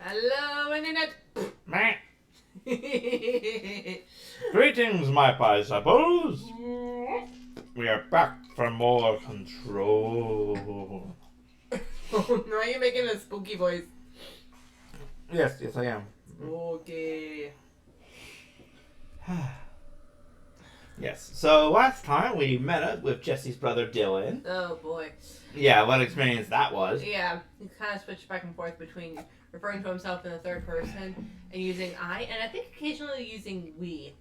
Hello, Internet. Meh. Greetings, my pie suppose. We are back for more control. Oh, now you're making a spooky voice. Yes, I am. Okay. Yes, so last time we met up with Jesse's brother Dylan. Oh boy. Yeah, what experience that was. Yeah, he kind of switched back and forth between referring to himself in the third person and using I, and I think occasionally using we.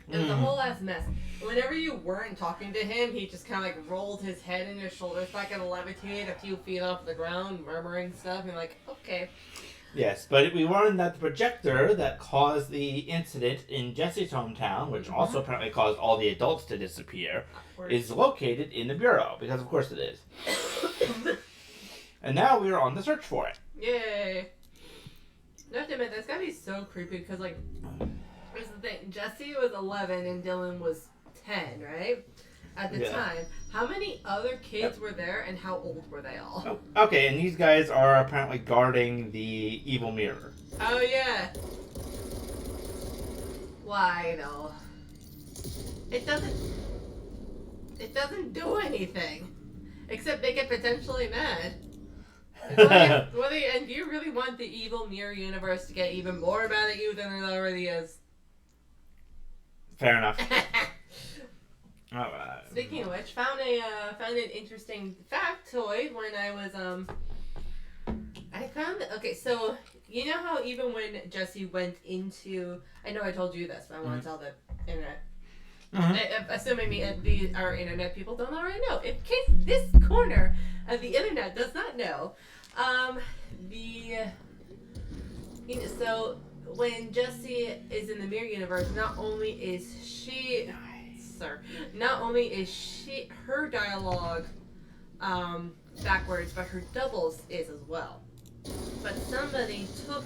It was a whole ass mess. Whenever you weren't talking to him, he just kind of like rolled his head and his shoulders back and levitated a few feet off the ground, murmuring stuff. And like, okay. Yes, but we learned that the projector that caused the incident in Jesse's hometown, which also apparently caused all the adults to disappear, is located in the bureau, because of course it is. And now we are on the search for it. Yay. No, have to admit, that's gotta be so creepy, because like, here's the thing, Jesse was 11 and Dylan was 10, right? At the time. How many other kids were there and how old were they all? Oh, okay, and these guys are apparently guarding the evil mirror. Oh, yeah. Why, though? It doesn't do anything. Except they get potentially mad. And do you really want the evil mirror universe to get even more mad at you than it already is? Fair enough. Alright. Speaking of which, found an interesting factoid when I was okay, so you know how even when Jesse went into, I know I told you this, but I want to tell the internet. Assuming our internet people don't already know. In case this corner of the internet does not know, so when Jessie is in the mirror universe, not only is her dialogue backwards, but her doubles is as well. But somebody took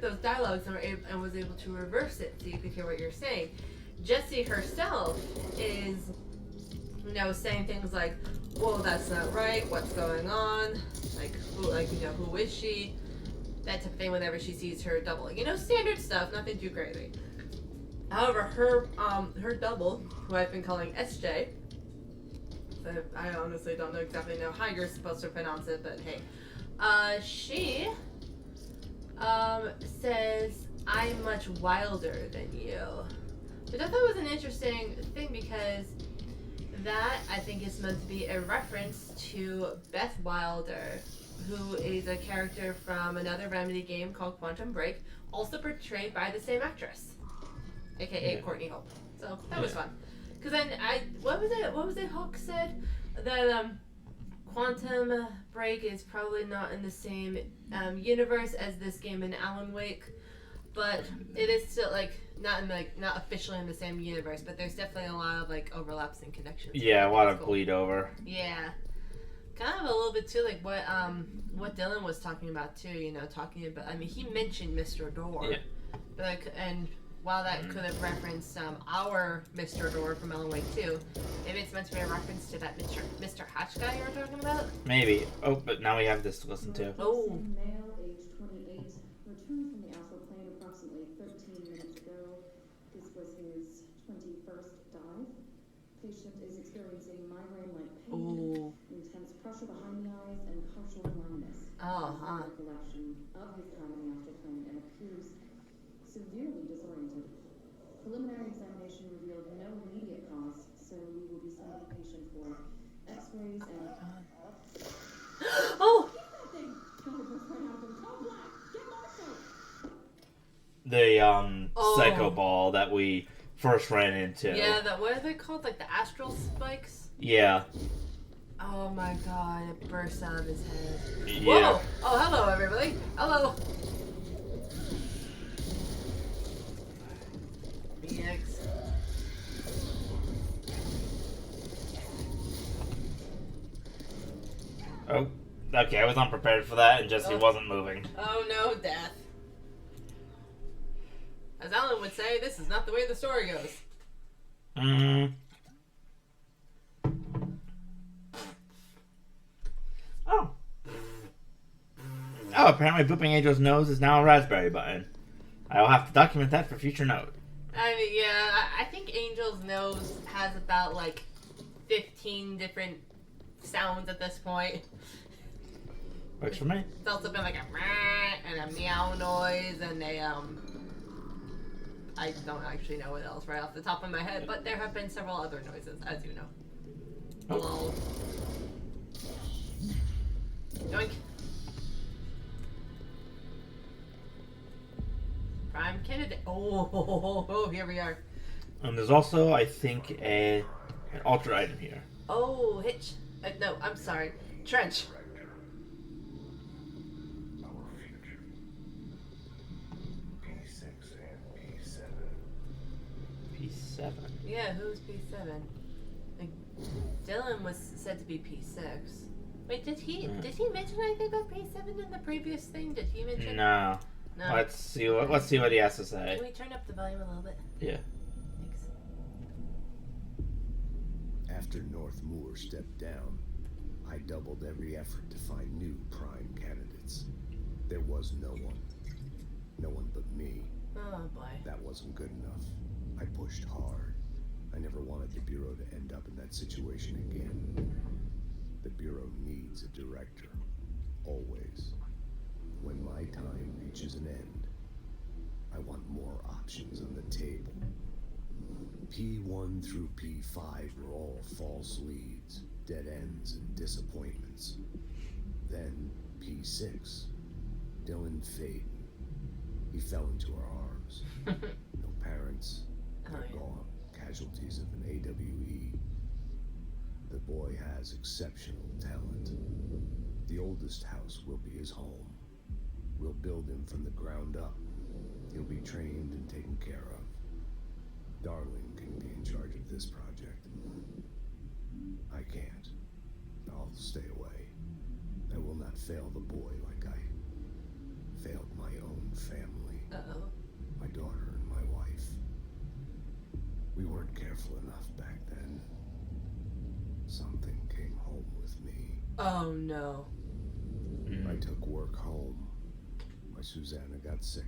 those dialogues and was able to reverse it so you could hear what you're saying. Jessie herself is, saying things like, "Whoa, that's not right. What's going on? Who is she?" That type of thing. Whenever she sees her double, standard stuff, nothing too crazy. However, her double, who I've been calling SJ, I honestly don't exactly know how you're supposed to pronounce it, but hey, she says, "I'm much wilder than you," which I thought was an interesting thing because that I think is meant to be a reference to Beth Wilder, who is a character from another Remedy game called Quantum Break, also portrayed by the same actress, aka Courtney Hope. So that was fun. Because then what was it Hawk said? That Quantum Break is probably not in the same universe as this game in Alan Wake, but it is still not officially in the same universe, but there's definitely a lot of overlaps and connections. Yeah, a lot of bleed over. Yeah. Kind of a little bit too, what Dylan was talking about too. He mentioned Mr. Door, but and while that could have referenced our Mr. Door from Alan Wake 2, maybe it's meant to be a reference to that Mr. Hatch guy you were talking about. Maybe. Oh, but now we have this to listen to. Oh. Male, age 28, returned from the astral plane approximately 13 minutes ago. This was his 21st dive. Patient is experiencing migraine-like pain, intense pressure behind the eyes, and partial blindness. Recollection of his time in the astral plane and appears severely disoriented. Preliminary examination revealed no immediate cause, so we will be sending the patient for x-rays and... Oh! The psycho ball that we first ran into. Yeah, what are they called? Like the astral spikes? Yeah. Oh my god, it burst out of his head. Yeah. Whoa! Oh, hello everybody. Hello. BX. Oh, okay, I was unprepared for that and Jesse wasn't moving. Oh no, death. As Alan would say, this is not the way the story goes. Oh. apparently Booping Angel's nose is now a raspberry button. I will have to document that for future note. I mean, yeah, I think Angel's nose has about, 15 different sounds at this point. Works for me. It's also been like a meh and a meow noise and I don't actually know what else right off the top of my head, but there have been several other noises, as you know. Hello. Yoink. Prime candidate. Oh, here we are. And there's also, I think, an altar item here. Oh, hitch. No, I'm sorry. Trench. P7. Yeah, who's P7? Dylan was said to be P6. Wait, did he mention anything about P7 in the previous thing? Did he mention? No. No. Let's see what he has to say. Can we turn up the volume a little bit? Yeah. Thanks. After North Moore stepped down, I doubled every effort to find new prime candidates. There was no one. No one but me. Oh boy. That wasn't good enough. I pushed hard. I never wanted the Bureau to end up in that situation again. The Bureau needs a director. Always. When my time reaches an end, I want more options on the table. P1 through P5 were all false leads, dead ends, and disappointments. Then P6, Dylan Faden. He fell into our arms. No parents, they're gone. Casualties of an AWE. The boy has exceptional talent. The oldest house will be his home. We'll build him from the ground up. He'll be trained and taken care of. Darling can be in charge of this project. I can't. I'll stay away. I will not fail the boy like I failed my own family. Uh-oh. My daughter and my wife. We weren't careful enough back then. Something came home with me. Oh no. I took work home. My Susanna got sick.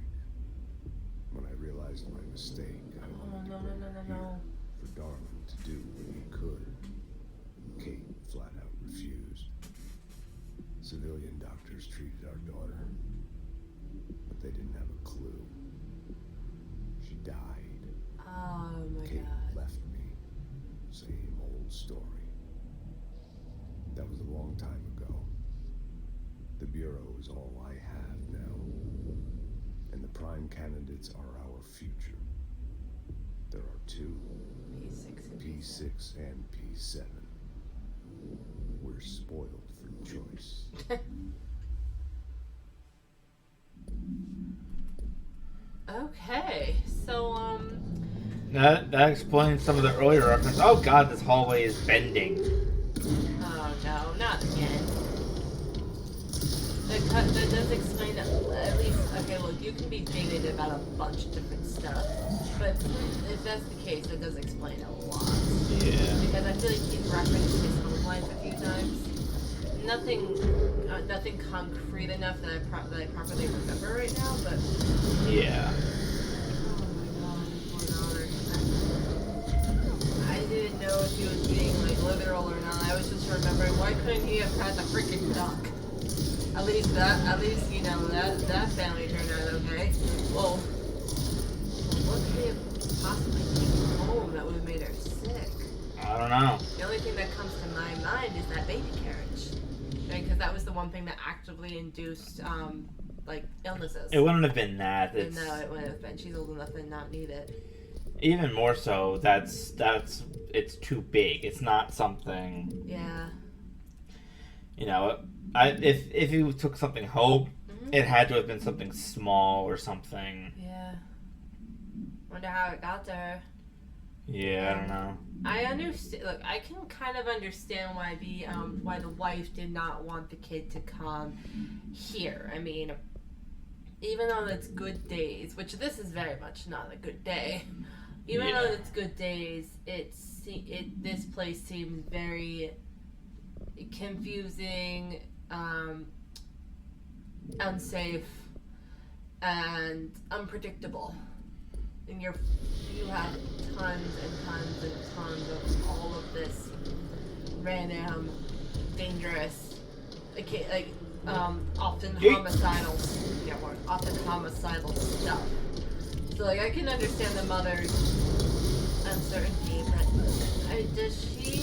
When I realized my mistake, I wanted to bring her here for Darling to do what he could. Kate flat out refused. Civilian doctors treated our daughter, but they didn't have a clue. She died. Oh my Kate god. left me. Same old story. That was a long time ago. The Bureau is all I have now. And the prime candidates are our future. There are two. P6 and P6 and P7. We're spoiled for choice. Okay, so That explains some of the earlier reference. Oh god, this hallway is bending. oh no, not again. That does explain that, at least, okay, look, you can be jaded about a bunch of different stuff, but if that's the case, that does explain a lot. Yeah. Because I feel like he's referenced his home life a few times. Nothing concrete enough that I properly remember right now, but... Yeah. Oh my god, poor daughter. I didn't know if he was being, literal or not. I was just remembering, why couldn't he have had the freaking duck? At least, that family turned out okay. Whoa. What could he have possibly taken home that would have made her sick? I don't know. The only thing that comes to my mind is that baby carriage. Because that was the one thing that actively induced, illnesses. It wouldn't have been that. No, it wouldn't have been. She's old enough to not need it. Even more so, it's too big. It's not something... Yeah. If you took something home, Mm-hmm. it had to have been something small or something. Yeah. Wonder how it got to her. Yeah, I don't know. I understand. Look, I can kind of understand why the wife did not want the kid to come here. I mean, even on its good days, which this is very much not a good day. Even on its good days, this place seemed very confusing. unsafe and unpredictable. And you have tons and tons and tons of all of this random, dangerous, often homicidal, often homicidal stuff. So like I can understand the mother's uncertainty, but does she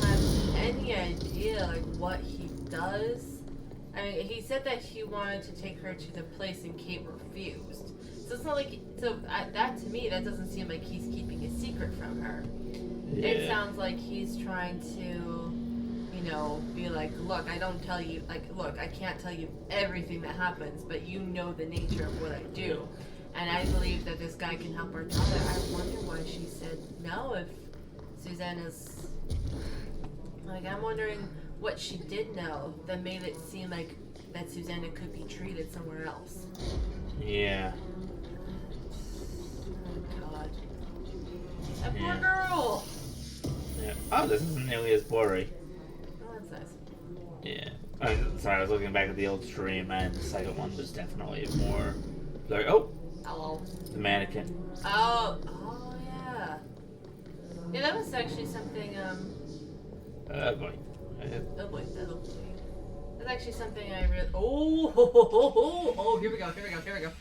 have any idea like what he does? I mean, he said that he wanted to take her to the place and Kate refused. So it's not like that to me that doesn't seem like he's keeping a secret from her. Yeah. It sounds like he's trying to, be like, look, I don't tell you, look, I can't tell you everything that happens, but you know the nature of what I do. And I believe that this guy can help our daughter. I wonder why she said no if Susanna's... I'm wondering what she did know that made it seem like that Susanna could be treated somewhere else. Yeah. Oh, God. That poor girl! Yeah. Oh, this isn't nearly as blurry. Oh, that's nice. Yeah. Sorry, I was looking back at the old stream, and the second one was definitely more blurry. Oh! Hello. The mannequin. Oh, yeah. Yeah, that was actually something, Oh boy. Oh boy, that's actually something I really... Oh, here we go.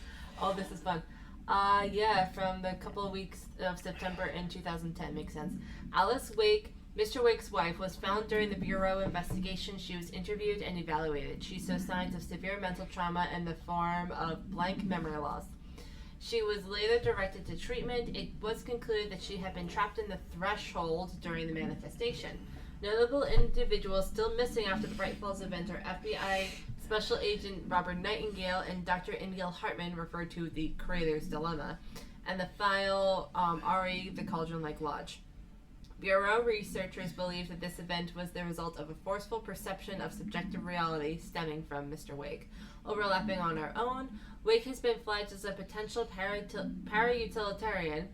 Oh, this is fun. Yeah, from the couple of weeks of September in 2010, makes sense. Alice Wake, Mr. Wake's wife, was found during the Bureau investigation. She was interviewed and evaluated. She showed signs of severe mental trauma in the form of blank memory loss. She was later directed to treatment. It was concluded that she had been trapped in the threshold during the manifestation. Notable individuals still missing after the Bright Falls event are FBI Special Agent Robert Nightingale and Dr. Indiel Hartman, referred to the Creator's Dilemma, and the file Ari the Cauldron-like Lodge. Bureau researchers believe that this event was the result of a forceful perception of subjective reality stemming from Mr. Wake. Overlapping on our own, Wake has been flagged as a potential para-utilitarian.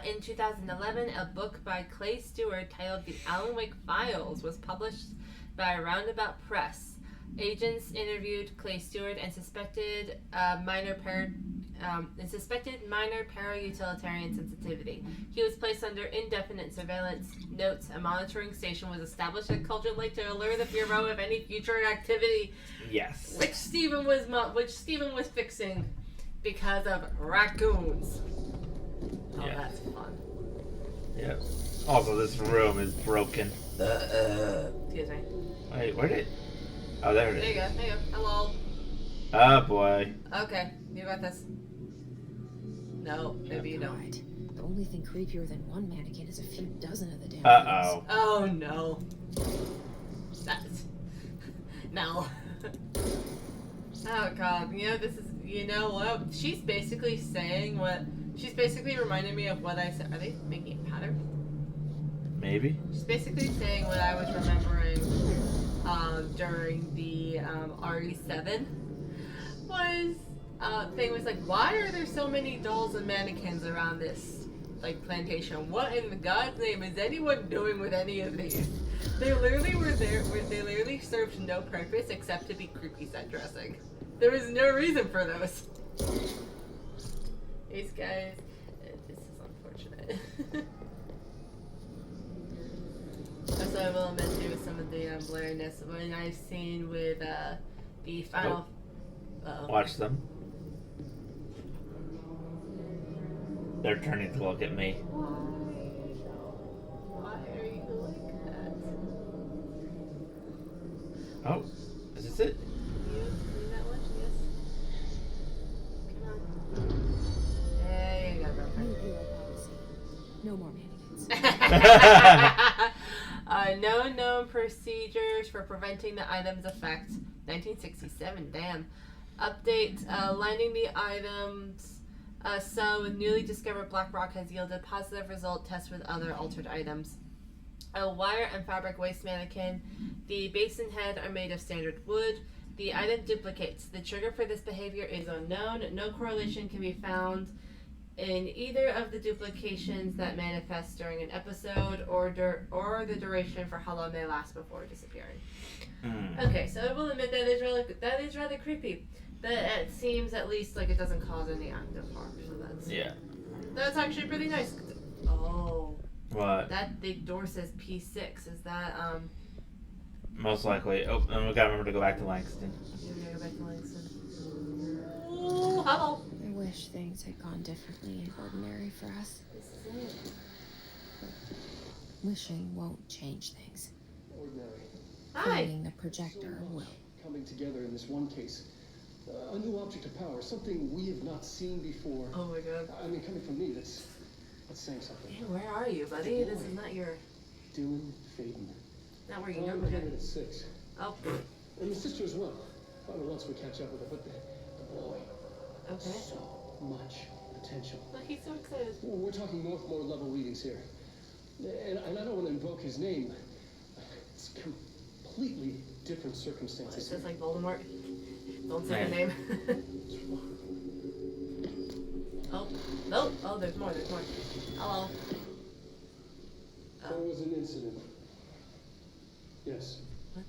In 2011, a book by Clay Stewart titled The Alan Wake Files was published by Roundabout Press. Agents interviewed Clay Stewart and suspected minor para-utilitarian sensitivity. He was placed under indefinite surveillance. Notes: a monitoring station was established at Cauldron Lake to alert the Bureau of any future activity. Yes. Which Stephen was fixing because of raccoons. Oh, Yeah. that's fun. Yeah. Also, this room is broken. Excuse me. Wait, where did... Oh, there it is. There you go. Hello. Oh, boy. Okay, you got this. No, maybe you don't. Right. The only thing creepier than one mannequin is a few dozen of the damn Uh-oh. Oh, no. No. Oh, God. This is... You know what? She's basically saying what... She's basically reminding me of what I said. Are they making a pattern? Maybe. She's basically saying what I was remembering during the RE7 was thing was like, why are there so many dolls and mannequins around this plantation? What in God's name is anyone doing with any of these? They literally were there. They literally served no purpose except to be creepy set dressing. There was no reason for those. These guys, this is unfortunate. Also, I will admit to some of the blurriness when I've seen with the final. Watch them. They're turning to look at me. Why are you like that? Oh, is this it? You that one? Yes. Come on. There you go, New girlfriend. bureau policy. No more mannequins. No known procedures for preventing the item's effect. 1967, damn. Update, lining the items. So, with newly discovered black rock has yielded positive result tests with other altered items. A wire and fabric waist mannequin. The base and head are made of standard wood. The item duplicates. The trigger for this behavior is unknown. No correlation can be found in either of the duplications that manifest during an episode or the duration for how long they last before disappearing. Okay, so I will admit that is rather creepy, but it seems at least like it doesn't cause any active harm. So that's actually pretty nice. Oh, What? that big door says P6. Is that Most likely. Oh, and we gotta remember to go back to Langston. We're gonna go back to Langston. Ooh, hello. I wish things had gone differently and ordinary for us. This is it. Wishing won't change things. Ordinary. Hi. Finding the projector will. Coming together in this one case. A new object of power, something we have not seen before. Oh my god. I mean, coming from me, that's saying something. Hey, where are you, buddy? This is not your. Dylan Faden. Not where you I'm normally coming are. at 6. Oh. And the sister as well. Probably once we catch up with her, but the boy. Okay. So much potential. Well, he's so excited. We're talking Northmore level readings here. And I don't want to invoke his name. It's completely different It's circumstances. just like Voldemort. Don't say Right. the name. Oh, no. Oh, there's more. Hello. There was an incident. Yes. What?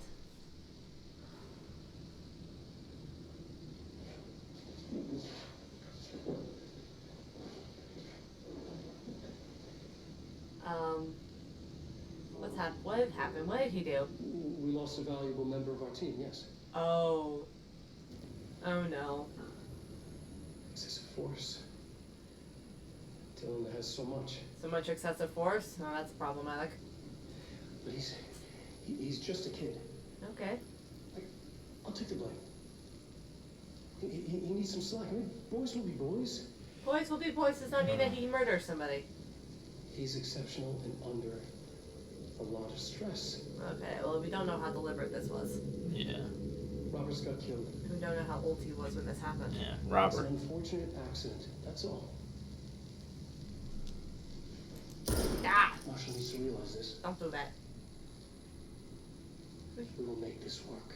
What happened? What did he do? We lost a valuable member of our team, yes. Oh. Oh no. Excessive force. Dylan has so much. So much excessive force? Oh, that's problematic. But he's just a kid. Okay. I'll take the blame. He needs some slack. I mean, boys will be boys. Boys will be boys does not mean that he murders somebody. He's exceptional and under a lot of stress. Okay, well, we don't know how deliberate this was. Yeah. Robert's got killed. We don't know how old he was when this happened. Yeah. It's Robert. an unfortunate accident. That's all. Ah! Marshall needs to realize this. Don't do that. We will make this work.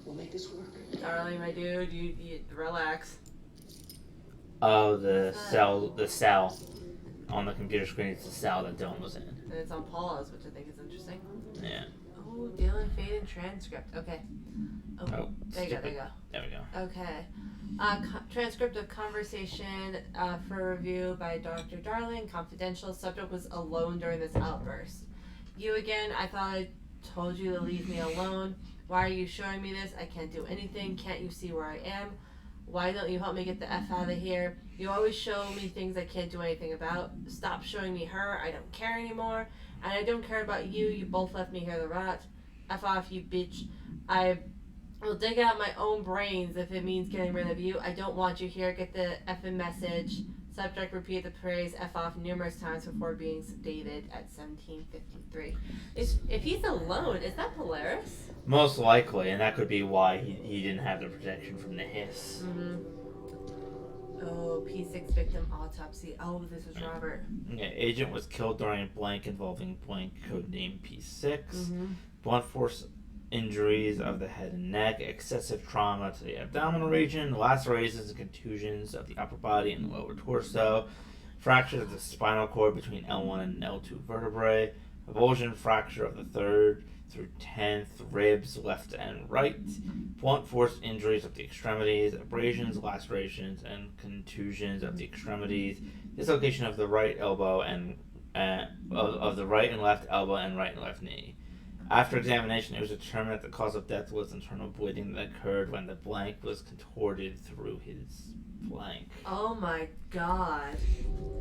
We'll make this work. Darling, my dude, you relax. Oh, the cell. On the computer screen, it's the cell that Dylan was in. And it's on pause, which I think is interesting. Yeah. Oh, Dylan Faden transcript. Okay. Oh, there you go. There we go. Okay. Transcript of conversation for review by Dr. Darling. Confidential. Subject was alone during this outburst. You again. I thought I told you to leave me alone. Why are you showing me this? I can't do anything. Can't you see where I am? Why don't you help me get the F out of here? You always show me things I can't do anything about. Stop showing me her. I don't care anymore. And I don't care about you. You both left me here to rot. F off, you bitch. I will dig out my own brains if it means getting rid of you. I don't want you here. Get the effing message. Subject repeated the phrase F off numerous times before being sedated at 17:53. If he's alone, is that Polaris? Most likely, and that could be why he didn't have the protection from the hiss. Mm-hmm. Oh, P6 victim autopsy. Oh, this was Robert. Yeah, agent was killed during a blank involving blank codename P6. Mm-hmm. Blunt force injuries of the head and neck, excessive trauma to the abdominal region, lacerations and contusions of the upper body and the lower torso, fractures of the spinal cord between L1 and L2 vertebrae, avulsion fracture of the 3rd through 10th ribs left and right, blunt force injuries of the extremities, abrasions, lacerations, and contusions of the extremities, dislocation of the right elbow and of the right and left elbow and right and left knee. After examination, it was determined that the cause of death was internal bleeding that occurred when the blank was contorted through his flank. Oh my god.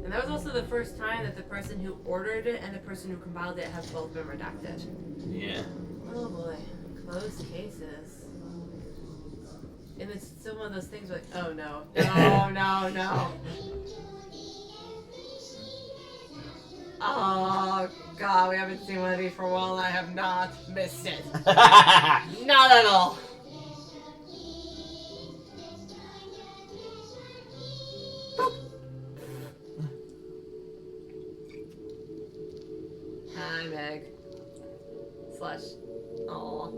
And that was also the first time that the person who ordered it and the person who compiled it have both been redacted. Yeah. Oh boy. Closed cases. And it's still one of those things like, oh no. No. Oh god, we haven't seen one of these for a while. I have not missed it. Not at all. Hi, Meg. Slash. Aw.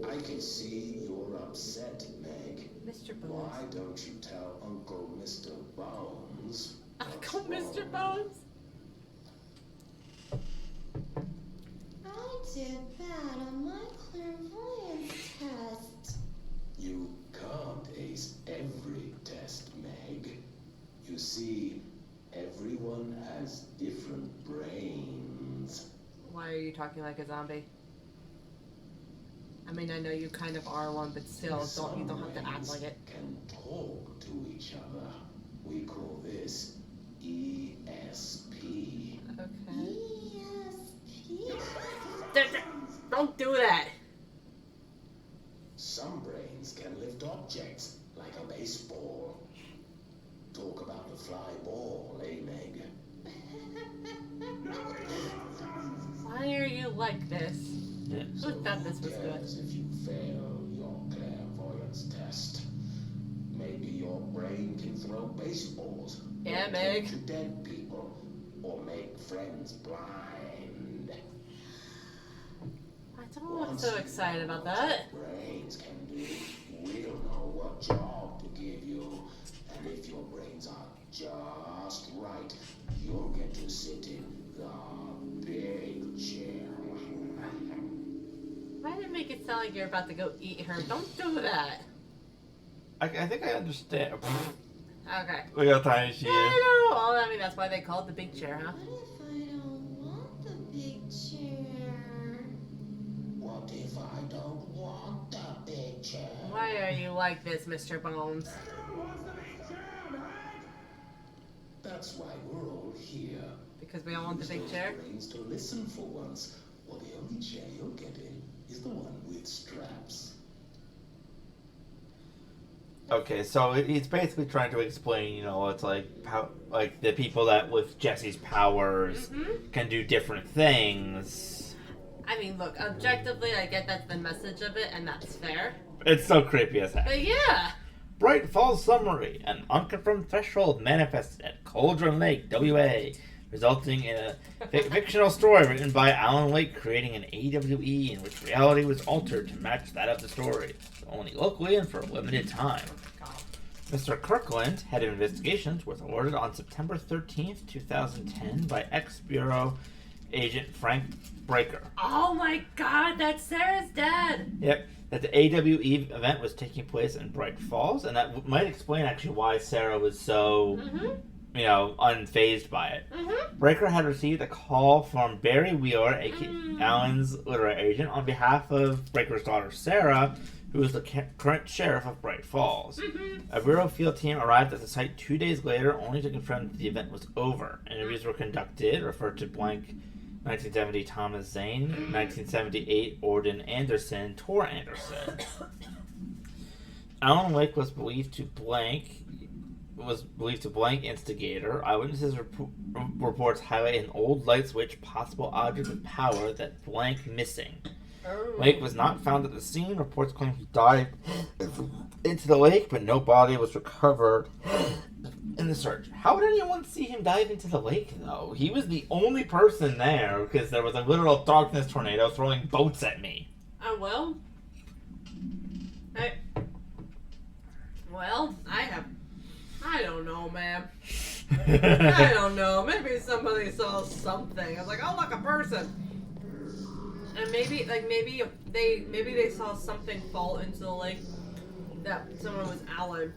I can see you're upset, Meg. Miss Mr. Bones. Why don't you tell Uncle Mr. Bones? Uncle Mr. Bones? I did bad on my clairvoyance test. You can't ace every test, Meg. You see, everyone has different brains. Why are you talking like a zombie? I mean, I know you kind of are one, but still, you don't have to act like it. Can talk to each other. We call this ESP. Okay. ESP. Don't do that! Some brains can lift objects, like a baseball. Talk about the fly ball, eh, Meg? Why are you like this? Yeah. Who thought this was good? Cares if you fail your clairvoyance test? Maybe your brain can throw baseballs. Yeah, or Meg. talk to dead people, or make friends blind. I don't look so excited about that. Brains can do, we'll know what job to give you. And if your brains are just right, you'll get to sit in the big chair. Why did it make it sound like you're about to go eat her? Don't do that. I think I understand. Okay. Look how tiny she I is. know. Well, I mean, that's why they call it the big chair, huh? What if I don't want the big chair? What if I don't want the big chair? Why are you like this, Mr. Bones? That's why we're all here. Because we all want the Use big those chair? brains to listen for once, or the only chair you'll get in is the one with straps. Okay, so he's basically trying to explain, you know, it's like how, like the people that with Jesse's powers can do different things. I mean, look, objectively, I get that's the message of it, and that's fair. It's so creepy as heck. But yeah! Bright Falls Summary. An unconfirmed threshold manifested at Cauldron Lake, WA, resulting in a fictional story written by Alan Wake, creating an AWE in which reality was altered to match that of the story, only locally and for a limited time. Mr. Kirkland, head of investigations, was awarded on September 13th, 2010 by ex-Bureau agent Frank Breaker. Oh my god, that's Sarah's dad! Yep, that the AWE event was taking place in Bright Falls, and that might explain actually why Sarah was so, you know, unfazed by it. Breaker had received a call from Barry Wheeler, Alan's literary agent, on behalf of Breaker's daughter Sarah, who is the current sheriff of Bright Falls. A Bureau field team arrived at the site 2 days later, only to confirm that the event was over. Interviews were conducted, referred to blank 1970 Thomas Zane, 1978 Orden Anderson, Tor Anderson. Alan Wake was believed to blank instigator. Eyewitnesses reports highlight an old light switch, possible object of power that blank missing. Lake was not found at the scene. Reports claim he dived into the lake, but no body was recovered in the search. How would anyone see him dive into the lake, though? He was the only person there because there was a literal darkness tornado throwing boats at me. Well, I don't know, man. I don't know. Maybe somebody saw something. I was like, oh, look, a person. And maybe they saw something fall into the lake that someone was Alan.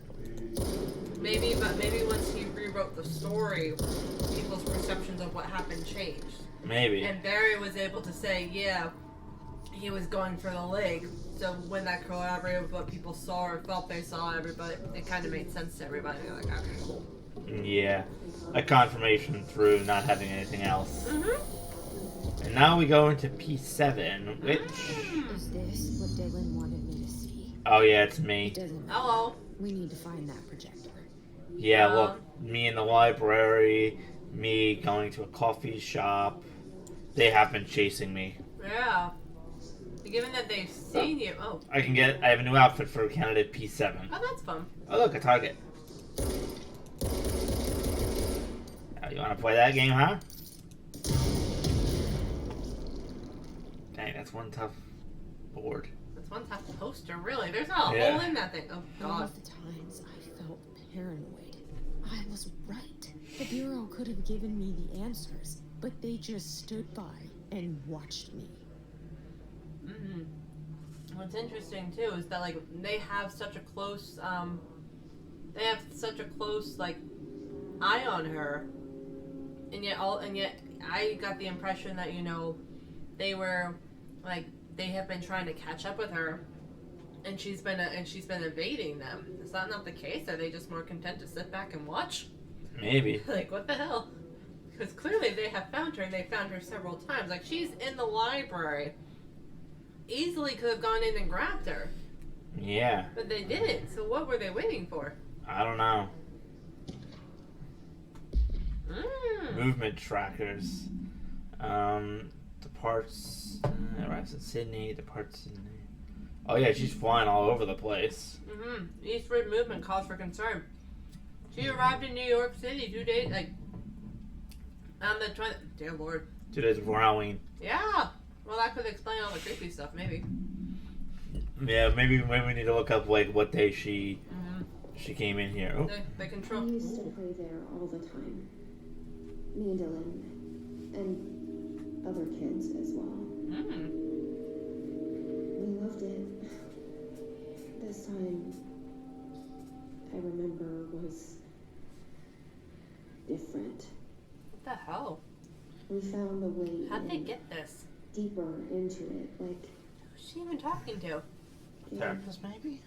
Maybe once he rewrote the story, people's perceptions of what happened changed. Maybe. And Barry was able to say, yeah, he was going for the lake. So when that corroborated with what people saw or felt they saw, everybody, it kind of made sense to everybody. They're like, okay, cool. Yeah. A confirmation through not having anything else. And now we go into P7, which... Is this what Dylan wanted me to see? Oh yeah, it's me. Dylan, Hello. we need to find that projector. Yeah, look, me in the library, me going to a coffee shop. They have been chasing me. Yeah. Given that they've seen you. Oh. I have a new outfit for candidate P7. Oh, that's fun. Oh look, a target. Now, you want to play that game, huh? Dang, that's one tough board. This one's half a poster, really. There's not a hole in that thing. Oh, All God. of the times I felt paranoid. I was right. The Bureau could have given me the answers, but they just stood by and watched me. Mm-hmm. What's interesting, too, is that, like, they have such a close, like, eye on her. And yet I got the impression that, you know, they were, like, they have been trying to catch up with her, and she's been evading them. Is that not the case? Are they just more content to sit back and watch? Maybe. Like, what the hell? Because clearly they have found her, and they found her several times. Like, she's in the library. Easily could have gone in and grabbed her. Yeah. But they didn't, so what were they waiting for? I don't know. Mm. Movement trackers. Departs. Arrives in Sydney. Departs in. Oh yeah, she's flying all over the place. Mm-hmm. Eastward movement calls for concern. She arrived in New York City 2 days, like, on the 20th. Dear Lord. 2 days before Halloween. Yeah. Well, that could explain all the creepy stuff, maybe. Yeah, maybe we need to look up like what day she came in here. Oh. The control. We used to play there all the time. Me and Dylan. And other kids as well. Mm. We loved it. This time, I remember, was different. What the hell? We found a way How'd they in, get this? deeper into it, like Who's she even talking to? it Therapist, maybe?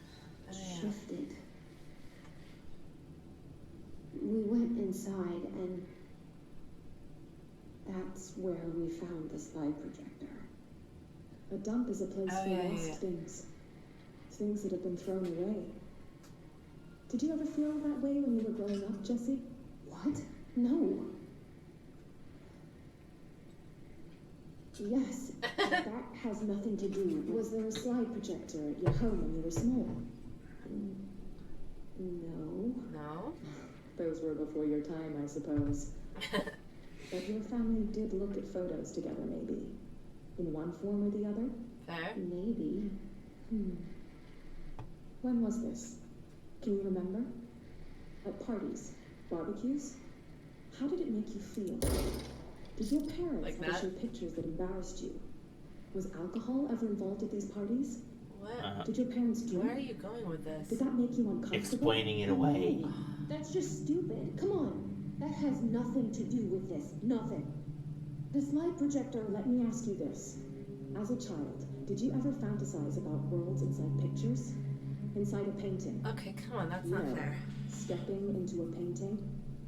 shifted. We went inside, and that's where we found the slide projector. A dump is a place Oh, for yeah, lost yeah. things. Things that have been thrown away. Did you ever feel that way when you were growing up, Jesse? What? No. Yes, but that has nothing to do. Was there a slide projector at your home when you were small? No. No? Those were before your time, I suppose. But your family did look at photos together, maybe. In one form or the other? Fair. Maybe. When was this? Can you remember? At parties? Barbecues? How did it make you feel? Did your parents Like ever that? show pictures that embarrassed you? Was alcohol ever involved at these parties? What? Did your parents drink? Where are you going with this? Did that make you uncomfortable? Explaining it away. No, that's just stupid. Come on. That has nothing to do with this. Nothing. The slide projector, let me ask you this. As a child, did you ever fantasize about worlds inside pictures? Inside a painting? Okay, come on, that's not No. fair. Stepping into a painting?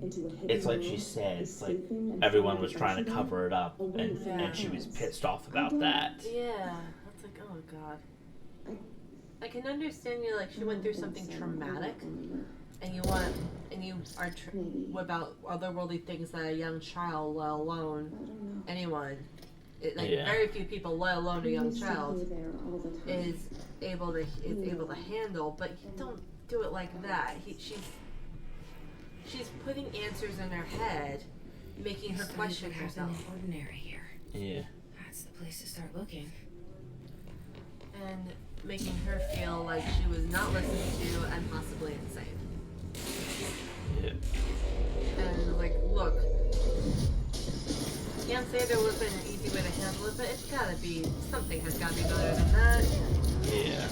Into a hidden It's like she world, said, it's like escaping and everyone finding was trying to adventure cover it up, away and, from your and she was parents. pissed off I about don't- that. Yeah. That's like, oh god. I can understand you, like, she went through something traumatic, and you want, and you are, Maybe. what about otherworldly things that a young child, let alone I don't know. anyone, like, Yeah. very few people, let alone a We young used to child, play there all the time. is able to handle, but you don't do it like that. She's putting answers in her head, making her question herself. Ordinary here. Yeah. That's the place to start looking. And making her feel like she was not listened to and possibly insane. Yeah. And like, look, can't say there was an easy way to handle it, but it's gotta be, something has gotta be better than that. Yeah.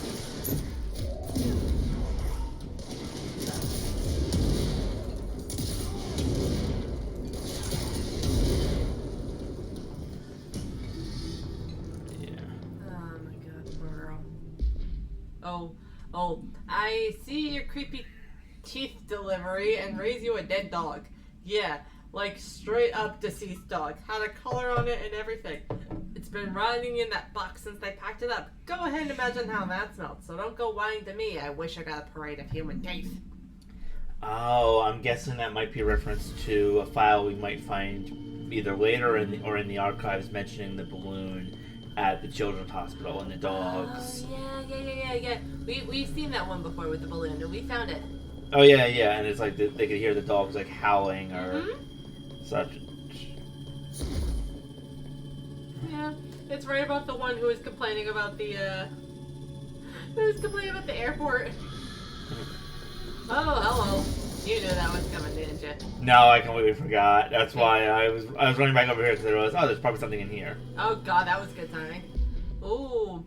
Oh my god, girl. Oh, I see your creepy teeth delivery and raise you a dead dog. Yeah, like straight up deceased dog. Had a color on it and everything. It's been rotting in that box since they packed it up. Go ahead and imagine how that smelled. So don't go whining to me. I wish I got a parade of human teeth. Oh, I'm guessing that might be a reference to a file we might find either later or in the archives mentioning the balloon at the children's hospital and the dogs. Oh, yeah. We've seen that one before with the balloon, and we found it. Oh yeah, and it's like they could hear the dogs like howling or such. Yeah, it's right about the one who was complaining about the Who's complaining about the airport? Oh, hello. You knew that was coming, didn't you? No, I completely forgot. That's why I was running back over here because I realized, oh, there's probably something in here. Oh god, that was good timing. Ooh.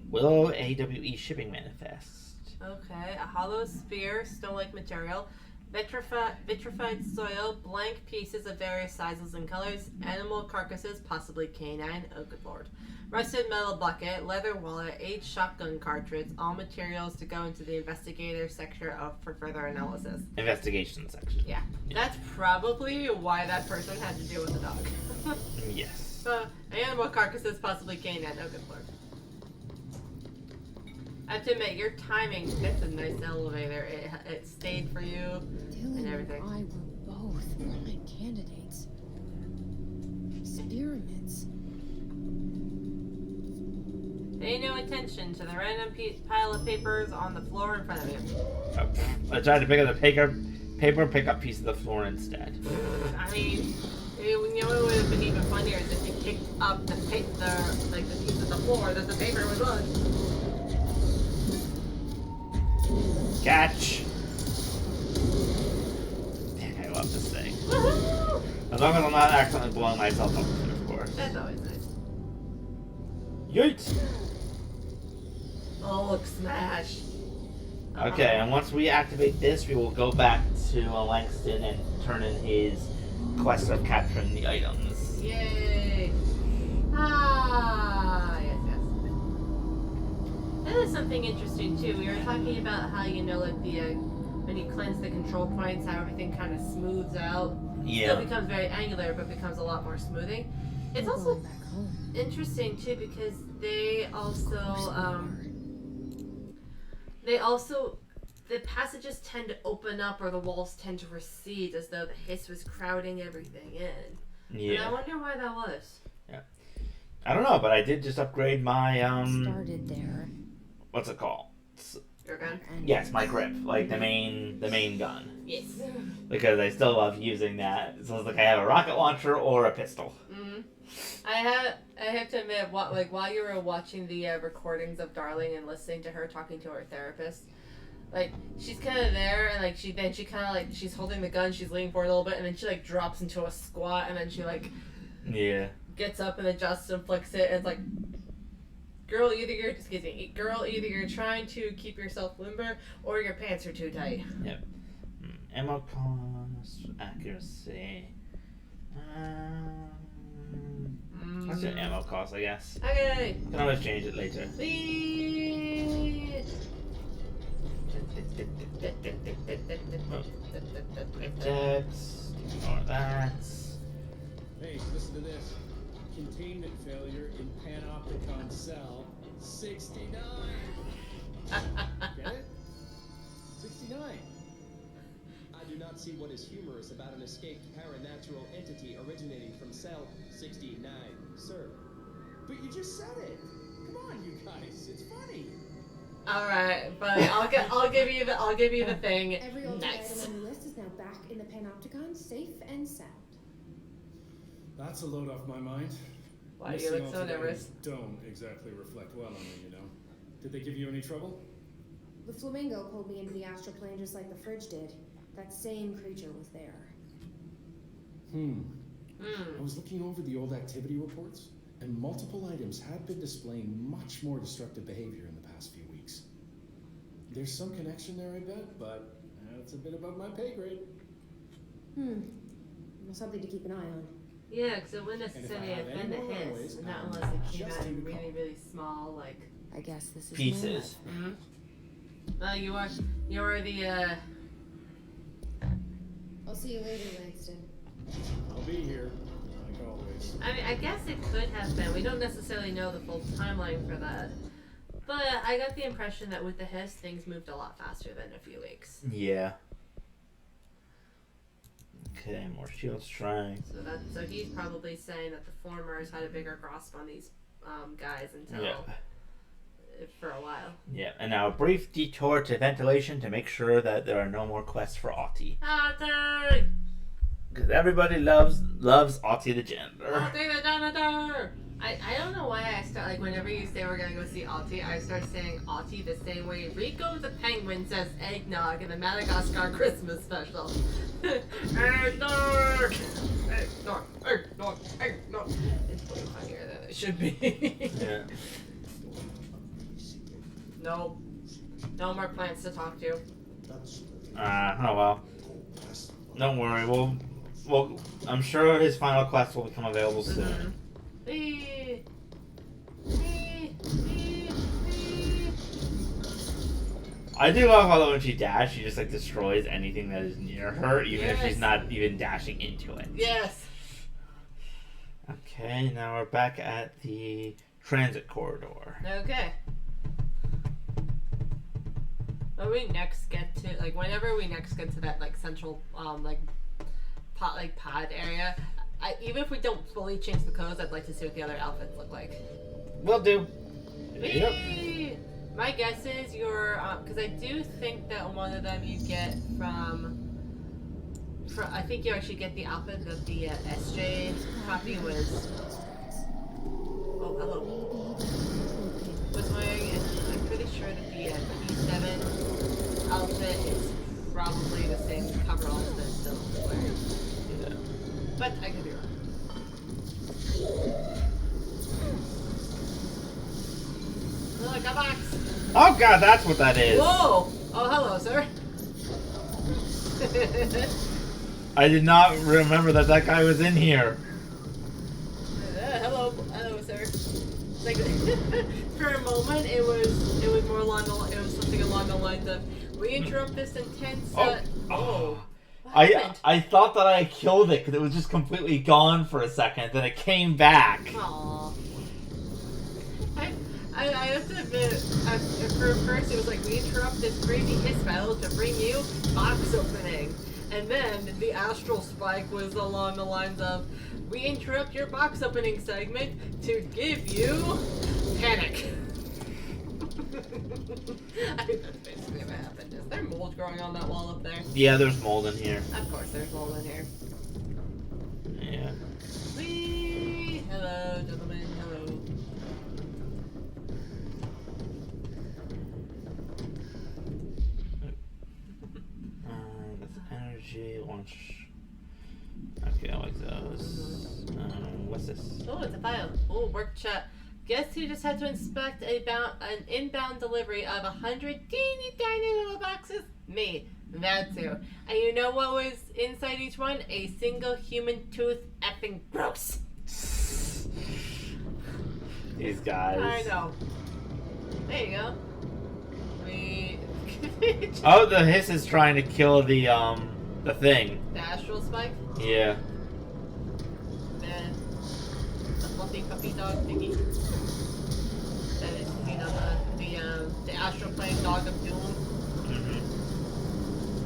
Willow AWE shipping manifest. Okay, a hollow sphere, stone-like material, vitrified soil, blank pieces of various sizes and colors, animal carcasses, possibly canine, oh good lord, rusted metal bucket, leather wallet, aged shotgun cartridge, all materials to go into the investigator section for further analysis. Investigation section. Yeah, that's probably why that person had to deal with the dog. Yes. Animal carcasses, possibly canine, oh good lord. I have to admit, your timing, that's a nice elevator. It stayed for you and everything. Dylan and I were both prime candidates. Experiments. Pay no attention to the random pile of papers on the floor in front of you. I tried to pick up the paper, pick up piece of the floor instead. I mean, you know what would have been even funnier is if you picked up the piece of the floor that the paper was on. Catch! Dang, I love this thing. Woohoo! As long as I'm not accidentally blowing myself up with it, of course. That's always nice. Yeet! Oh, look, smash. Okay, and once we activate this, we will go back to Langston and turn in his quest of capturing the items. Yay! Ah, yes, yes. That is something interesting too. We were talking about how, you know, like the when you cleanse the control points, how everything kind of smooths out. Yeah. Still becomes very angular, but becomes a lot more smoothing. It's We're also going back home. interesting too because they also the passages tend to open up or the walls tend to recede as though the hiss was crowding everything in. Yeah. And I wonder why that was. I don't know, but I did just upgrade my Started there. what's it called? Your gun? And Yes, my grip, like the main gun, Yes. because I still love using that. So it's like I have a rocket launcher or a pistol. Mm-hmm. I have to admit, while you were watching the recordings of Darling and listening to her talking to her therapist, like she's kind of there and she kind of like she's holding the gun, she's leaning forward a little bit, and then she like drops into a squat, and then she like gets up and adjusts and flicks it, and it's like, girl, either you're trying to keep yourself limber or your pants are too tight. Yep. Ammo cost, accuracy. Let's do ammo cost, I guess. Okay. Can always change it later. Please. Text. Ignore that. Hey, listen to this. Containment failure in Panopticon cell 69. Get it? 69. I do not see what is humorous about an escaped paranatural entity originating from cell 69, sir. But you just said it. Come on, you guys. It's funny. All right, but I'll give you the thing Every old item next. on the list is now back in the Panopticon, safe and sound. That's a load off my mind. Why do you look Missing so all today nervous? Don't exactly reflect well on me, you know. Did they give you any trouble? The flamingo pulled me into the astral plane just like the fridge did. That same creature was there. I was looking over the old activity reports, and multiple items have been displaying much more destructive behavior in the past few weeks. There's some connection there, I bet, but that's a bit above my pay grade. Well, something to keep an eye on. Yeah, because it wouldn't And if I necessarily have have been any the more hiss, runaways, not I'll unless it came just out in do the really, call. really small, like. I guess this is Pieces. You are the I'll see you later, Langston. I'll be here, like always. I mean, I guess it could have been. We don't necessarily know the full timeline for that. But I got the impression that with the hiss, things moved a lot faster than a few weeks. Yeah. Okay, more shield strength. So he's probably saying that the formers had a bigger grasp on these guys until for a while. Yeah, and now a brief detour to ventilation to make sure that there are no more quests for Ahti. Ahti! Because everybody loves Ahti the janitor. Ahti the janitor! I don't know why I start, like, whenever you say we're gonna go see Ahti, I start saying Ahti the same way Rico the Penguin says eggnog in the Madagascar Christmas special. Eggnog! Eggnog! Eggnog! Eggnog! It's way funnier than it should be. Yeah. Nope. No more plants to talk to. Oh well. Don't worry. Well, I'm sure his final quest will become available soon. I do love how when she dashes, she just like destroys anything that is near her, even if she's not even dashing into it. Yes. Okay, now we're back at the transit corridor. Okay. When we next get to, like, whenever we next get to that, like, central, pod area, even if we don't fully change the clothes, I'd like to see what the other outfits look like. Will do. Yep. My guess is because I do think that one of them you get from I think you actually get the outfit that the SJ copy was. Oh, hello. Was wearing, and I'm pretty sure that the P7 outfit is probably the same coveralls that Dylan was wearing. Yeah. But I could be wrong. Oh, I got a box. Oh god, that's what that is. Whoa! Oh, hello, sir. I did not remember that guy was in here. Hello, sir. It's like for a moment, it was more along something along the lines of, we interrupt this intense. I thought that I killed it because it was just completely gone for a second. Then it came back. Aww. I have to admit, for first it was like, we interrupt this crazy hiss battle to bring you box opening. And then the astral spike was along the lines of, we interrupt your box opening segment to give you panic. I think that's basically what happened. Is there mold growing on that wall up there? Yeah, there's mold in here. Of course there's mold in here. Yeah. Whee! Hello, gentlemen. Hello. That's energy, launch. Okay, I like those. What's this? Oh, it's a file. Oh, work chat. Guess who just had to inspect an inbound delivery of 100 teeny tiny little boxes? Me. That too. And you know what was inside each one? A single human tooth. Effing gross. These guys. I know. There you go. Oh, the hiss is trying to kill the thing. The astral spike? Yeah. The fluffy puppy dog thingy. That is, you know, the astral playing dog of doom. Mm-hmm.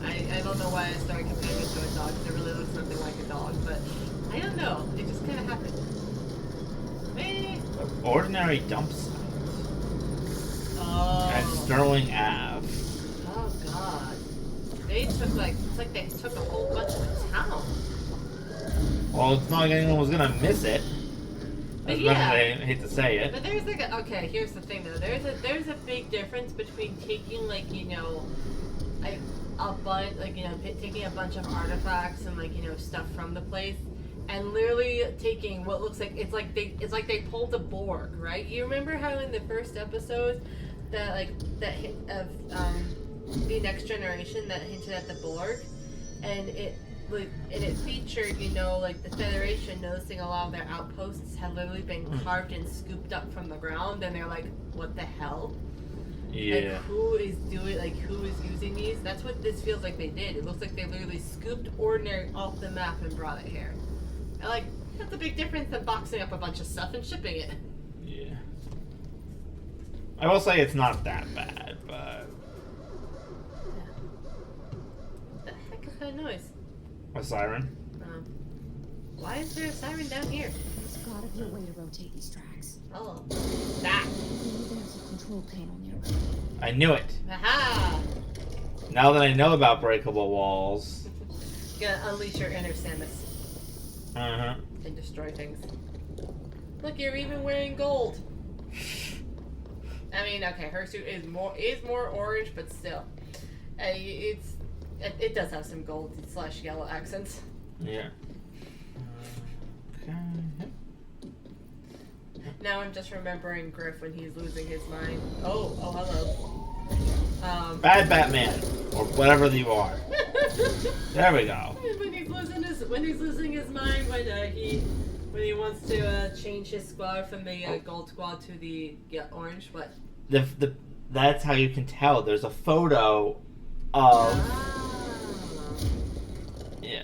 I don't know why I started comparing it to a dog, because it really looks nothing like a dog, but I don't know. It just kind of happened. Ordinary dump site. Oh. At Sterling Ave. Oh god. They took it's like they took a whole bunch of the town. Well, it's not like anyone was gonna miss it. As much as I hate to say it. But there's okay, here's the thing though. There's a big difference between taking taking a bunch of artifacts and stuff from the place, and literally taking what looks like it's like they pulled a Borg, right? You remember how in the first episode that the Next Generation that hinted at the Borg, and it featured the Federation noticing a lot of their outposts had literally been carved and scooped up from the ground, and they're like, what the hell? Yeah. Who is using these? That's what this feels like they did. It looks like they literally scooped Ordinary off the map and brought it here. And that's a big difference than boxing up a bunch of stuff and shipping it. Yeah. I will say it's not that bad, but... What the heck is that noise? A siren? Why is there a siren down here? There's gotta be a way to rotate these tracks. Oh. That. There's a control panel nearby. I knew it. Aha! Now that I know about breakable walls. Gonna unleash your inner Samus Uh-huh. and destroy things. Look, you're even wearing gold. I mean, okay, her suit is more orange, but still, it does have some gold / yellow accents. Yeah. Okay. Now I'm just remembering Griff when he's losing his mind. Oh, hello. Bad Batman, or whatever you are. There we go. When he's losing his mind, when he wants to change his squad from the gold squad to the orange, but that's how you can tell. There's a photo of yeah.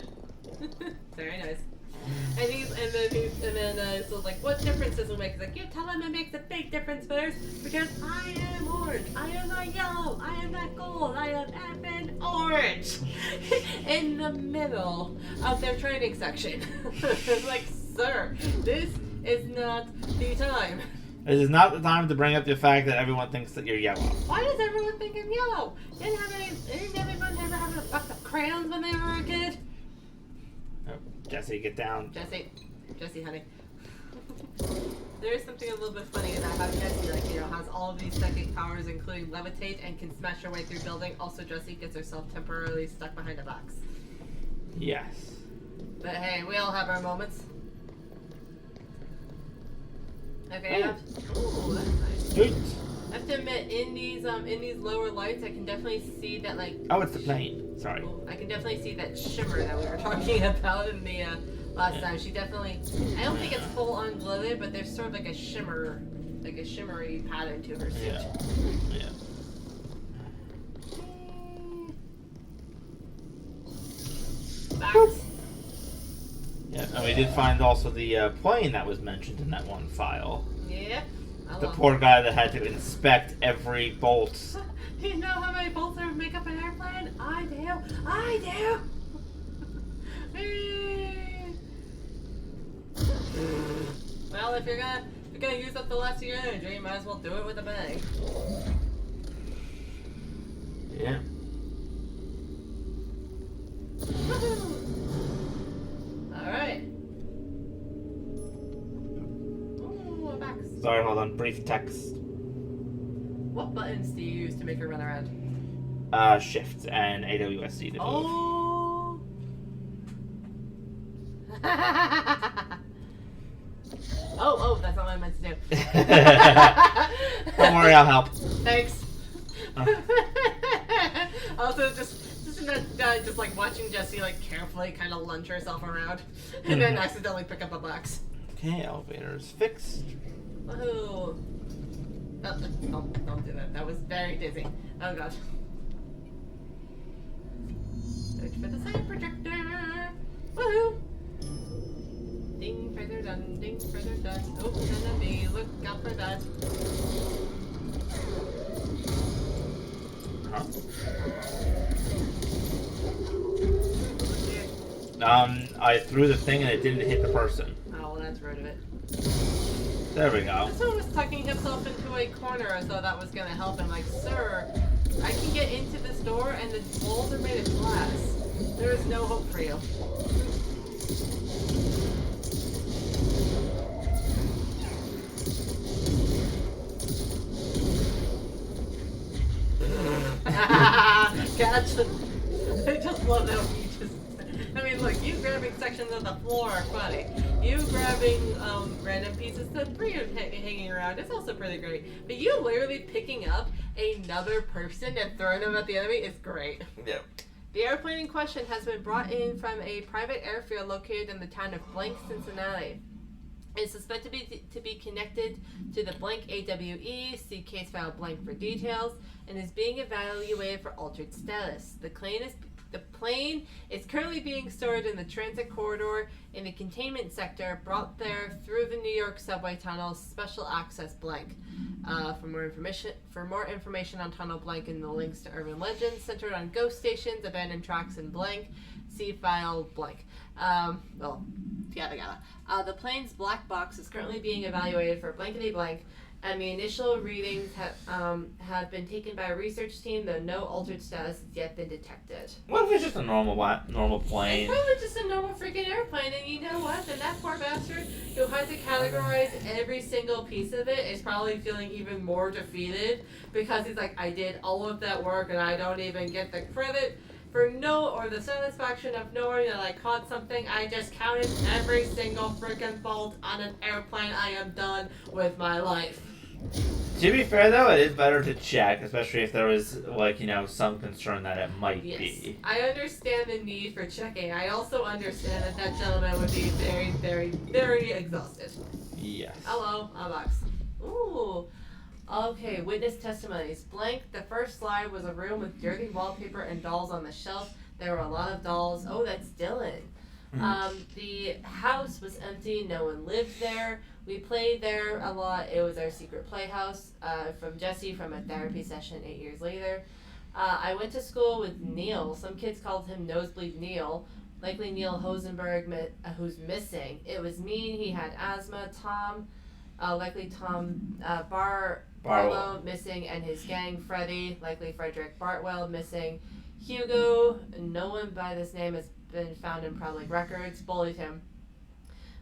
Very nice. And then so like, what difference does it make? He's like, you tell him it makes a big difference first because I am orange, I am not yellow, I am not gold, I am effing orange. In the middle of their training section. Like, sir, this is not the time. This is not the time to bring up the fact that everyone thinks that you're yellow. Why does everyone think I'm yellow? Didn't everyone ever have a box of crayons when they were a kid? Oh, Jesse, get down. Jesse, honey. There is something a little bit funny about how Jessie, like, has all of these psychic powers, including levitate and can smash her way through building. Also, Jessie gets herself temporarily stuck behind a box. Yes. But hey, we all have our moments. Okay. Ooh, that's nice. Sweet. I have to admit, in these lower lights, I can definitely see that, like. Oh, it's the plane. Sorry. I can definitely see that shimmer that we were talking about in the last time. She definitely. I don't think it's full on glittered, but there's sort of like a shimmer, like a shimmery pattern to her suit. Yeah. Box. Yeah, and we did find also the plane that was mentioned in that one file. Yep. The poor guy that had to inspect every bolt. Do you know how many bolts there make up an airplane? I do. Well, if you're gonna use up the last of your energy, you might as well do it with a bang. Yeah. Alright. Ooh, a box. Sorry, hold on. Brief text. What buttons do you use to make her run around? Shift and AWSD to move. Oh. oh, that's not what I meant to do. Don't worry, I'll help. Thanks. Also, just like watching Jessie like carefully kind of lunge herself around, and then accidentally pick up a box. Okay, elevator is fixed. Woohoo! Oh, don't do that. That was very dizzy. Oh gosh. Search for the side projector. Woohoo! Ding, further done. Ding, further done. Oh, enemy! Look out for that. Huh? I threw the thing and it didn't hit the person. Oh, well, that's rude of it. There we go. This one was tucking himself into a corner as though that was going to help him. Like, sir, I can get into this door and the walls are made of glass. There is no hope for you. Gotcha. I just love how he just. I mean, look, you grabbing sections of the floor are funny. You grabbing random pieces to bring him hanging around is also pretty great. But you literally picking up another person and throwing them at the enemy is great. Yep. The airplane in question has been brought in from a private airfield located in the town of Blank, Cincinnati. It's suspected to be connected to the Blank AWE, see case file Blank for details, and is being evaluated for altered status. The plane is currently being stored in the transit corridor in the containment sector, brought there through the New York subway tunnel Special Access Blank. For more information on Tunnel Blank and the links to urban legends centered on ghost stations, abandoned tracks, and Blank, see file Blank. Yada yada. The plane's black box is currently being evaluated for blankety blank, and the initial readings have been taken by a research team, though no altered status has yet been detected. What if it's just a normal plane? It's probably just a normal freaking airplane, and you know what? Then that poor bastard who had to categorize every single piece of it is probably feeling even more defeated because he's like, I did all of that work and I don't even get the credit for the satisfaction of knowing that I caught something. I just counted every single freaking fault on an airplane. I am done with my life. To be fair, though, it is better to check, especially if there was, some concern that it might be. I understand the need for checking. I also understand that gentleman would be very, very, very exhausted. Yes. Hello, a box. Ooh. Okay, witness testimonies. Blank, the first slide was a room with dirty wallpaper and dolls on the shelf. There were a lot of dolls. Oh, that's Dylan. The house was empty. No one lived there. We played there a lot. It was our secret playhouse from Jesse from a therapy session 8 years later. I went to school with Neil. Some kids called him Nosebleed Neil. Likely Neil Hosenberg, who's missing. It was mean. He had asthma. Tom, likely Tom Barlow missing, and his gang. Freddie, likely Frederick Bartwell missing. Hugo, no one by this name has been found in public records, bullied him.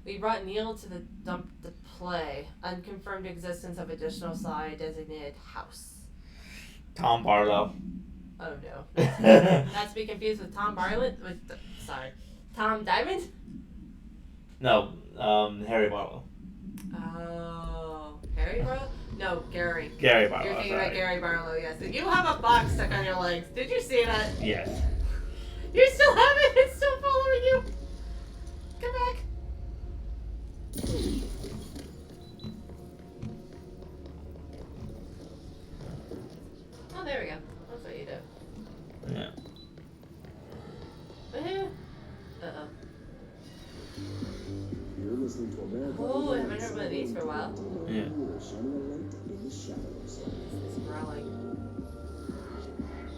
We brought Neil to the dump to play. Unconfirmed existence of additional slide designated house. Tom Barlow. Oh no. Not to be confused with Tom Bartlett. Tom Diamond? No, Harry Barlow. Oh, Harry Barlow? No, Gary. Gary Barlow. You're thinking about Gary Barlow, yes. You have a box stuck on your legs. Did you see that? Yes. You still have it? It's still following you? Come back. Oh, there we go. That's what you do. Yeah. Uh-oh. You're listening to a man. Oh, I haven't heard one of these for a while. Yeah. Shining a light in the shadows. It's growling.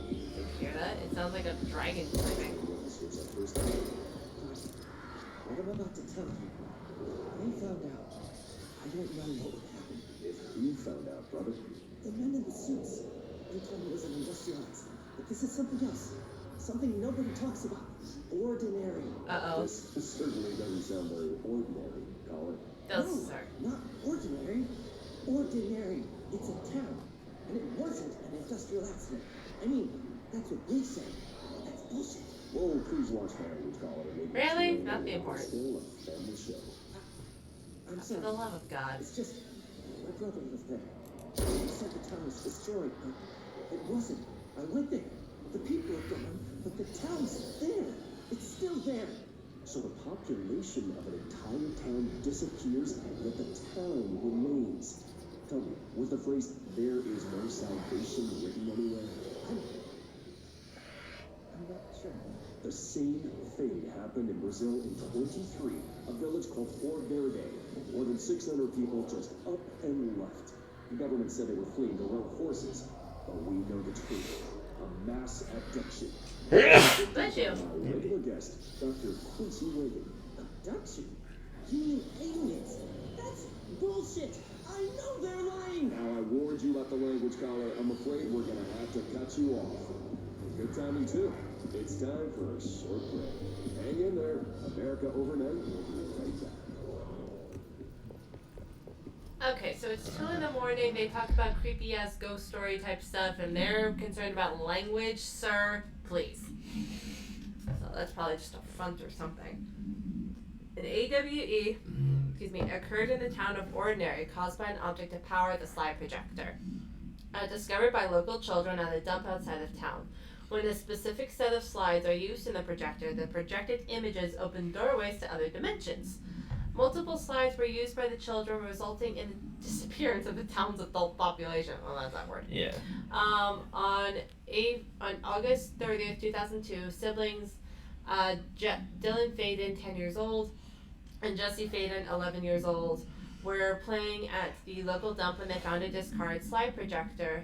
Did you hear that? It sounds like a dragon screaming. What I'm about to tell you, they found out. I don't know what would happen if you found out, brother. The men in the suits. They told me it was an industrial accident, but this is something else. Something nobody talks about. Ordinary. Uh-oh. This certainly doesn't sound very ordinary, Colin. Does, sir. Not ordinary. Ordinary. It's a town. And it wasn't an industrial accident. I mean, that's what they say. That's bullshit. Whoa, please watch my language, Colin. Really? Not the important. Still a family show. I'm For sorry. the love of God. It's just, my brother was there. He said the town was destroyed, but it wasn't. I went there. The people are gone, but the town's there. It's still there. So the population of an entire town disappears, yet the town remains. Tell me, was the phrase, there is no salvation, written anywhere? I'm not sure. The same thing happened in Brazil in 23, a village called Fort Verde. More than 600 people just up and left. The government said they were fleeing guerrilla forces, but we know the truth. A mass abduction. Bless you. Our regular guest, Dr. Quincy Reagan. Abduction? You mean aliens? That's bullshit. I know they're lying. Now I warned you about the language, caller. I'm afraid we're gonna have to cut you off. Good timing too. It's time for a short break. Hang in there. America Overnight will be right back. Okay, so it's 2 in the morning. They talk about creepy ass ghost story type stuff, and they're concerned about language, sir. Please. So that's probably just a front or something. An AWE, occurred in the town of Ordinary, caused by an object to power the slide projector. Discovered by local children at a dump outside of town. When a specific set of slides are used in the projector, the projected images open doorways to other dimensions. Multiple slides were used by the children, resulting in the disappearance of the town's adult population. Oh, that's that word. Yeah. On August 30th, 2002, siblings Dylan Faden, 10 years old, and Jesse Faden, 11 years old, were playing at the local dump when they found a discarded slide projector.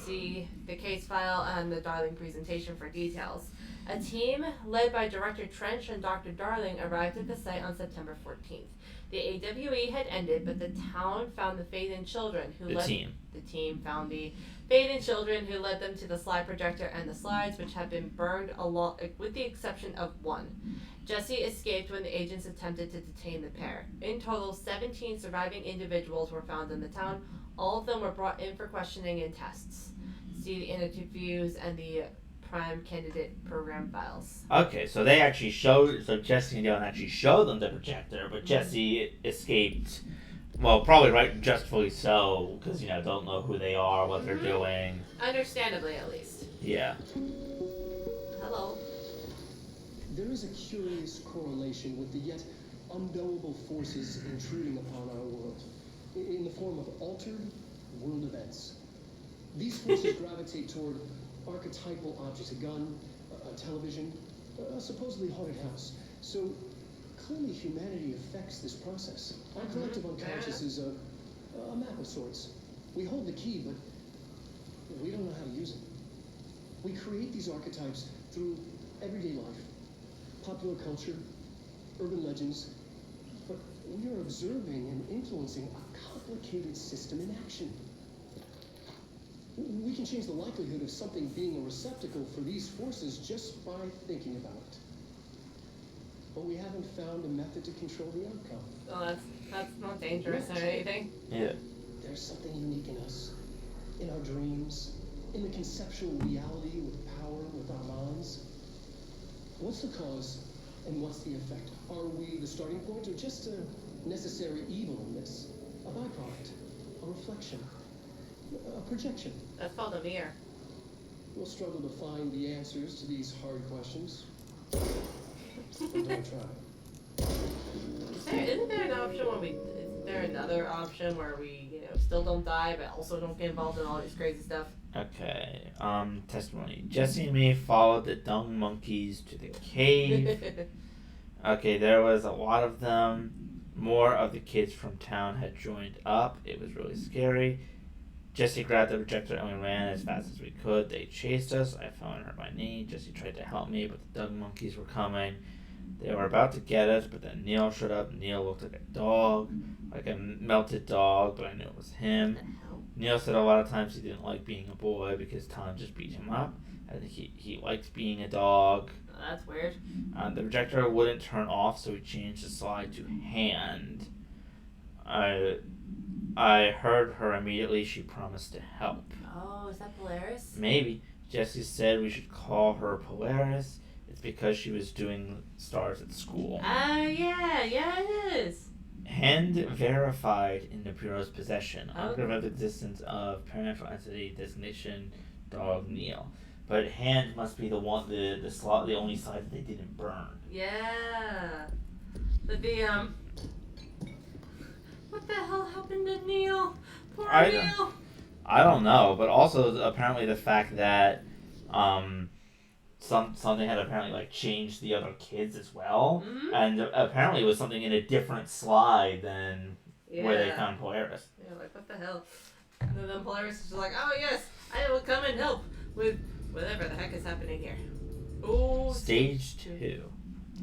See the case file and the Darling presentation for details. A team led by Director Trench and Dr. Darling arrived at the site on September 14th. The AWE had ended, but the town found the Faden children who The team found the Faden children who led them to the slide projector and the slides, which had been burned along, with the exception of one. Jesse escaped when the agents attempted to detain the pair. In total, 17 surviving individuals were found in the town. All of them were brought in for questioning and tests. See the interviews and the prime candidate program files. Okay, so they actually showed. So Jesse and Dylan actually showed them the projector, but Jesse escaped. Well, probably justfully so, because don't know who they are, what they're doing. Understandably, at least. Yeah. Hello. There is a curious correlation with the yet unknowable forces intruding upon our world, in the form of altered world events. These forces gravitate toward archetypal objects, a gun, a television, a supposedly haunted house. So clearly humanity affects this process. Our collective unconscious is a map of sorts. We hold the key, but we don't know how to use it. We create these archetypes through everyday life, popular culture, urban legends, but we are observing and influencing a complicated system in action. We can change the likelihood of something being a receptacle for these forces just by thinking about it. But we haven't found a method to control the outcome. Well, that's not dangerous or anything. Yeah. There's something unique in us, in our dreams, in the conceptual reality with power, with our minds. What's the cause and what's the effect? Are we the starting point or just a necessary evil in this? A byproduct, a reflection, a projection? That's called a mirror. We'll struggle to find the answers to these hard questions. But don't try. Isn't there an option is there another option where we, still don't die but also don't get involved in all this crazy stuff? Okay. Testimony. Jesse and me followed the dung monkeys to the cave. Okay, there was a lot of them. More of the kids from town had joined up. It was really scary. Jesse grabbed the projector and we ran as fast as we could. They chased us. I fell and hurt my knee. Jesse tried to help me, but the dung monkeys were coming. They were about to get us, but then Neil showed up. Neil looked like a dog, like a melted dog, but I knew it was him. Neil said a lot of times he didn't like being a boy because Tom just beat him up. I think he liked being a dog. Oh, that's weird. The projector wouldn't turn off, so we changed the slide to hand. I heard her immediately. She promised to help. Oh, is that Polaris? Maybe. Jesse said we should call her Polaris. It's because she was doing stars at school. Yeah, it is. Hand verified in the Bureau's possession. Unconfirmed existence of parental entity designation dog Neil. But hand must be the one, the slot, the only side that they didn't burn. Yeah. But what the hell happened to Neil? Poor Neil. I don't know, but also apparently the fact that something had apparently changed the other kids as well, and apparently it was something in a different slide than where they found Polaris. Yeah, what the hell? And then Polaris is like, oh yes, I will come and help with whatever the heck is happening here. Ooh. Stage 2.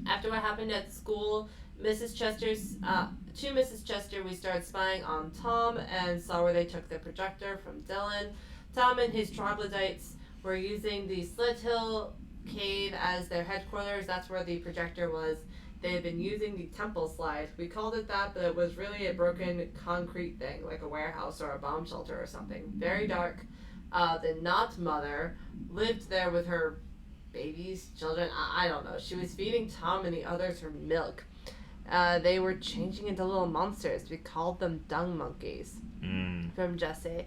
After what happened at school, to Mrs. Chester, we started spying on Tom and saw where they took the projector from Dylan. Tom and his troglodytes were using the Slit Hill Cave as their headquarters. That's where the projector was. They had been using the temple slide. We called it that, but it was really a broken concrete thing, like a warehouse or a bomb shelter or something. Very dark. The Not Mother lived there with her babies, children, I don't know. She was feeding Tom and the others her milk. They were changing into little monsters. We called them dung monkeys. From Jesse.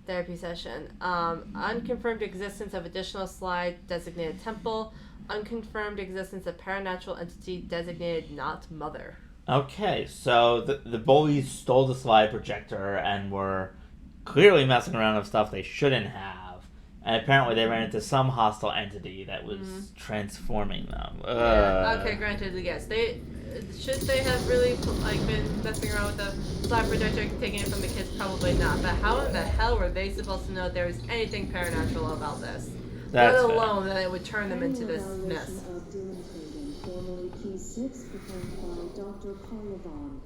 Therapy session. Unconfirmed existence of additional slide designated temple. Unconfirmed existence of paranatural entity designated Not Mother. Okay, so the bullies stole the slide projector and were clearly messing around with stuff they shouldn't have. And apparently they ran into some hostile entity that was transforming them. Yeah, okay, granted, yes. Should they have really been messing around with the slide projector, taking it from the kids? Probably not. But how in the hell were they supposed to know there was anything paranatural about this? That's Let fair. alone that it would turn them into this mess. Of Dylan Fagan, formerly P6, performed by Dr. Carla Vaughn.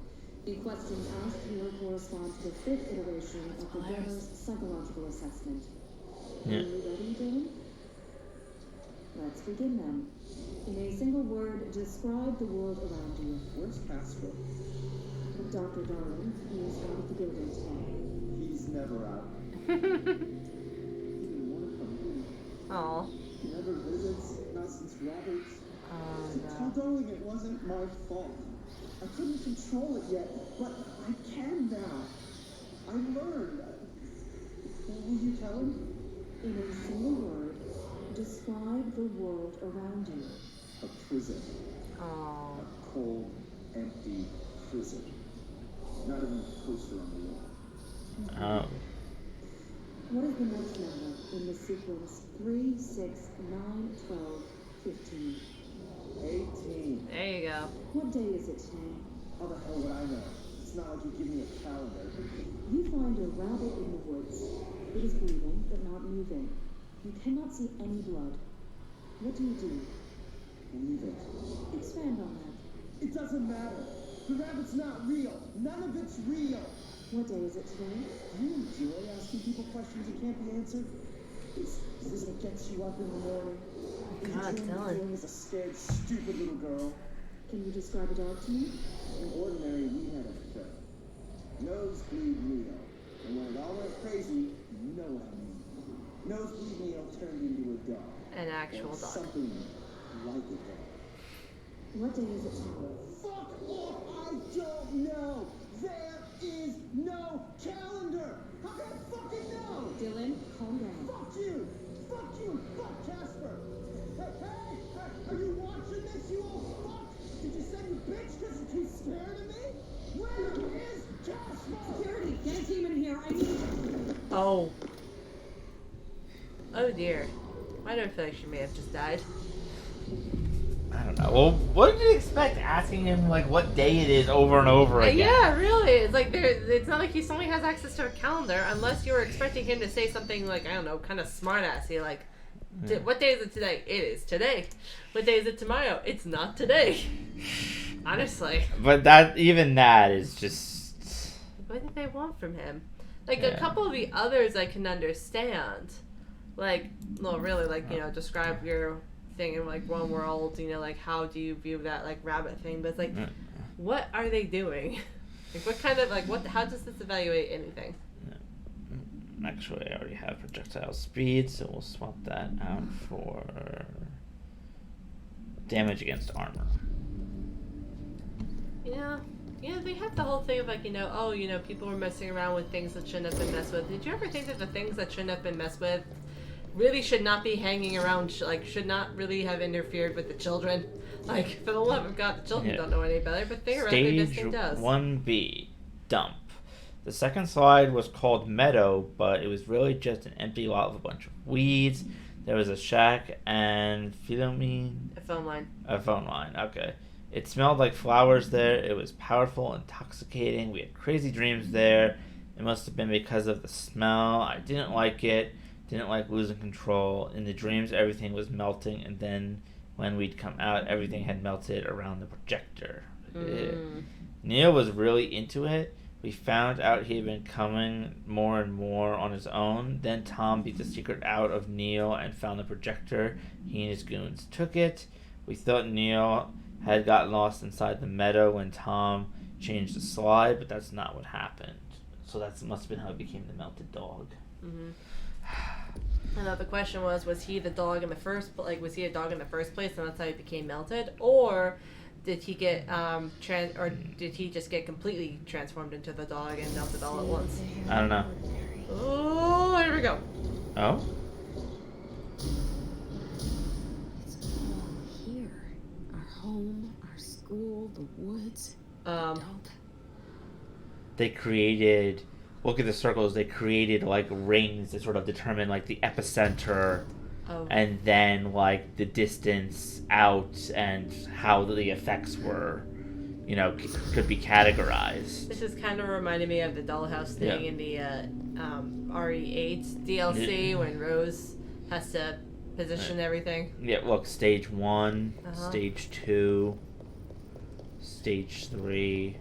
The questions asked here correspond to the 5th iteration of the Brenner's psychological assessment. Yeah. Are you ready, Dylan? Let's begin then. In a single word, describe the world around you. Where's Casper? Dr. Darling, he is out of the building today. He's never out. Aw. He never visits, not since Robert's. Tell No. Darling it wasn't my fault. I couldn't control it yet, but I can now. I learned. Will you tell him? In a single word, describe the world around you. A prison. Aw. A cold, empty prison. Not even a poster on the wall. Oh. What is the next number in the sequence 3, 6, 9, 12, 15? 18. There you go. What day is it today? How the hell would I know? It's not like you give me a calendar. You find a rabbit in the woods. It is breathing, but not moving. You cannot see any blood. What do you do? Leave it. Expand on that. It doesn't matter. The rabbit's not real. None of it's real. What day is it today? Do you enjoy asking people questions that can't be answered? Is this what gets you up in the morning? Is God, it you Dylan. feeling as a scared, stupid little girl? Can you describe a dog to me? In ordinary, we had a fit. Nosebleed Neo. And when it all went crazy, you know what I mean. Nosebleed Neo turned into a dog. An actual Or dog. something like a dog. What day is it today? Fuck off! I don't know! There is no calendar! How can I fucking know? Dylan, calm down. Fuck you! Fuck you! Fuck Casper! Hey! Are you watching this, you old fuck? Did you send you bitch because you're too scared of me? Where is Casper? Security, get a team in here. I need... Oh. Oh dear. Why do I feel like she may have just died? I don't know. Well, what did you expect asking him, like, what day it is over and over again? Yeah, really. It's like it's not like he suddenly has access to a calendar unless you were expecting him to say something like, I don't know, kind of smart-assy, like, what day is it today? It is today. What day is it tomorrow? It's not today. Honestly. But even that is just... What did they want from him? Like, Yeah. a couple of the others I can understand. Like, well, really, like, you know, describe your thing in, like, one world, you know, like, how do you view that, like, rabbit thing? But it's like, what are they doing? Like, what kind of, like, how does this evaluate anything? Actually, I already have projectile speed, so we'll swap that out for damage against armor. Yeah, they have the whole thing of, like, you know, oh, you know, people were messing around with things that shouldn't have been messed with. Did you ever think that the things that shouldn't have been messed with really should not be hanging around, should not really have interfered with the children? Like, for the love of God, the children don't know any better, but theoretically this thing does. Stage 1B, dump. The second slide was called Meadow, but it was really just an empty lot with a bunch of weeds. There was a shack and A phone line. A phone line, okay. It smelled like flowers there. It was powerful, intoxicating. We had crazy dreams there. It must have been because of the smell. I didn't like it. Didn't like losing control. In the dreams, everything was melting, and then when we'd come out, everything had melted around the projector. Neil was really into it. We found out he had been coming more and more on his own. Then Tom beat the secret out of Neil and found the projector. He and his goons took it. We thought Neil had gotten lost inside the meadow when Tom changed the slide, but that's not what happened. So that must have been how he became the melted dog. Mm-hmm. And the question was he the dog in the first, was he a dog in the first place, and that's how he became melted, or did he get did he just get completely transformed into the dog and melted all at once? I don't know. Oh, here we go. Oh? It's all here. Our home, our school, the woods, dump. They created look at the circles, they created like rings that sort of determine like the epicenter, and then like the distance out and how the effects were, you know, could be categorized. This is kind of reminding me of the dollhouse thing in the RE8 DLC when Rose has to position everything. Yeah, look, stage 1, stage 2, stage 3,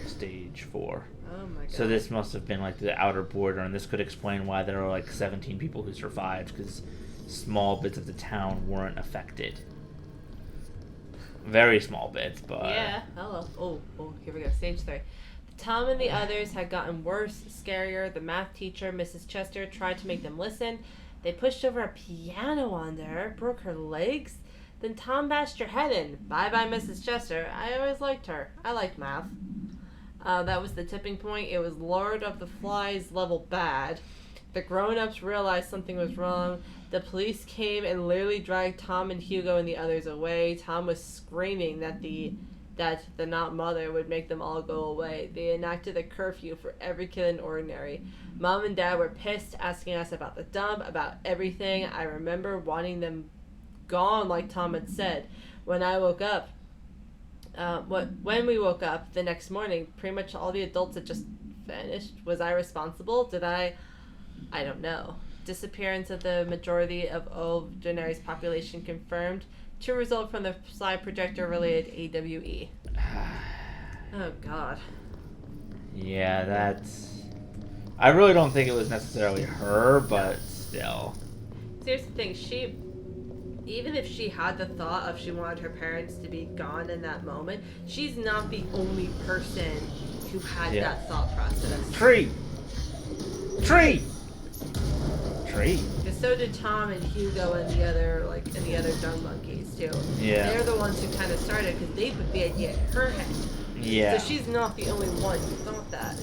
stage 4. Oh my god. So this must have been like the outer border, and this could explain why there are like 17 people who survived, because small bits of the town weren't affected. Very small bits, but... Yeah, hello. Oh, here we go, stage 3. Tom and the others had gotten worse, scarier. The math teacher, Mrs. Chester, tried to make them listen. They pushed over a piano on her, broke her legs. Then Tom bashed her head in. Bye-bye, Mrs. Chester. I always liked her. I liked math. That was the tipping point. It was Lord of the Flies level bad. The grown-ups realized something was wrong. The police came and literally dragged Tom and Hugo and the others away. Tom was screaming that the not mother would make them all go away. They enacted a curfew for every kid in Ordinary. Mom and Dad were pissed, asking us about the dump, about everything. I remember wanting them gone, like Tom had said. When I woke up, when we woke up the next morning, pretty much all the adults had just vanished. Was I responsible? Did I don't know. Disappearance of the majority of Ordinary's population confirmed to result from the slide projector related AWE. Oh god. Yeah, that's... I really don't think it was necessarily her, but still. Here's the thing, even if she had the thought of she wanted her parents to be gone in that moment, she's not the only person who had that thought process. Tree! Because so did Tom and Hugo and the other dung monkeys too. Yeah. They're the ones who kind of started because they put the idea in her head. Yeah. So she's not the only one who thought that.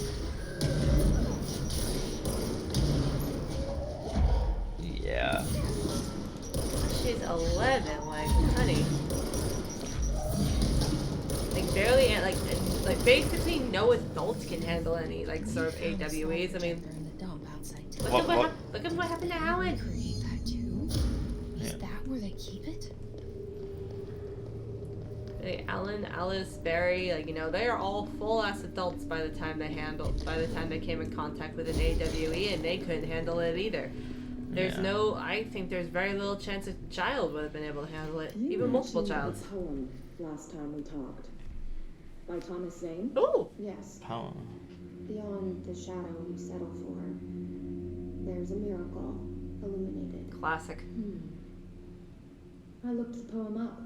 Yeah. She's 11, like, honey. Like, barely, like basically no adults can handle any, like, sort of AWEs. I mean, look at what happened to Alan. Create that too? Is that where they keep it? Like, Alan, Alice, Barry, like, you know, they are all full-ass adults by the time they came in contact with an AWE, and they couldn't handle it either. I think there's very little chance a child would have been able to handle it, even multiple childs. The poem last time we talked, by Thomas Zane. Ooh. Yes. Poem. Beyond the shadow you settle for, there's a miracle illuminated. Classic. I looked the poem up.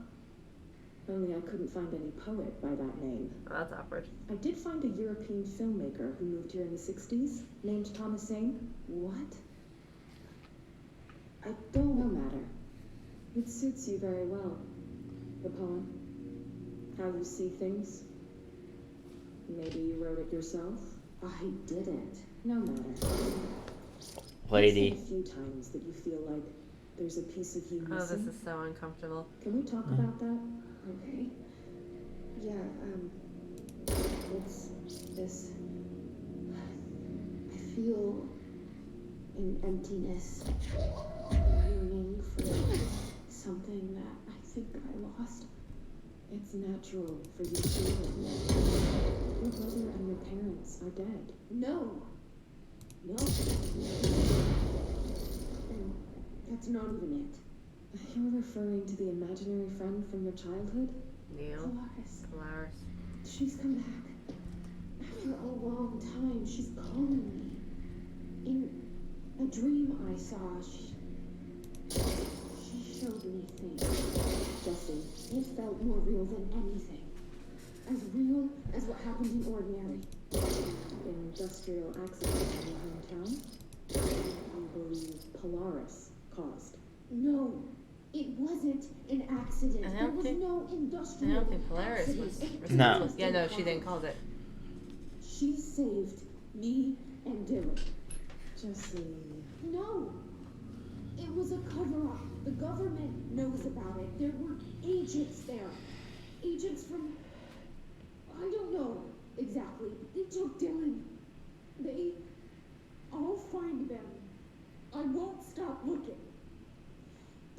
Only I couldn't find any poet by that name. Oh, that's awkward. I did find a European filmmaker who moved here in the 60s, named Thomas Zane. What? I don't know matter. It suits you very well. The poem. How you see things. Maybe you wrote it yourself? I didn't. No matter. Lady. I've said a few times that you feel like there's a piece of you missing. Oh, this is so uncomfortable. Can we talk about that? Okay. Yeah, it's this... I feel an emptiness, yearning for something that I think I lost. It's natural for you to feel it. Your brother and your parents are dead. No. And that's not even it. You're referring to the imaginary friend from your childhood? Neil. Polaris. She's come back. After a long time, she's calling me. In a dream I saw, she showed me things. Jesse, it felt more real than anything. As real as what happened in Ordinary. Industrial accident in your hometown. You believe Polaris caused. No, it wasn't an accident. There was no industrial I don't think Polaris was accident. No. Yeah, no, she didn't call it. She saved me and Dylan. Jesse. No! It was a cover-up. The government knows about it. There were agents there. Agents from... I don't know exactly. They took Dylan. They I'll find them. I won't stop looking.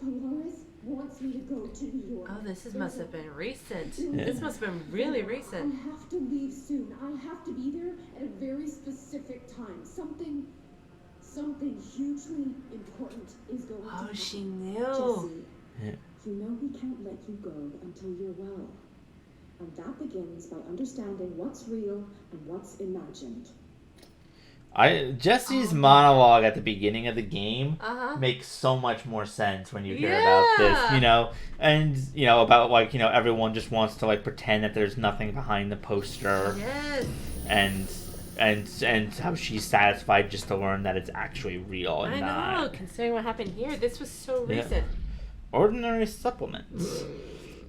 Polaris wants me to go to New York. Oh, this must have been recent. Yeah. This must have been really recent. I have to leave soon. I have to be there at a very specific time. Something hugely important is going to happen. Oh, she knew. Jesse, Yeah. you know we can't let you go until you're well. And that begins by understanding what's real and what's imagined. Jesse's monologue at the beginning of the game Uh-huh. makes so much more sense when you hear about this, you know, and about like everyone just wants to like pretend that there's nothing behind the poster, Yes. and how she's satisfied just to learn that it's actually real and I not know, considering what happened here, this was so recent. ordinary supplements.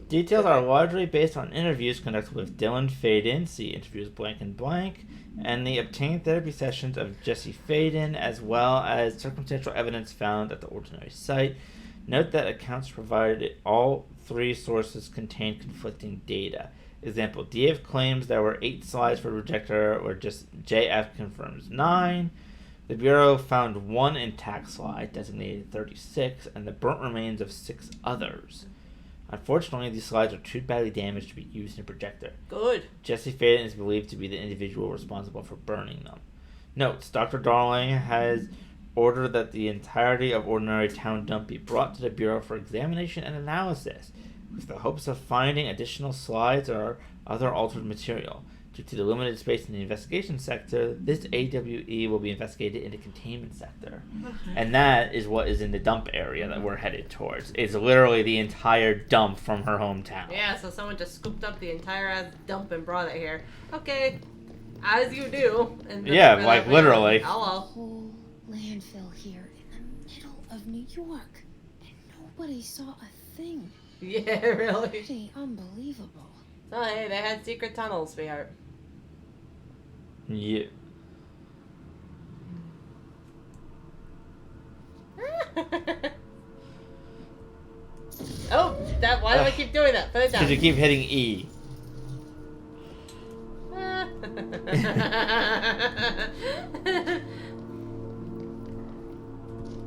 Details are largely based on interviews conducted with Dylan Faden, see interviews blank and blank, and the obtained therapy sessions of Jesse Faden, as well as circumstantial evidence found at the ordinary site. Note that accounts provided all three sources contain conflicting data. Example, DF claims there were 8 slides for projector, or just JF confirms 9. The Bureau found 1 intact slide, designated 36, and the burnt remains of 6 others. Unfortunately, these slides are too badly damaged to be used in a projector. Good. Jesse Faden is believed to be the individual responsible for burning them. Notes, Dr. Darling has ordered that the entirety of Ordinary Town Dump be brought to the Bureau for examination and analysis, with the hopes of finding additional slides or other altered material. Due to the limited space in the investigation sector, this AWE will be investigated in the containment sector. And that is what is in the dump area that we're headed towards. It's literally the entire dump from her hometown. Yeah, so someone just scooped up the entire ass dump and brought it here. Okay, as you do. And Yeah, like literally. Hello. Whole landfill here in the middle of New York, and nobody saw a thing. Yeah, really. Pretty unbelievable. Oh, hey, they had secret tunnels, sweetheart. Yeah. Oh, that! Why do I keep doing that? Put it down. Because you keep hitting E.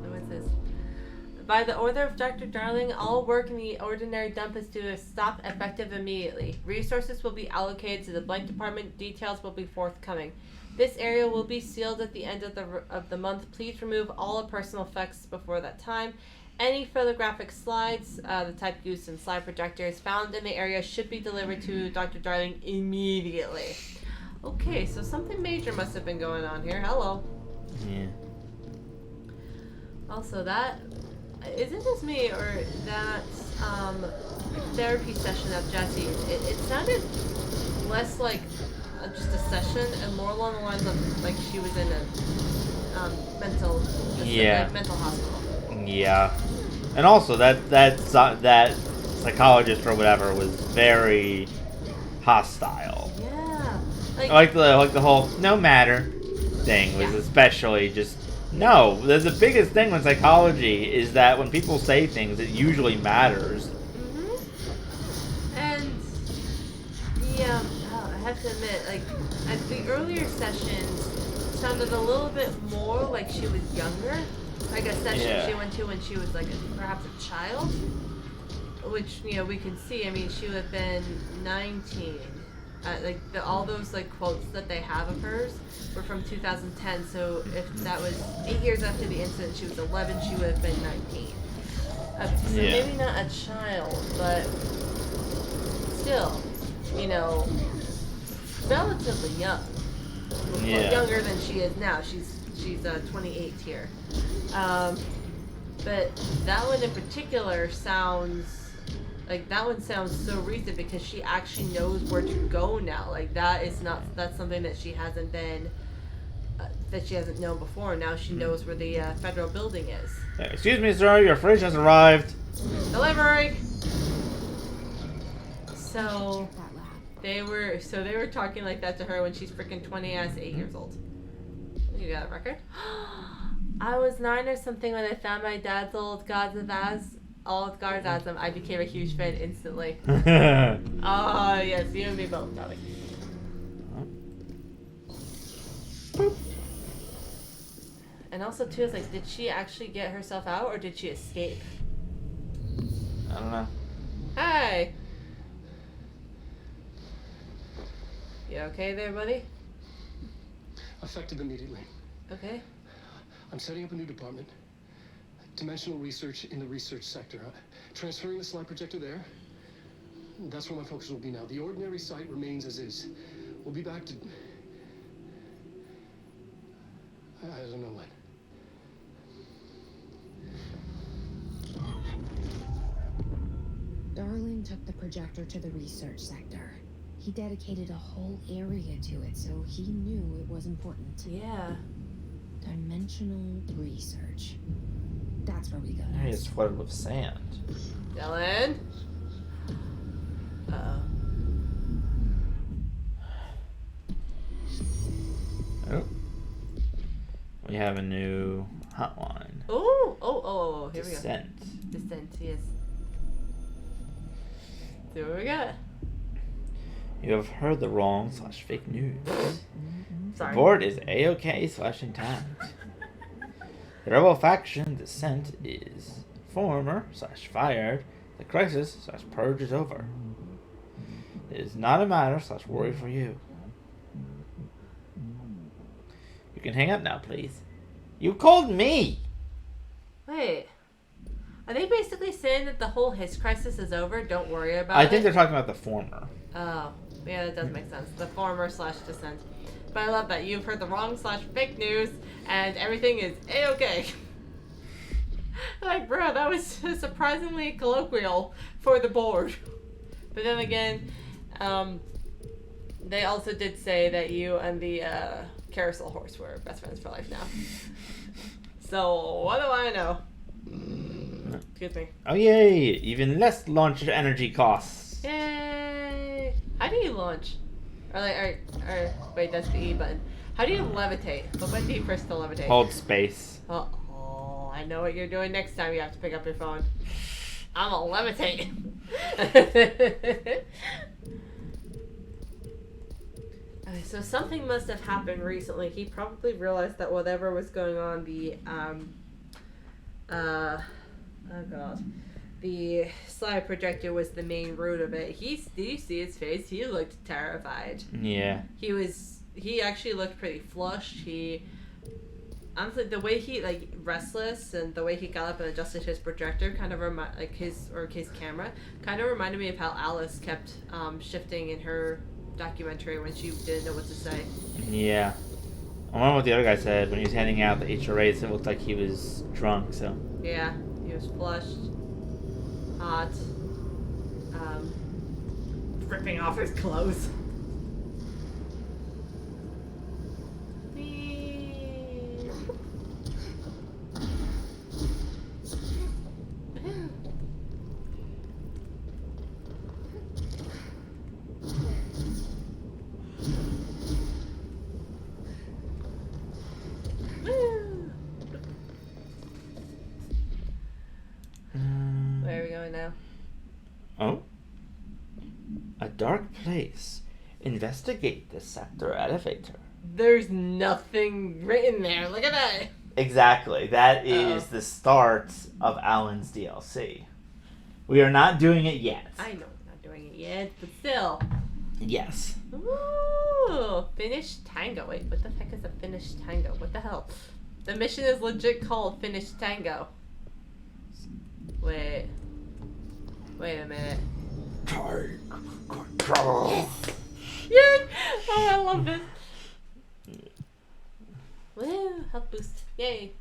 What's this? By the order of Dr. Darling, all work in the ordinary dump is to stop effective immediately. Resources will be allocated to the blank department. Details will be forthcoming. This area will be sealed at the end of the month. Please remove all personal effects before that time. Any photographic slides, the type used in slide projectors found in the area should be delivered to Dr. Darling immediately. Okay, so something major must have been going on here. Hello. Yeah. Also, that isn't this me or that therapy session of Jesse? It sounded less like just a session and more along the lines of like she was in a mental hospital. Yeah, and also that psychologist or whatever was very hostile. Yeah, Like the whole no matter thing was especially just no. The biggest thing with psychology is that when people say things, it usually matters. Mm-hmm. And yeah, I have to admit, like at the earlier sessions, it sounded a little bit more like she was younger. Like a session she went to when she was like perhaps a child, which we can see. I mean, she would have been 19. All those like quotes that they have of hers were from 2010. So if that was 8 years after the incident, she was 11. She would have been 19. So maybe not a child, but still, relatively young. Well, younger than she is now. She's 28 here. But that one in particular sounds so recent because she actually knows where to go now. Like that's something that she hasn't been, that she hasn't known before. Now she knows where the federal building is. Excuse me, sir, your fridge has arrived. Delivery. So they were talking like that to her when she's freaking 8 years old. You got a record? I was 9 or something when I found my dad's old Gods of Asm. I became a huge fan instantly. Oh, yes, you and me both, darling. And also, too, it's like, did she actually get herself out or did she escape? I don't know. Hi! You okay there, buddy? Effective immediately. Okay. I'm setting up a new department. Dimensional research in the research sector. Transferring the slide projector there. That's where my focus will be now. The ordinary site remains as is. We'll be back to... I don't know when. Darling took the projector to the research sector. He dedicated a whole area to it, so he knew it was important. Yeah. Dimensional research. That's where we go Maybe next. it's flooded with sand. Dylan? Uh-oh. Oh. We have a new hotline. Oh, here Descent. we go. Descent, yes. See what we got. You have heard the wrong / fake news. Sorry. The board is A-OK / intact. The rebel faction Descent is former / fired. The crisis / purge is over. It is not a matter / worry for you. You can hang up now, please. You called me! Wait. Are they basically saying that the whole his crisis is over? Don't worry about it? I think they're talking about the former. Oh. Yeah, that does make sense. The former / Descent. But I love that. You've heard the wrong / fake news, and everything is A-okay. Like, bro, that was surprisingly colloquial for the board. But then again, they also did say that you and the carousel horse were best friends for life now. So, what do I know? Excuse me. Oh yay! Even less launch energy costs. Yay! How do you launch? Or wait, that's the E button. How do you levitate? What button do you press to levitate? Hold space. Oh, I know what you're doing next time you have to pick up your phone. I'm gonna levitate. Okay, so something must have happened recently. He probably realized that whatever was going on, the slide projector was the main root of it. Did you see his face? He looked terrified. Yeah. He actually looked pretty flushed. Honestly, the way he, restless, and the way he got up and adjusted his projector kind of his camera kind of reminded me of how Alice kept shifting in her documentary when she didn't know what to say. Yeah. I wonder what the other guy said when he was handing out the HRAs. It looked like he was drunk, so. Yeah, he was flushed, hot, ripping off his clothes. Where are we going now? Oh? A dark place. Investigate the sector elevator. There's nothing written there. Look at that. Exactly. That is the start of Alan's DLC. We are not doing it yet. I know we're not doing it yet, but still. Yes. Ooh, finished tango. Wait, what the heck is a finished tango? What the hell? The mission is legit called Finished Tango. Wait a minute. Take control. Yay! Oh, I love this. Woo, health boost. Yay.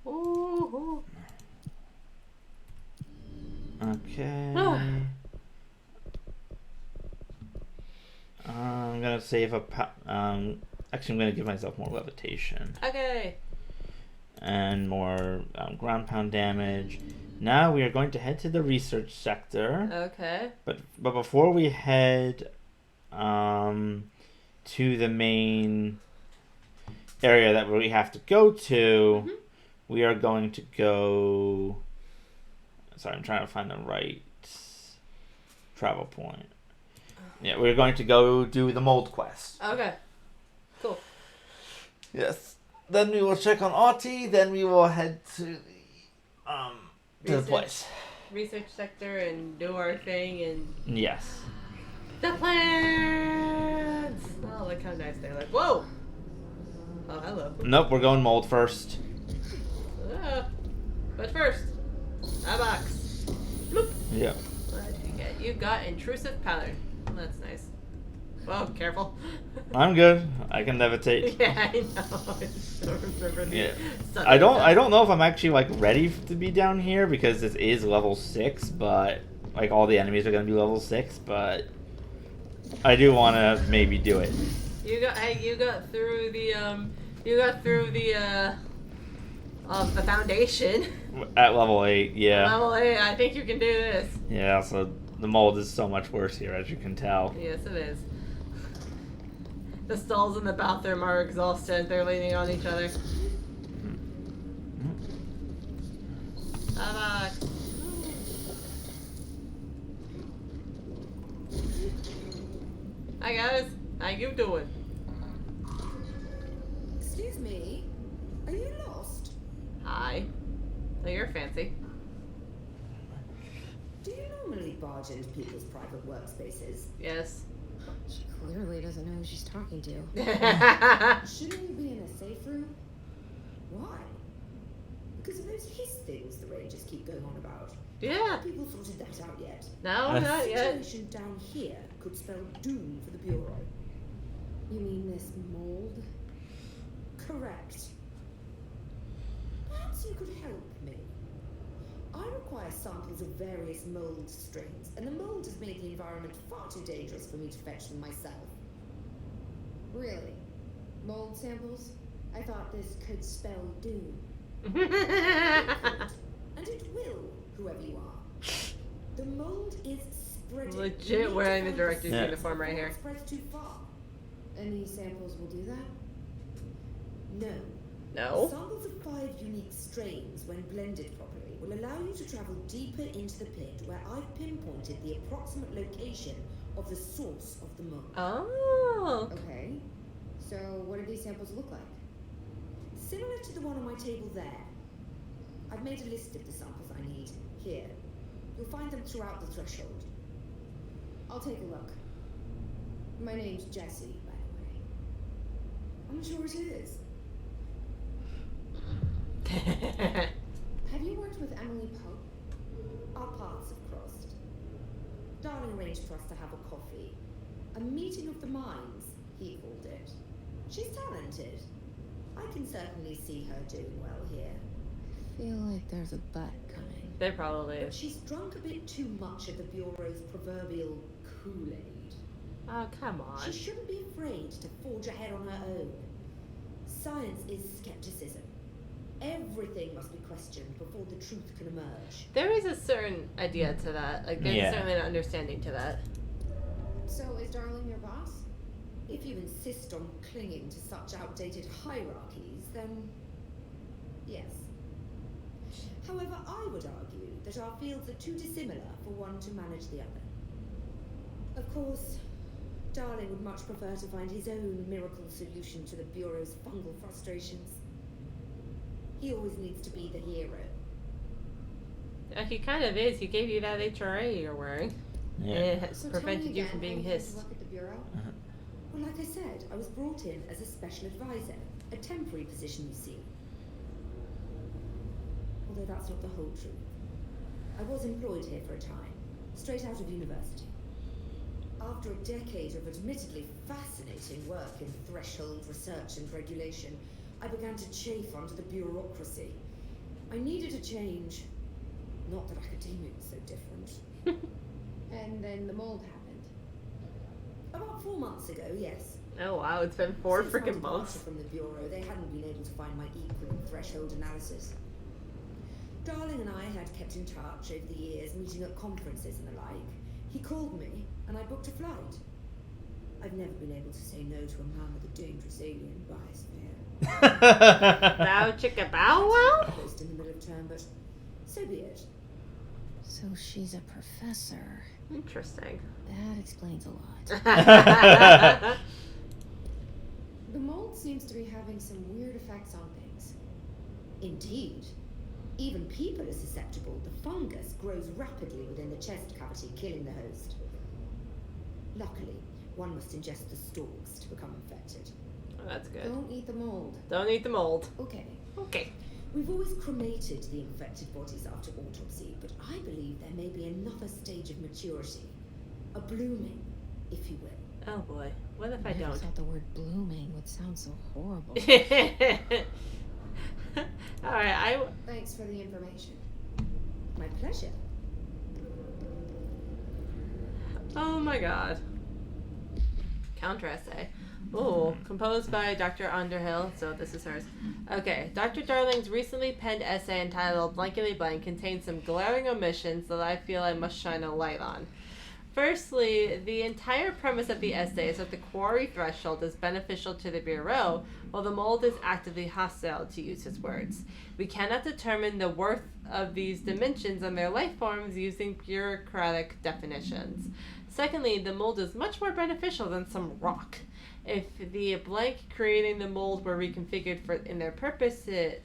Ooh. Okay. Ah. I'm gonna save a. Actually, I'm gonna give myself more levitation Okay. and more ground pound damage. Now we are going to head to the research sector. Okay. But before we head to the main area that we have to go to, we are going to go. Sorry, I'm trying to find the right travel point. Yeah, we're going to go do the mold quest. Okay. Cool. Yes. Then we will check on Ahti. Then we will head to the place. Research sector and do our thing and Yes. the plants. Oh, look how nice they look. Whoa. Oh, hello. Nope, we're going mold first. But first, a box. Bloop. Yep. What did you get? You got intrusive powder. Oh, that's nice. Whoa, careful. I'm good. I can levitate. Yeah, I know. I just don't remember the Yeah. stuff I don't like that. know if I'm actually like ready to be down here because this is level 6, but like all the enemies are gonna be level 6, but I do wanna maybe do it. You got through the foundation. At level 8, yeah. Level 8, I think you can do this. Yeah, so the mold is so much worse here, as you can tell. Yes, it is. The stalls in the bathroom are exhausted. They're leaning on each other. Hi guys, how you doing? Excuse me, are you lost? Hi. Oh, you're fancy. Do you normally barge into people's private workspaces? Yes. She clearly doesn't know who she's talking to. Shouldn't you be in a safe room? Why? Because of those hiss things the Rangers keep going on about. Yeah. Have people sorted that out yet? No, not The yet. situation down here could spell doom for the Bureau. You mean this mold? Correct. Perhaps you could help me. I require samples of various mold strains, and the mold has made the environment far too dangerous for me to fetch them myself. Really? Mold samples? I thought this could spell doom. And it will, whoever you are. The mold is spreading. Legit wearing the director's uniform right here. It spreads too far. And these samples will do that? No. No. Samples of 5 unique strains, when blended properly, will allow you to travel deeper into the pit, where I've pinpointed the approximate location of the source of the mold. Oh. Okay. So what do these samples look like? Similar to the one on my table there. I've made a list of the samples I need. Here. You'll find them throughout the threshold. I'll take a look. My name's Jessie, by the way. I'm sure it is. Have you worked with Emily Pope? Our paths have crossed. Darling arranged for us to have a coffee. A meeting of the minds, he called it. She's talented. I can certainly see her doing well here. Feel like there's a butt coming. There probably But is. she's drunk a bit too much of the Bureau's proverbial Kool-Aid. Oh, come on. She shouldn't be afraid to forge ahead on her own. Science is skepticism. Everything must be questioned before the truth can emerge. There is a certain idea to that. Like, there's certainly an understanding to that. So is Darling your boss? If you insist on clinging to such outdated hierarchies, then yes. However, I would argue that our fields are too dissimilar for one to manage the other. Of course, Darling would much prefer to find his own miracle solution to the Bureau's fungal frustrations. He always needs to be the hero. He kind of is. He gave you that HRA you're wearing. Yeah. And it has So prevented you from being hissed. Work at the Bureau? Well, like I said, I was brought in as a special advisor, a temporary position, you see. Although that's not the whole truth. I was employed here for a time, straight out of university. After a decade of admittedly fascinating work in threshold research and regulation, I began to chafe under the bureaucracy. I needed a change. Not that academia was so different. And then the mold happened. About 4 months ago, yes. Oh wow, it's been 4 Since my freaking departure months. from the Bureau, they hadn't been able to find my equal in threshold analysis. Darling and I had kept in touch over the years, meeting at conferences and the like. He called me, and I booked a flight. I've never been able to say no to a man with a dangerous alien biosphere. Bow chicka bow wow? Post in the middle of term, but so be it. So she's a professor. Interesting. That explains a lot. The mold seems to be having some weird effects on things. Indeed. Even people are susceptible. The fungus grows rapidly within the chest cavity, killing the host. Luckily, one must ingest the stalks to become infected. Oh, that's good. Don't eat the mold. Don't eat the mold. Okay. Okay. We've always cremated the infected bodies after autopsy, but I believe there may be another stage of maturity. A blooming, if you will. Oh boy. What if I never don't? thought the word blooming would sound so horrible. Alright, Thanks for the information. My pleasure. Oh my god. Counter essay. Oh, composed by Dr. Underhill, so this is hers. Okay, Dr. Darling's recently penned essay entitled Blankety Blank contains some glaring omissions that I feel I must shine a light on. Firstly, the entire premise of the essay is that the quarry threshold is beneficial to the Bureau, while the mold is actively hostile, to use his words. We cannot determine the worth of these dimensions and their life forms using bureaucratic definitions. Secondly, the mold is much more beneficial than some rock. If the blank creating the mold were reconfigured in their purposes,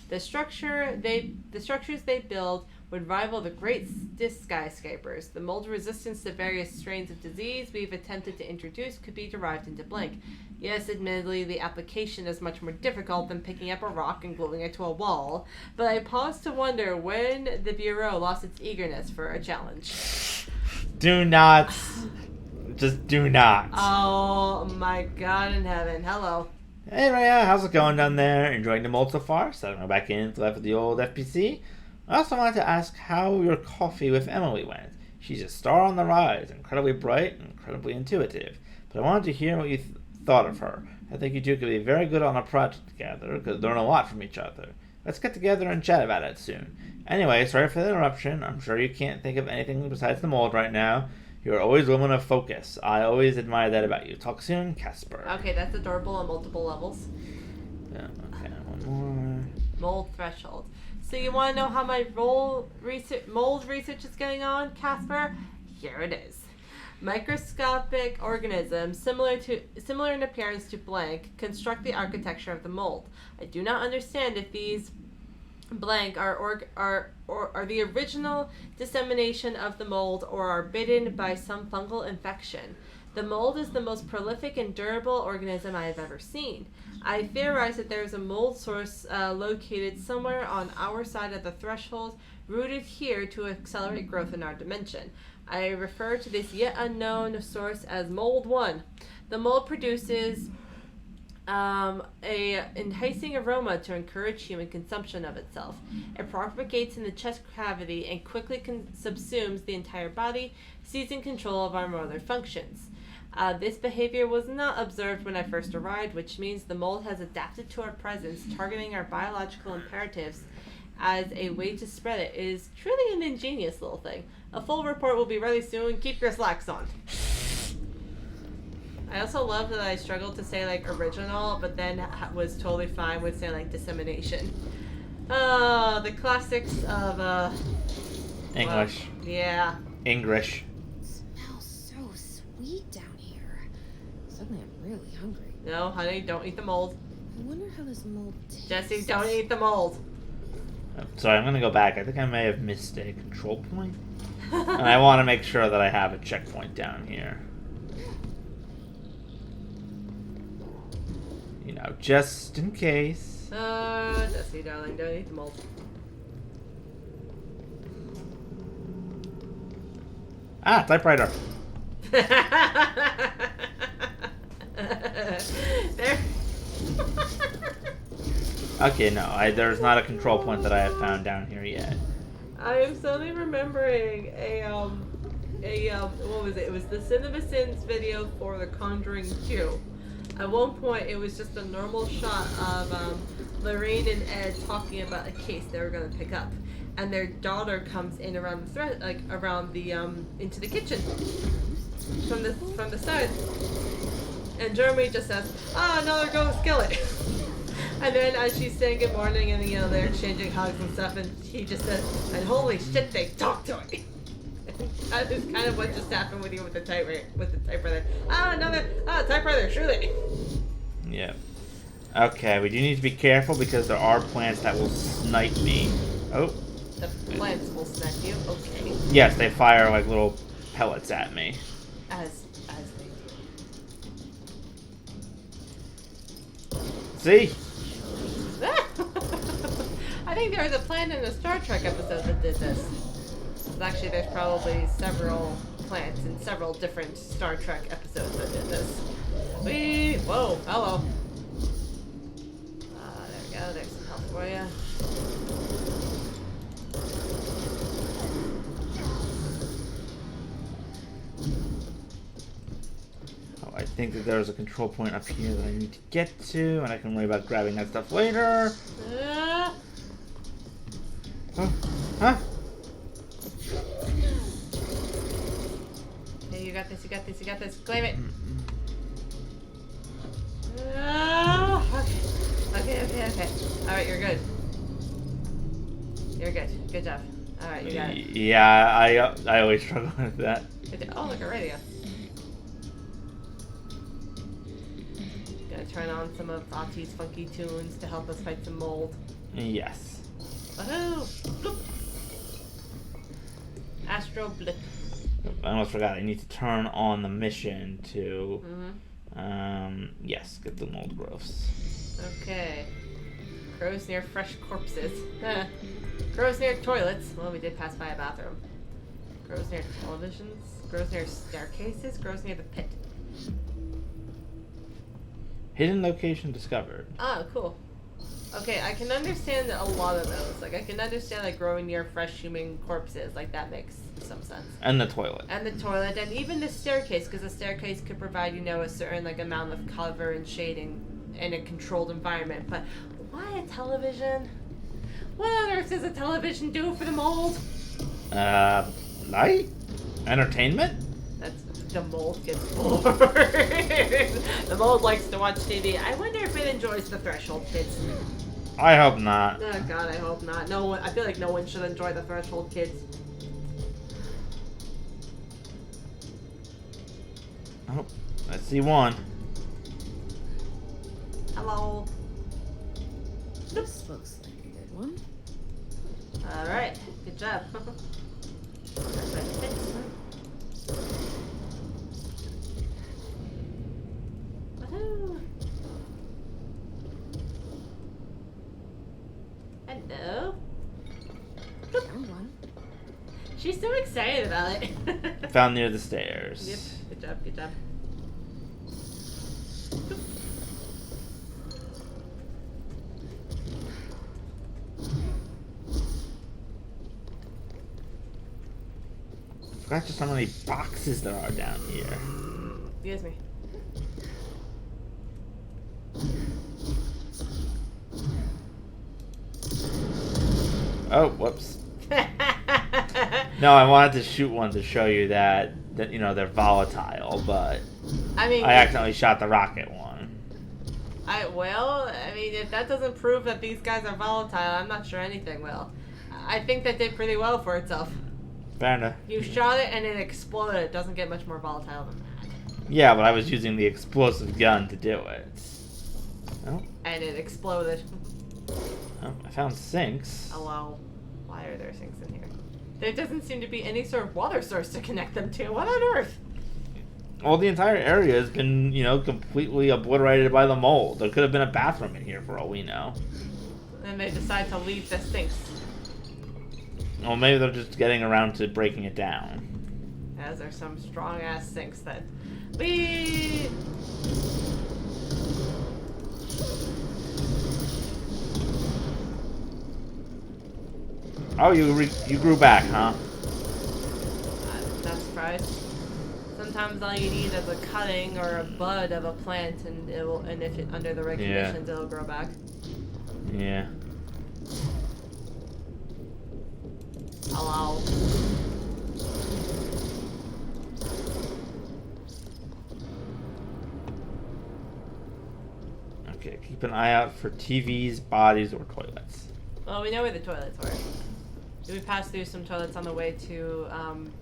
the structures they build would rival the great skyscrapers. The mold resistance to various strains of disease we've attempted to introduce could be derived into blank. Yes, admittedly, the application is much more difficult than picking up a rock and gluing it to a wall, but I pause to wonder when the Bureau lost its eagerness for a challenge. Do not. Just do not. Oh my god in heaven. Hello. Hey Rhea, how's it going down there? Enjoying the mold so far? Settling back into life with the old FPC? I also wanted to ask how your coffee with Emily went. She's a star on the rise, incredibly bright, incredibly intuitive. But I wanted to hear what you thought of her. I think you two could be very good on a project together, could learn a lot from each other. Let's get together and chat about it soon. Anyway, sorry for the interruption. I'm sure you can't think of anything besides the mold right now. You're always women of focus. I always admire that about you. Talk soon, Casper. Okay, that's adorable on multiple levels. Yeah, okay, one more. Mold threshold. So you want to know how my mold research is going on, Casper? Here it is. Microscopic organisms, similar in appearance to blank, construct the architecture of the mold. I do not understand if these blank are the original dissemination of the mold or are bitten by some fungal infection. The mold is the most prolific and durable organism I have ever seen. I theorize that there is a mold source located somewhere on our side of the threshold, rooted here to accelerate growth in our dimension. I refer to this yet unknown source as Mold 1. The mold produces a enticing aroma to encourage human consumption of itself. It propagates in the chest cavity and quickly subsumes the entire body, seizing control of our motor functions. This behavior was not observed when I first arrived, which means the mold has adapted to our presence, targeting our biological imperatives as a way to spread it. It is truly an ingenious little thing. A full report will be ready soon. Keep your slacks on. I also love that I struggled to say like original, but then was totally fine with saying like dissemination. The classics of English. Well, yeah. English. It smells so sweet down here. Suddenly I'm really hungry. No, honey, don't eat the mold. I wonder how this mold tastes. Jesse, don't eat the mold. Sorry, I'm going to go back. I think I may have missed a control point. And I want to make sure that I have a checkpoint down here. You know, just in case. Jesse, darling, don't eat the mold. Ah, typewriter. There. Okay, no, there's not a control point that I have found down here yet. I am suddenly remembering what was it? It was the CinemaSins video for The Conjuring 2. At one point, it was just a normal shot of Lorraine and Ed talking about a case they were going to pick up, and their daughter comes in around the into the kitchen from the side, and Jeremy just says, "Ah, another ghost skillet." And then as she's saying good morning, and they're exchanging hugs and stuff, and he just says, "And holy shit, they talk to me." That is kind of what just happened with you with the typewriter. Typewriter, shoot it. Yeah. Okay, we do need to be careful because there are plants that will snipe me. Oh. The plants will snipe you. Okay. Yes, they fire like little pellets at me. As See? they do. I think there was a plant in the Star Trek episode that did this. Actually, there's probably several plants in several different Star Trek episodes that did this. Whoa, hello. There we go. There's some help for you. Oh, I think that there's a control point up here that I need to get to, and I can worry about grabbing that stuff later. Oh, huh? Hey, you got this, you got this, you got this. Claim it. Okay. Alright, you're good. You're good. Good job. Alright, you got it. Yeah, I always struggle with that. Oh, look, a radio. Gonna turn on some of Ahti's funky tunes to help us fight some mold. Yes. Woohoo! Bloop. Astro blip. I almost forgot. I need to turn on the mission to, yes, get the mold growths. Okay. Crows near fresh corpses. Crows near toilets. Well, we did pass by a bathroom. Crows near televisions. Crows near staircases. Crows near the pit. Hidden location discovered. Oh, cool. Okay, I can understand a lot of those. Like, I can understand, like, growing near fresh human corpses. Like, that makes some sense. And the toilet. And the toilet, and even the staircase, because the staircase could provide, you know, a certain, like, amount of cover and shading in a controlled environment. But why a television? What on earth does a television do for the mold? Light? Entertainment? That's the mold gets bored. The mold likes to watch TV. I wonder if it enjoys the Threshold Kids. I hope not. Oh God, I hope not. No one. I feel like no one should enjoy the Threshold Kids. Oh, I see one. Hello. This looks like a good one. All right. Good job. Woohoo. Hello. Found one. She's so excited about it. Found near the stairs. Yep. Good job. Good job. Forgot just how many boxes there are down here. Excuse me. Oh, whoops. No, I wanted to shoot one to show you that you know they're volatile, but I mean, I accidentally shot the rocket one. I mean, if that doesn't prove that these guys are volatile, I'm not sure anything will. I think that did pretty well for itself. Fair enough. You shot it and it exploded. It doesn't get much more volatile than that. Yeah, but I was using the explosive gun to do it. Oh, And it exploded. oh, I found sinks. Hello. Why are there sinks in here? There doesn't seem to be any sort of water source to connect them to. What on earth? Well, the entire area has been, you know, completely obliterated by the mold. There could have been a bathroom in here for all we know. And they decide to leave the sinks. Well, maybe they're just getting around to breaking it down. As are some strong ass sinks that. Whee! Oh, you grew back, huh? I'm not surprised. Sometimes all you need is a cutting or a bud of a plant, and it will. And if it under the right conditions, it'll grow back. Yeah. Hello. Okay, keep an eye out for TVs, bodies, or toilets. Well, we know where the toilets were. We passed through some toilets on the way to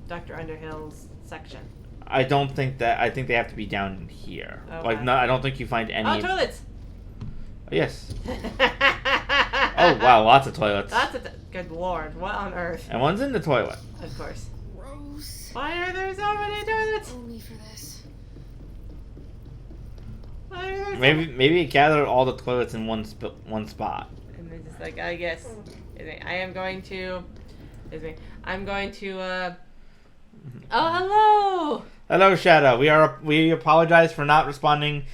Dr. Underhill's section. I don't think that. I think they have to be down here. Okay. Like, no, I don't think you find any. Oh, toilets! Yes. Oh wow, lots of toilets. That's good lord, what on earth? And one's in the toilet. Of course. Gross. Why are there so many toilets? Only for this. Why are there Maybe it gathered all the toilets in one spot. And they're just like, I guess. I am going to. I'm going to. Oh, hello! Hello, Shadow. We apologize for not responding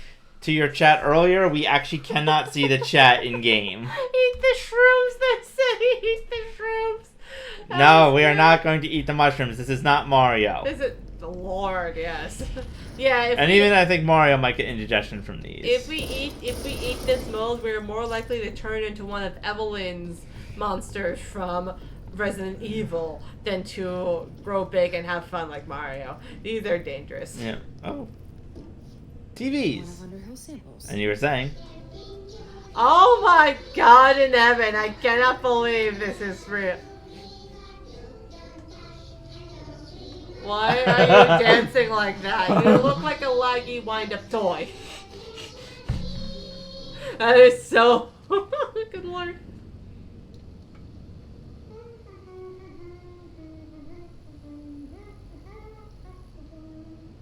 to your chat earlier. We actually cannot see the chat in game. Eat the shrooms. They said eat the shrooms. No, we are not going to eat the mushrooms. This is not Mario. This is the Lord, yes. Yeah. And even I think Mario might get indigestion from these. If we eat this mold, we're more likely to turn into one of Evelyn's monsters from Resident Evil than to grow big and have fun like Mario. These are dangerous. Yeah. Oh. TVs. One of Underhill samples. And you were saying? Oh my God in heaven! I cannot believe this is real. Why are you dancing like that? You look like a laggy wind-up toy. That is so... Good lord.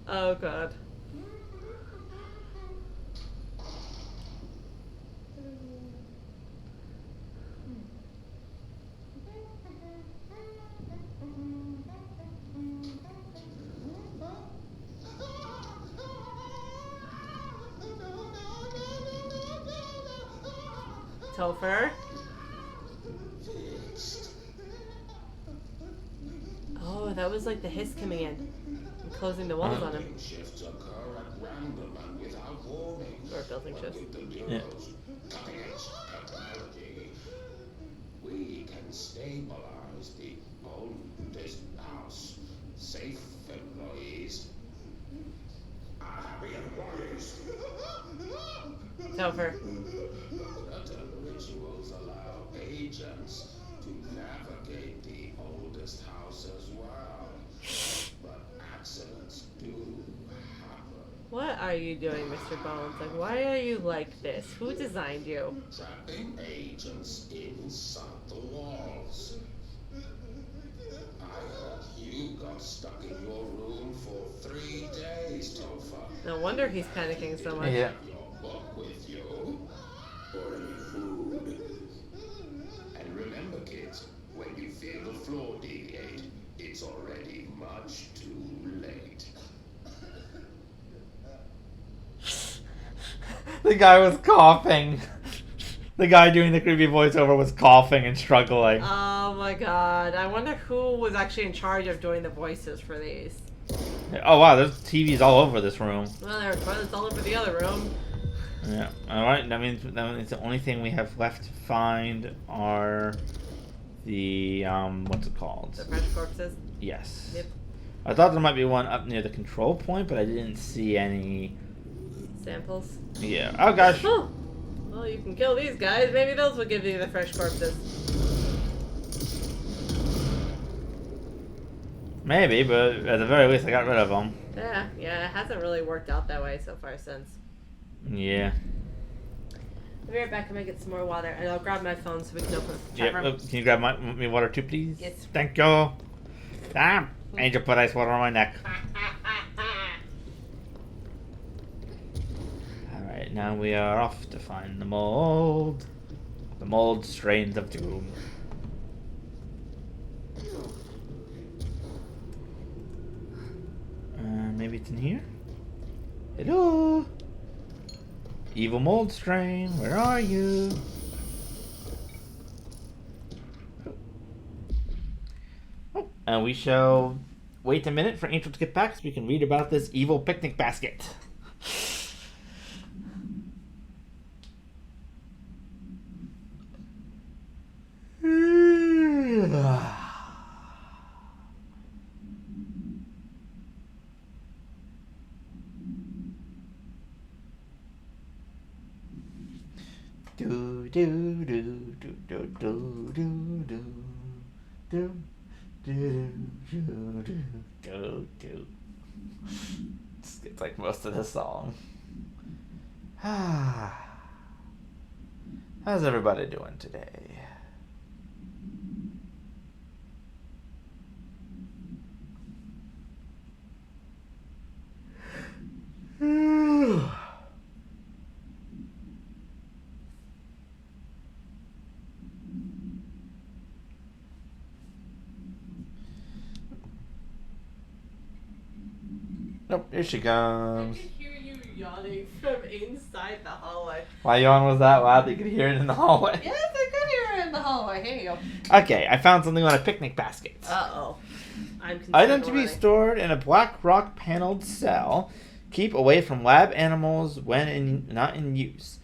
Oh God. Topher. Oh, that was like the hiss coming in and closing the walls on him. Shifts occur at random and without warning. Or building shifts. With the Yeah. Bureau's cutting-edge technology, we can stabilize the oldest house. Safe employees. Happy employees. Topher. Certain rituals allow agents to navigate the oldest house as well. But accidents do happen. What are you doing, Mr. Bones? Like, why are you like this? Who designed you? Trapping agents inside the walls. I heard you got stuck in your room for 3 days, Topher. No wonder he's panicking so much. Yeah. Your book with you, or any food. And remember, kids, when you feel the floor deviate, it's already much too late. The guy was coughing. The guy doing the creepy voiceover was coughing and struggling. Oh my God. I wonder who was actually in charge of doing the voices for these. Oh wow, there's TVs all over this room. Well, there are toilets all over the other room. Yeah. Alright, that means the only thing we have left to find are the what's it called? The French corpses? Yes. Yep. I thought there might be one up near the control point, but I didn't see any. Samples? Yeah. Oh gosh. Oh. Well, you can kill these guys. Maybe those will give you the fresh corpses. Maybe, but at the very least I got rid of them. Yeah, it hasn't really worked out that way so far since. Yeah. I'll be right back. I'm gonna get some more water, and I'll grab my phone so we can open the chat Yeah. room. Can you grab me water too, please? Yes. Thank you. Damn. Angel put ice water on my neck. Alright, now we are off to find the mold. The mold strains of doom. Maybe it's in here? Hello? Evil mold strain, where are you? Oh, and we shall wait a minute for Angel to get back so we can read about this evil picnic basket. Do do do do do do do do. do, do, do, do, do, do. It's like most of the song. How's everybody doing today? Nope, here she I comes. could hear you yawning from inside the hallway. My yawn was that loud that you could hear it in the hallway. Yes, I could hear it in the hallway. Here you go. Okay, I found something on a picnic basket. Uh-oh. I'm concerned Item to be already. stored in a black rock paneled cell. Keep away from lab animals when not in use.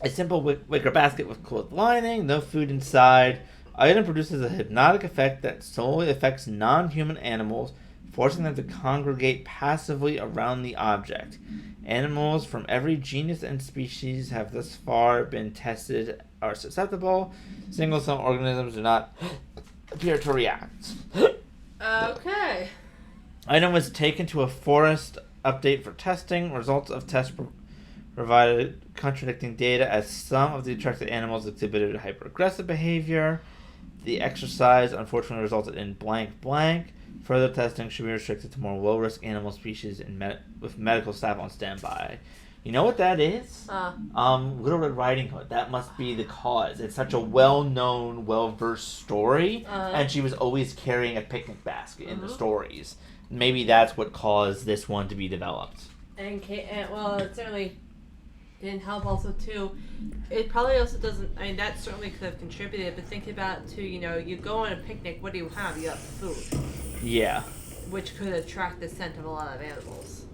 A simple wicker basket with cloth lining, no food inside. Item produces a hypnotic effect that solely affects non-human animals, forcing them to congregate passively around the object. Animals from every genus and species have thus far been tested are susceptible. Single-cell organisms do not appear to react. Okay. Item was taken to a forest update for testing. Results of tests provided contradicting data as some of the attracted animals exhibited hyper-aggressive behavior. The exercise unfortunately resulted in blank blank. Further testing should be restricted to more low-risk animal species and with medical staff on standby. You know what that is? Little Red Riding Hood. That must be the cause. It's such a well-known, well-versed story, and she was always carrying a picnic basket in the stories. Maybe that's what caused this one to be developed. And well, it certainly didn't help also, too. It probably also doesn't, I mean, that certainly could have contributed, but think about, too, you know, you go on a picnic, what do you have? You have food. Yeah. Which could attract the scent of a lot of animals.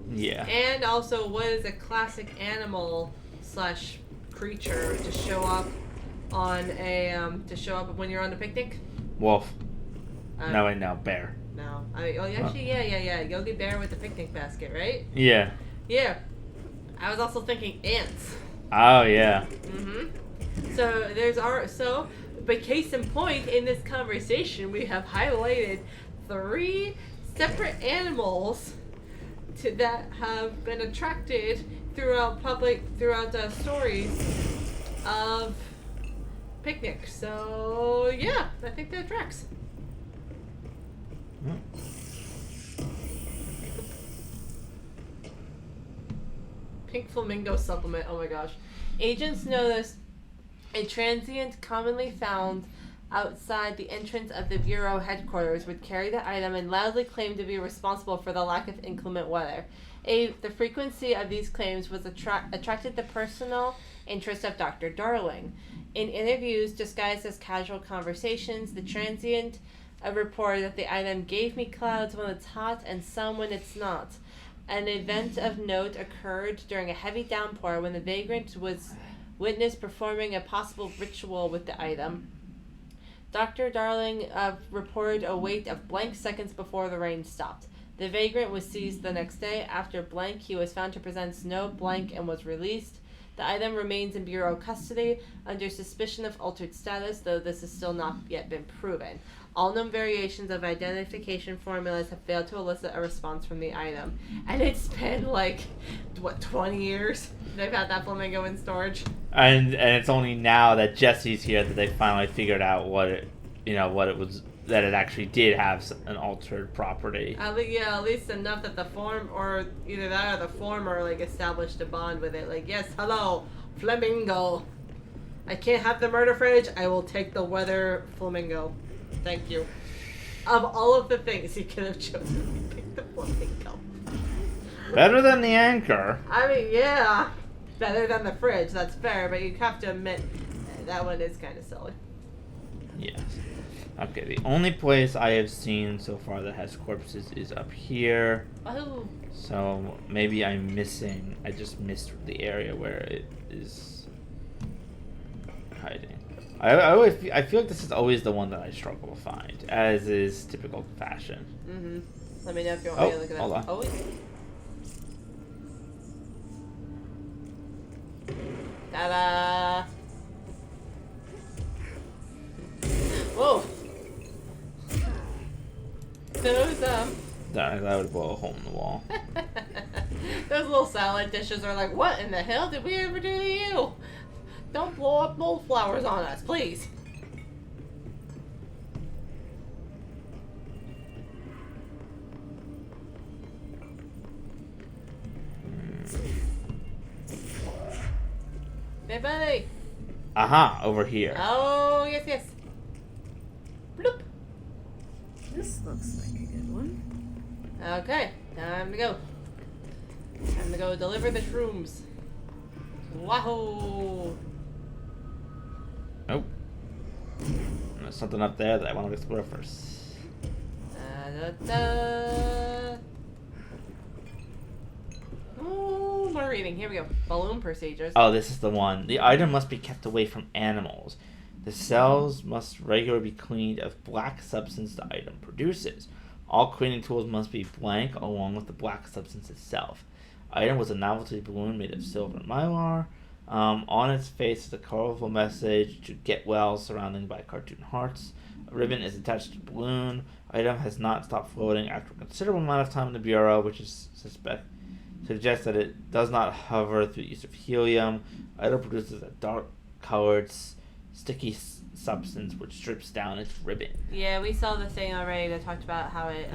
Yeah. And also, what is a classic animal slash creature to show up on a to show up when you're on a picnic? Wolf. No, bear. No, I mean, actually, yeah. Yogi Bear with the picnic basket, right? Yeah. Yeah. I was also thinking ants. Oh yeah. So but case in point, in this conversation, we have highlighted 3 separate animals that have been attracted throughout stories of picnics. So yeah, I think that tracks. Pink flamingo supplement. Oh my gosh. Agents noticed a transient commonly found outside the entrance of the Bureau headquarters would carry the item and loudly claim to be responsible for the lack of inclement weather. The frequency of these claims was attracted the personal interest of Dr. Darling. In interviews disguised as casual conversations, the transient reported that the item gave me clouds when it's hot and some when it's not. An event of note occurred during a heavy downpour when the vagrant was witnessed performing a possible ritual with the item. Dr. Darling reported a wait of blank seconds before the rain stopped. The vagrant was seized the next day. After blank, he was found to present no blank and was released. The item remains in Bureau custody under suspicion of altered status, though this has still not yet been proven. All known variations of identification formulas have failed to elicit a response from the item. And it's been 20 years they've had that flamingo in storage. And it's only now that Jesse's here that they finally figured out what it was, that it actually did have an altered property. At least enough that the form, or either that or the former, established a bond with it. Yes, hello, flamingo. I can't have the murder fridge. I will take the weather flamingo. Thank you. Of all of the things you could have chosen, pick the flamingo. Better than the anchor. I mean, yeah. Better than the fridge, that's fair, but you have to admit that one is kind of silly. Yes. Okay, the only place I have seen so far that has corpses is up here. Oh. So maybe I just missed the area where it is hiding. I feel like this is always the one that I struggle to find, as is typical fashion. Let me know if you want me to look at that. Hold on. Oh, ta-da! Whoa! Those That would blow a hole in the wall. those little salad dishes are like, what in the hell did we ever do to you? Don't blow up mold flowers on us, please. Hey, buddy. Aha, over here. Oh, yes, yes. Bloop. This looks like a good one. Okay, time to go. Time to go deliver the shrooms. Wahoo! Oh. There's something up there that I want to explore first. Da, da, da. Oh, more reading. Here we go. Balloon procedures. Oh, this is the one. The item must be kept away from animals. The cells must regularly be cleaned of black substance the item produces. All cleaning tools must be blank along with the black substance itself. Item was a novelty balloon made of silver and mylar. On its face is a colorful message to get well, surrounded by cartoon hearts. A ribbon is attached to the balloon. Item has not stopped floating after a considerable amount of time in the bureau, which is suggests that it does not hover through the use of helium. Item produces a dark-colored, sticky substance which strips down its ribbon. Yeah, we saw the thing already that talked about how it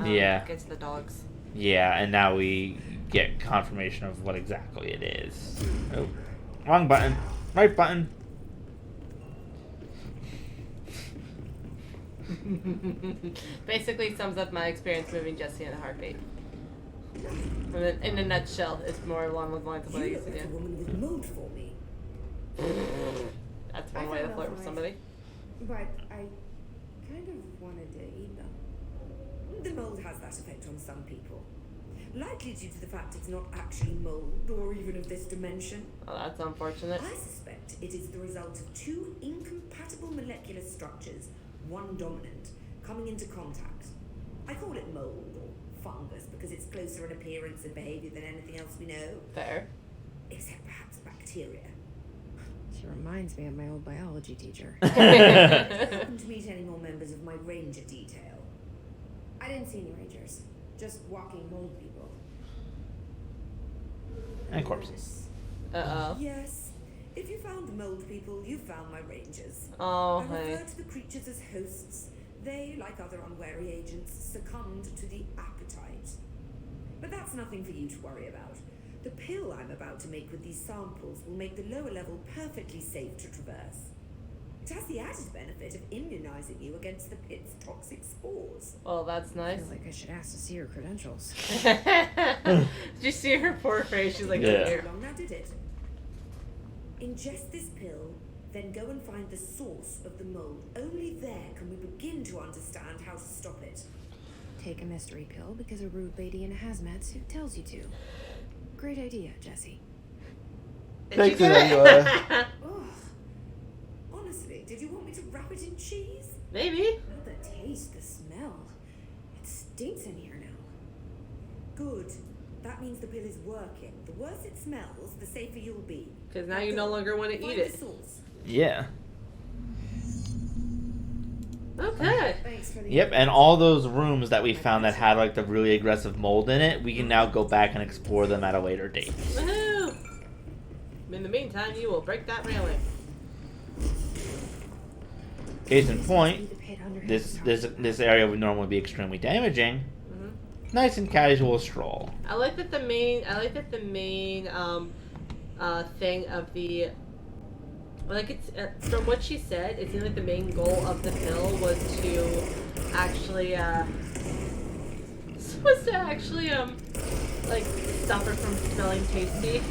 gets the dogs. Yeah, and now we get confirmation of what exactly it is. Oh, wrong button. Right button. Basically sums up my experience moving Jesse in a heartbeat. In a nutshell, it's more along the lines of what I used to do. Woman with mold for me. That's one way to flirt with somebody. But I kind of wanted to eat them. The mold has that effect on some people. Likely due to the fact it's not actually mold or even of this dimension. Oh, that's unfortunate. I suspect it is the result of two incompatible molecular structures, one dominant, coming into contact. I call it mold or fungus because it's closer in appearance and behavior than anything else we know. Fair. Except perhaps bacteria. She reminds me of my old biology teacher. I didn't happen to meet any more members of my ranger detail. I didn't see any rangers. Just walking mold people. And corpses. Uh-oh. Yes. If you found mold people, you found my rangers. Oh, I hey. refer to the creatures as hosts. They, like other unwary agents, succumbed to the appetite. But that's nothing for you to worry about. The pill I'm about to make with these samples will make the lower level perfectly safe to traverse. It has the added benefit of immunizing you against the pit's toxic spores. Well, that's I nice. feel like I should ask to see her credentials. Did you see her poor face? She's like, Yeah. here. Long now did it. Ingest this pill, then go and find the source of the mold. Only there can we begin to understand how to stop it. Take a mystery pill because a rude lady in a hazmat suit tells you to. Great idea, Jesse. Thanks, Did you get it? Ugh. Honestly, did you want me to wrap it in cheese? Maybe. Not the taste, the smell. It stinks in here now. Good. That means the pill is working. The worse it smells, the safer you'll be. Because now you no longer want to Find eat the it. source. Yeah. Okay. Thanks for the Yep, and all those rooms that we found that had like the really aggressive mold in it, we can now go back and explore them at a later date. Woohoo! In the meantime, you will break that railing. Case in point, the pit under this area would normally be extremely damaging. Nice and casual stroll. I like that the main thing of the, like, it's from what she said, it seemed like the main goal of the pill was to actually like stop her from smelling tasty.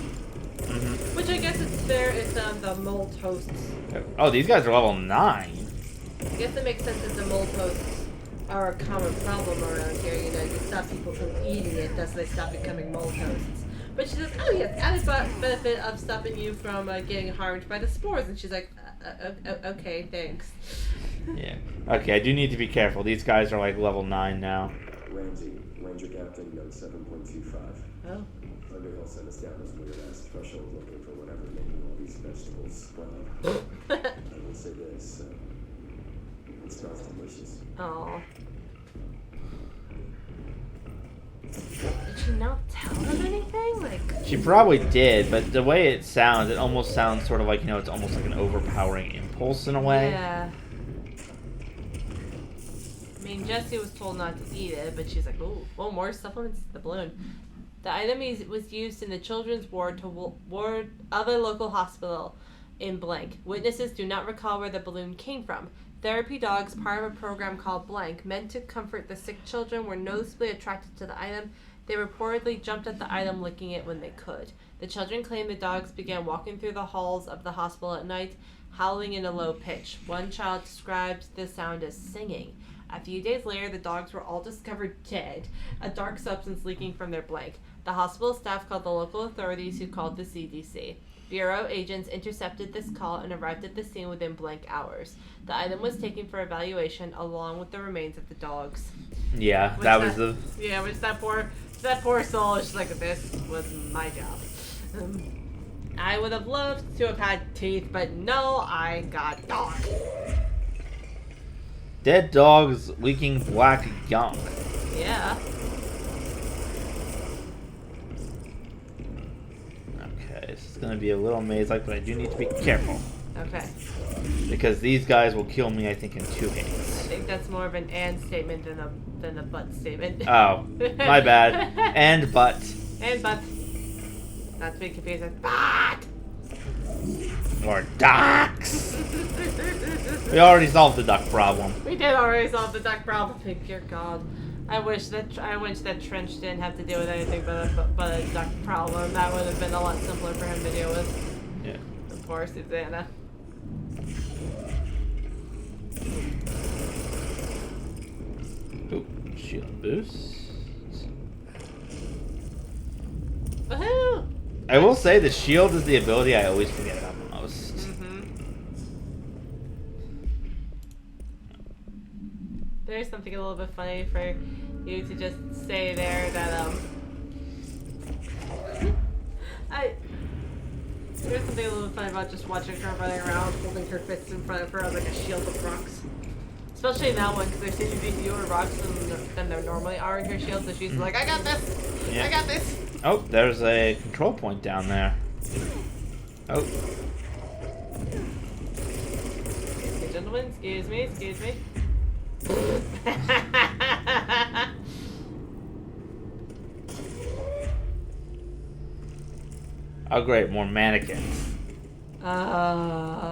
Which I guess it's fair if the mold hosts. Oh, these guys are level 9. I guess it makes sense that the mold hosts are a common problem around here. You know, you stop people from eating it, thus they stop becoming mold hosts. But she says, oh yes, added benefit of stopping you from getting harmed by the spores. And she's like, okay, thanks. Yeah. Okay, I do need to be careful. These guys are like level 9 now. Ramsey, Ranger Captain, note 7.25. Oh. Underhill sent us down this weird-ass threshold looking for whatever making all these vegetables sprout. I will say this, it smells delicious. Oh. she not tell them anything? Like, she probably did, but the way it sounds, it almost sounds sort of like, you know, it's almost like an overpowering impulse in a way. yeah. I mean, Jessie was told not to eat it, but she's like, oh, more supplements to the balloon. The item was used in the children's ward of a local hospital in blank. Witnesses do not recall where the balloon came from. Therapy dogs, part of a program called Blank, meant to comfort the sick children, were noticeably attracted to the item. They reportedly jumped at the item, licking it when they could. The children claimed the dogs began walking through the halls of the hospital at night, howling in a low pitch. One child described the sound as singing. A few days later, the dogs were all discovered dead, a dark substance leaking from their blank. The hospital staff called the local authorities, who called the CDC. Bureau agents intercepted this call and arrived at the scene within blank hours. The item was taken for evaluation along with the remains of the dogs. Yeah, Which that was the... Yeah, which that poor soul is like, this was my job. I would have loved to have had teeth, but no, I got dog. Dead dogs leaking black gunk. Yeah. This is going to be a little maze-like, but I do need to be careful. Okay. Because these guys will kill me, I think, in 2 hits. I think that's more of an and statement than a but statement. Oh, my bad. And but. And but. Not to be confused with but. Or ducks. We already solved the duck problem. We did already solve the duck problem. Dear God. I wish that Trench didn't have to deal with anything but a duck problem. That would have been a lot simpler for him to deal with. Yeah. Of course, Susanna. Ooh, shield boost. Woohoo! I will say the shield is the ability I always forget about the most. There's something a little bit funny for you to just say there that there's something a little bit funny about just watching her running around holding her fists in front of her as like a shield of rocks. Especially in that one, because there seem to be fewer rocks than there normally are in her shield, so she's like, I got this! Yeah. I got this! Oh, there's a control point down there. Oh. Excuse me, gentlemen, excuse me. Oh great, more mannequins.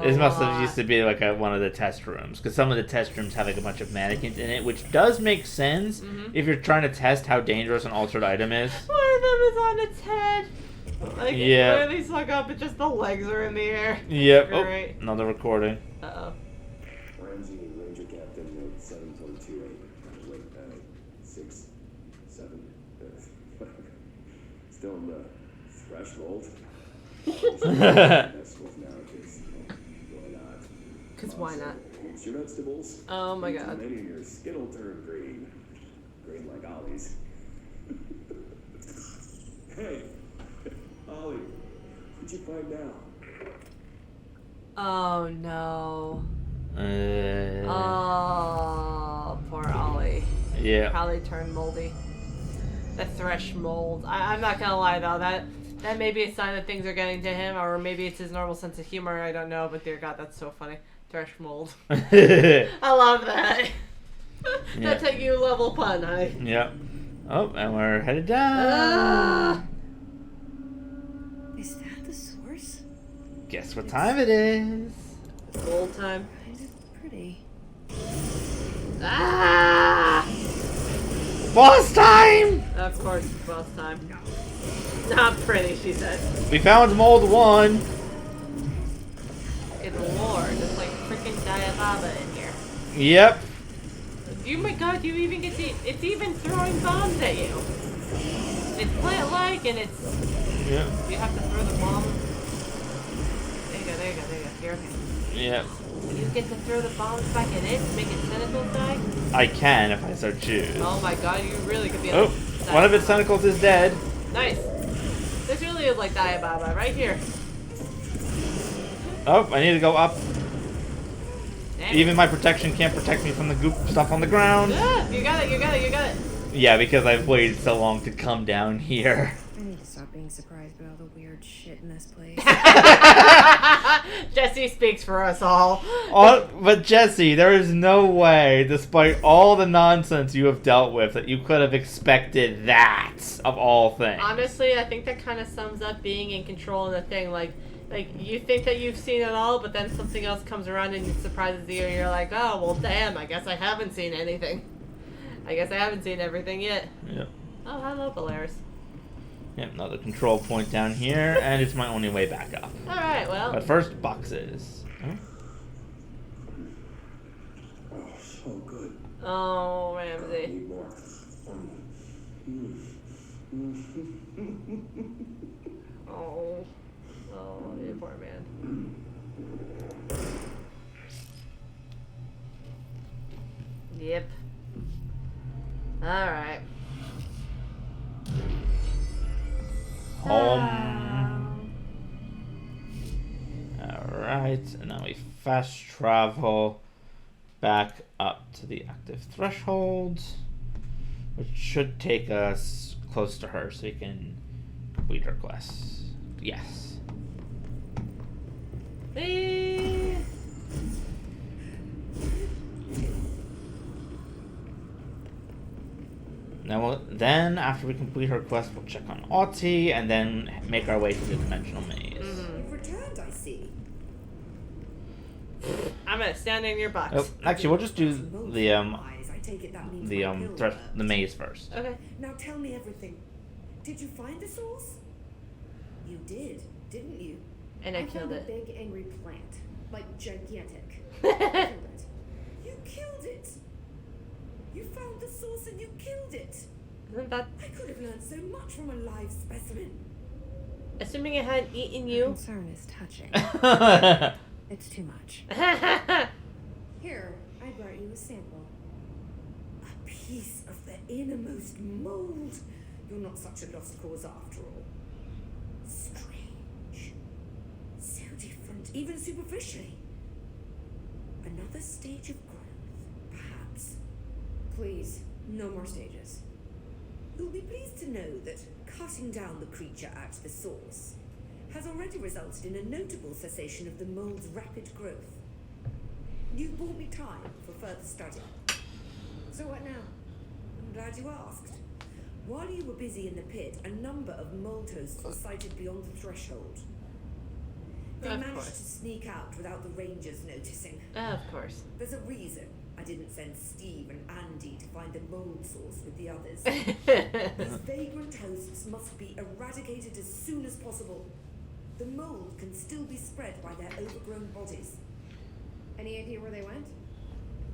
This must have used to be like one of the test rooms, because some of the test rooms have like a bunch of mannequins in it, which does make sense if you're trying to test how dangerous an altered item is. One of them is on its head. Like, yeah. literally slung up, but just the legs are in the air. Yep. Great. Oh, another recording. Uh-oh. Ramsey, Ranger Captain, note 7.28. Wait, 6, 7. Still in the threshold. Because why not? It's your vegetables. Oh my God. Maybe your skin will turn green. Green like Ollie's. Hey, Ollie, what'd you find out? Oh no. Oh, Poor Ollie. Yeah. Probably turned moldy. The thresh mold. I'm not gonna lie though, that may be a sign that things are getting to him, or maybe it's his normal sense of humor, I don't know, but dear God, that's so funny. Thresh mold. I love that. That's a U level pun, honey. Yep. Oh, and we're headed down. Is that the source? Guess what time it is? Old time. Kind of pretty. Boss time! Of course, boss time. Not pretty, she said. We found mold 1. Good lord, it's like freaking Diababa in here. Yep. Oh my God, you even get to, it's even throwing bombs at you. It's plant-like and it's, Yep. you have to throw the bomb. There you go. You're okay. Yep. You get to throw the bombs back at it to make its tentacles die? I can if I so choose. Oh my God, you really could be Oh, one of its tentacles is dead. Nice. This really is like Diababa, right here. Oh, I need to go up. Damn. Even my protection can't protect me from the goop stuff on the ground. Yeah, you got it. Yeah, because I've waited so long to come down here. I need to stop being surprised by all the weird shit in this place. Jesse speaks for us all. But Jesse, there is no way, despite all the nonsense you have dealt with, that you could have expected that, of all things. Honestly, I think that kind of sums up being in control of the thing. Like you think that you've seen it all, but then something else comes around and it surprises you, and you're like, oh, well, damn, I guess I haven't seen anything. I guess I haven't seen everything yet. Yep. Oh, hello, Polaris. Yep, another control point down here, and it's my only way back up. Alright, well. But first, boxes. Oh, so good. Oh, I Ramsey. need more. Oh. Oh, you poor man. Yep. Alright. Home. Alright, and now we fast travel back up to the active threshold, which should take us close to her so we can complete her quests. Yes. Whee! Now, then, after we complete her quest, we'll check on Ahti, and then make our way to the dimensional maze. You've returned, I see. I'm gonna stand in your box. Oh, actually, we'll just do the I take it that means my pill the maze first. Okay. Now tell me everything. Did you find the source? You did, didn't you? And I killed found it. a big angry plant, like gigantic. You killed it. You killed it. You found the source and you killed it. Isn't that... I could have learned so much from a live specimen. Assuming it hadn't eaten Your you. concern is touching. It's too much. Here, I brought you a sample. A piece of the innermost mold. You're not such a lost cause after all. Strange. So different, even superficially. Another stage of growth, perhaps. Please, no more stages. You'll be pleased to know that cutting down the creature at the source has already resulted in a notable cessation of the mold's rapid growth. You've bought me time for further study. So what now? I'm glad you asked. While you were busy in the pit, a number of mold hosts were sighted beyond the threshold. They Of managed course. to sneak out without the rangers noticing. Of course. There's a reason I didn't send Steve and Andy to find the mold source with the others. These vagrant hosts must be eradicated as soon as possible. The mold can still be spread by their overgrown bodies. Any idea where they went?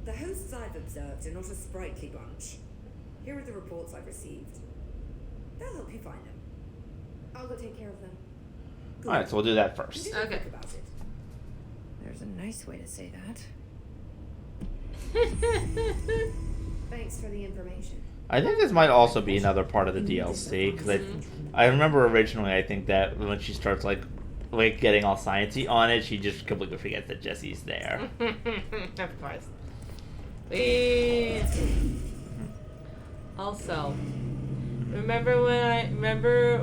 The hosts I've observed are not a sprightly bunch. Here are the reports I've received. They'll help you find them. I'll go take care of them. Alright, so we'll do that first. Did you think about it? There's a nice way to say that. Thanks for the information. I think this might also be another part of the DLC, because I remember originally, I think that when she starts like getting all sciencey on it, she just completely forgets that Jesse's there. Of course. Whee! Also, remember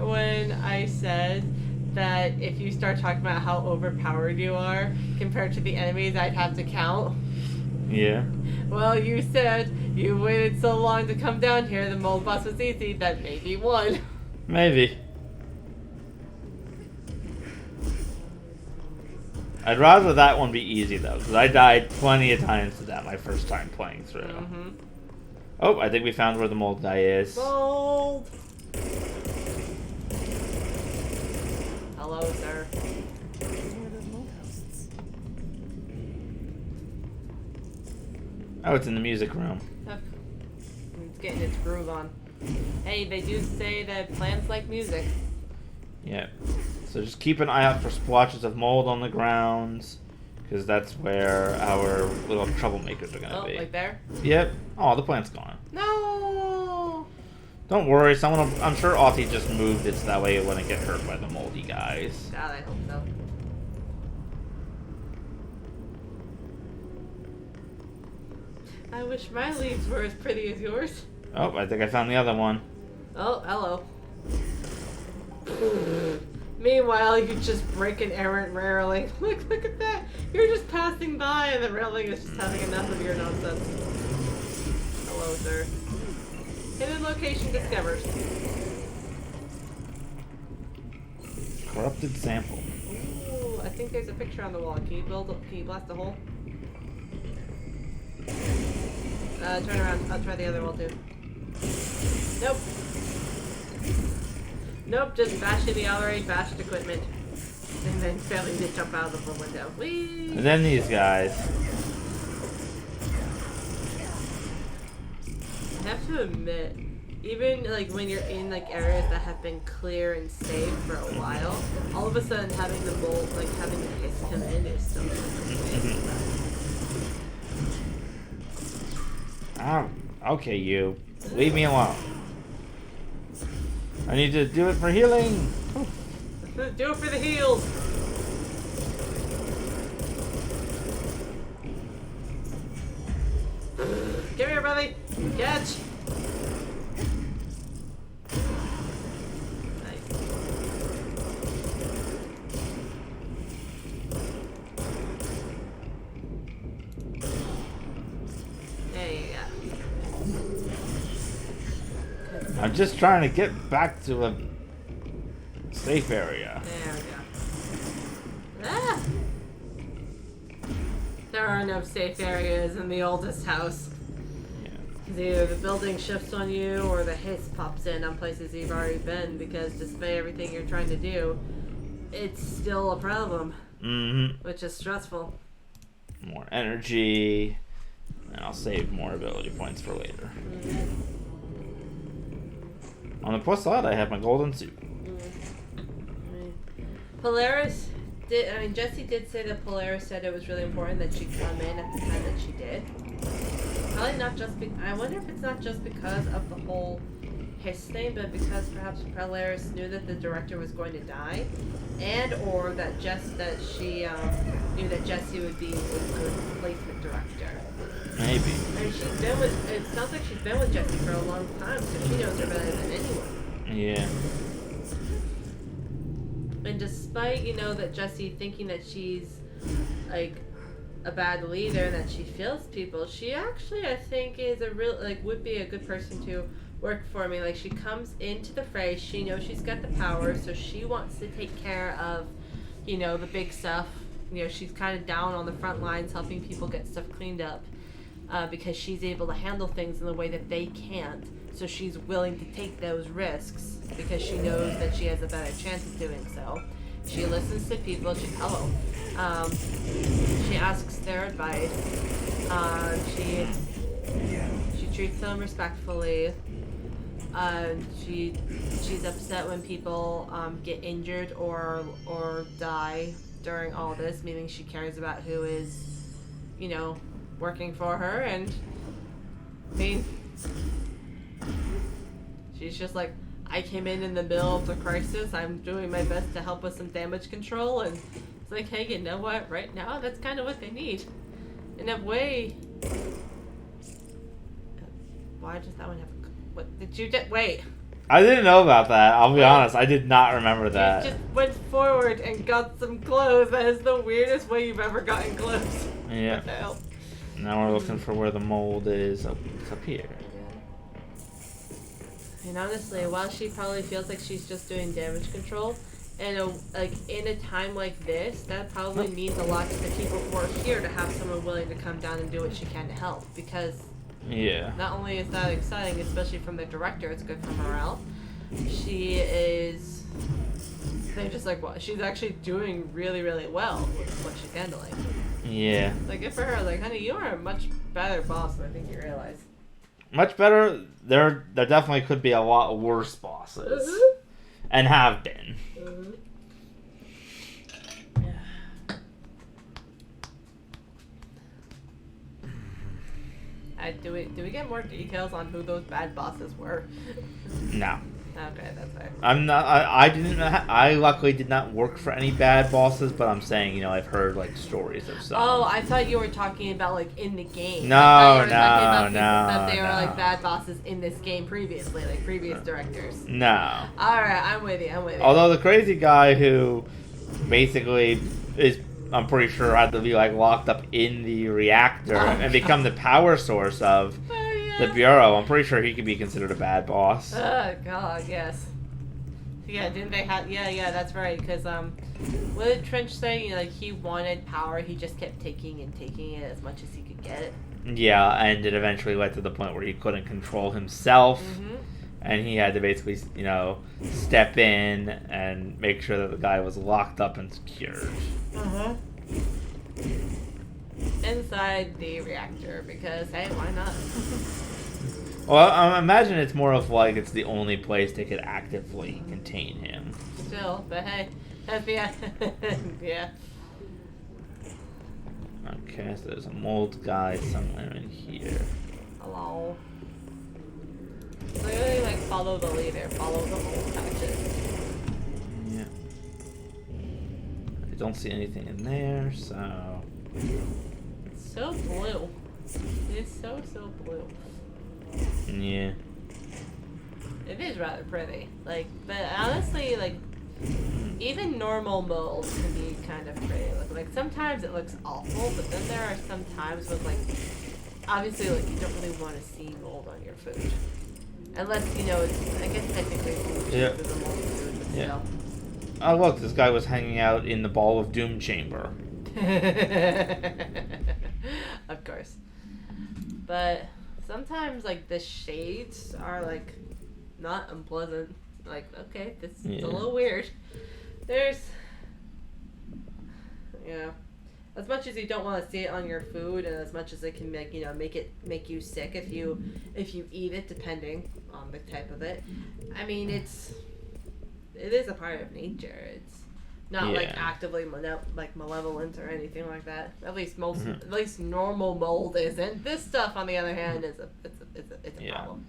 when I said that if you start talking about how overpowered you are compared to the enemies, I'd have to count? Yeah. Well, you said you waited so long to come down here, the mold boss was easy, that maybe one. Maybe. I'd rather that one be easy though, because I died plenty of times to that my first time playing through. Mm-hmm. Oh, I think we found where the mold guy is. Mold! Hello, sir. One of those mold hosts. Oh, it's in the music room. It's getting its groove on. Hey, they do say that plants like music. Yep. So just keep an eye out for splotches of mold on the grounds, because that's where our little troublemakers are gonna be. Like there? Yep. Oh, the plant's gone. No! Don't worry, I'm sure Ahti just moved it so that way it wouldn't get hurt by the moldy guys. God, I hope so. I wish my leaves were as pretty as yours. Oh, I think I found the other one. Oh, hello. Meanwhile, you just break an errant railing. Look at that. You're just passing by and the railing is just having enough of your nonsense. Hello, sir. Hidden location discovered. Corrupted sample. Ooh, I think there's a picture on the wall. Can you blast a hole? Turn around. I'll try the other wall too. Nope. Nope, just bashing the already bashed equipment. And then failing to jump out of the window. Whee! And then these guys. I have to admit, even like when you're in like areas that have been clear and safe for a while, all of a sudden having the bolt, like having the hiss come in is so Okay, you. Leave me alone. I need to do it for healing. Do it for the heals. Come here, buddy. Catch. Nice. There you go. I'm just trying to get back to a safe area. There we go. Ah! There are no safe areas in the oldest house. Yeah. Either the building shifts on you or the hiss pops in on places you've already been because despite everything you're trying to do, it's still a problem. Mm-hmm. Which is stressful. More energy. And I'll save more ability points for later. Mm-hmm. On the plus side, I have my golden suit. Polaris did. I mean, Jessie did say that Polaris said it was really important that she come in at the time that she did. Probably not just. I wonder if it's not just because of the whole hiss thing, but because perhaps Polaris knew that the director was going to die, and or that she knew that Jessie would be a good replacement director. Maybe. I mean, she's been with. It sounds like she's been with Jessie for a long time, so she knows her better than anyone. Yeah. And despite, that Jessie thinking that she's, like, a bad leader and that she feels people, she actually, I think, is a real, would be a good person to work for me. Like, she comes into the fray, she knows she's got the power, so she wants to take care of, the big stuff. She's kind of down on the front lines helping people get stuff cleaned up because she's able to handle things in the way that they can't. So she's willing to take those risks because she knows that she has a better chance of doing so. She listens to people. She asks their advice. She treats them respectfully. She's upset when people get injured or die during all this, meaning she cares about who is, working for her. And I mean, she's just like, I came in the middle of the crisis. I'm doing my best to help with some damage control. And it's like, hey, you know what? Right now, that's kind of what they need. In a way. Why does that one have... What did you just... Wait. I didn't know about that. I'll be honest. I did not remember that. You just went forward and got some clothes. That is the weirdest way you've ever gotten clothes. Yeah. What the hell? Now we're looking for where the mold is. It's up here. And honestly, while she probably feels like she's just doing damage control, and in a time like this, that probably means a lot to the people who are here to have someone willing to come down and do what she can to help. Because not only is that exciting, especially from the director, it's good for morale. They're just like, well, she's actually doing really, really well with what she's handling. Yeah. Like, good for her. Like, honey, you are a much better boss than I think you realize. Much better. There definitely could be a lot worse bosses, and have been. Do we get more details on who those bad bosses were? No. Okay, that's fair. I'm not. I didn't. I luckily did not work for any bad bosses, but I'm saying, you know, I've heard like stories of some. Oh, I thought you were talking about like in the game. No, That they were like bad bosses in this game previously, like previous directors. No. All right, I'm with you. Although the crazy guy who basically is, I'm pretty sure, had to be like locked up in the reactor and become the power source of the Bureau. I'm pretty sure he could be considered a bad boss. Oh God, yes. Yeah, didn't they have? Yeah, that's right. Because what did Trench say? You know, like he wanted power, he just kept taking it as much as he could get it. Yeah, and it eventually led to the point where he couldn't control himself, and he had to basically, you know, step in and make sure that the guy was locked up and secured. Inside the reactor, because hey, why not? Well, I imagine it's more of like it's the only place they could actively contain him. Still, but hey, yeah. Okay, so there's a mold guy somewhere in here. Hello. So you really like follow the leader, follow the mold patches. Yeah. I don't see anything in there, so. It's so blue. It's so blue. Yeah. It is rather pretty. Like, but honestly, like, even normal mold can be kind of pretty. Like sometimes it looks awful, but then there are some times when, like, obviously, like, you don't really want to see mold on your food. Unless, you know, it's, I guess technically food is a moldy food, but still. Oh, look, this guy was hanging out in the Ball of Doom chamber. Of course. But sometimes, like, the shades are, like, not unpleasant. Like, okay, this is a little weird. There's, you know, as much as you don't want to see it on your food, and as much as it can make, you know, make you sick if you eat it, depending on the type of it. I mean, it is a part of nature. It's not like actively malevolent or anything like that. At least at least normal mold isn't. This stuff, on the other hand, is a problem.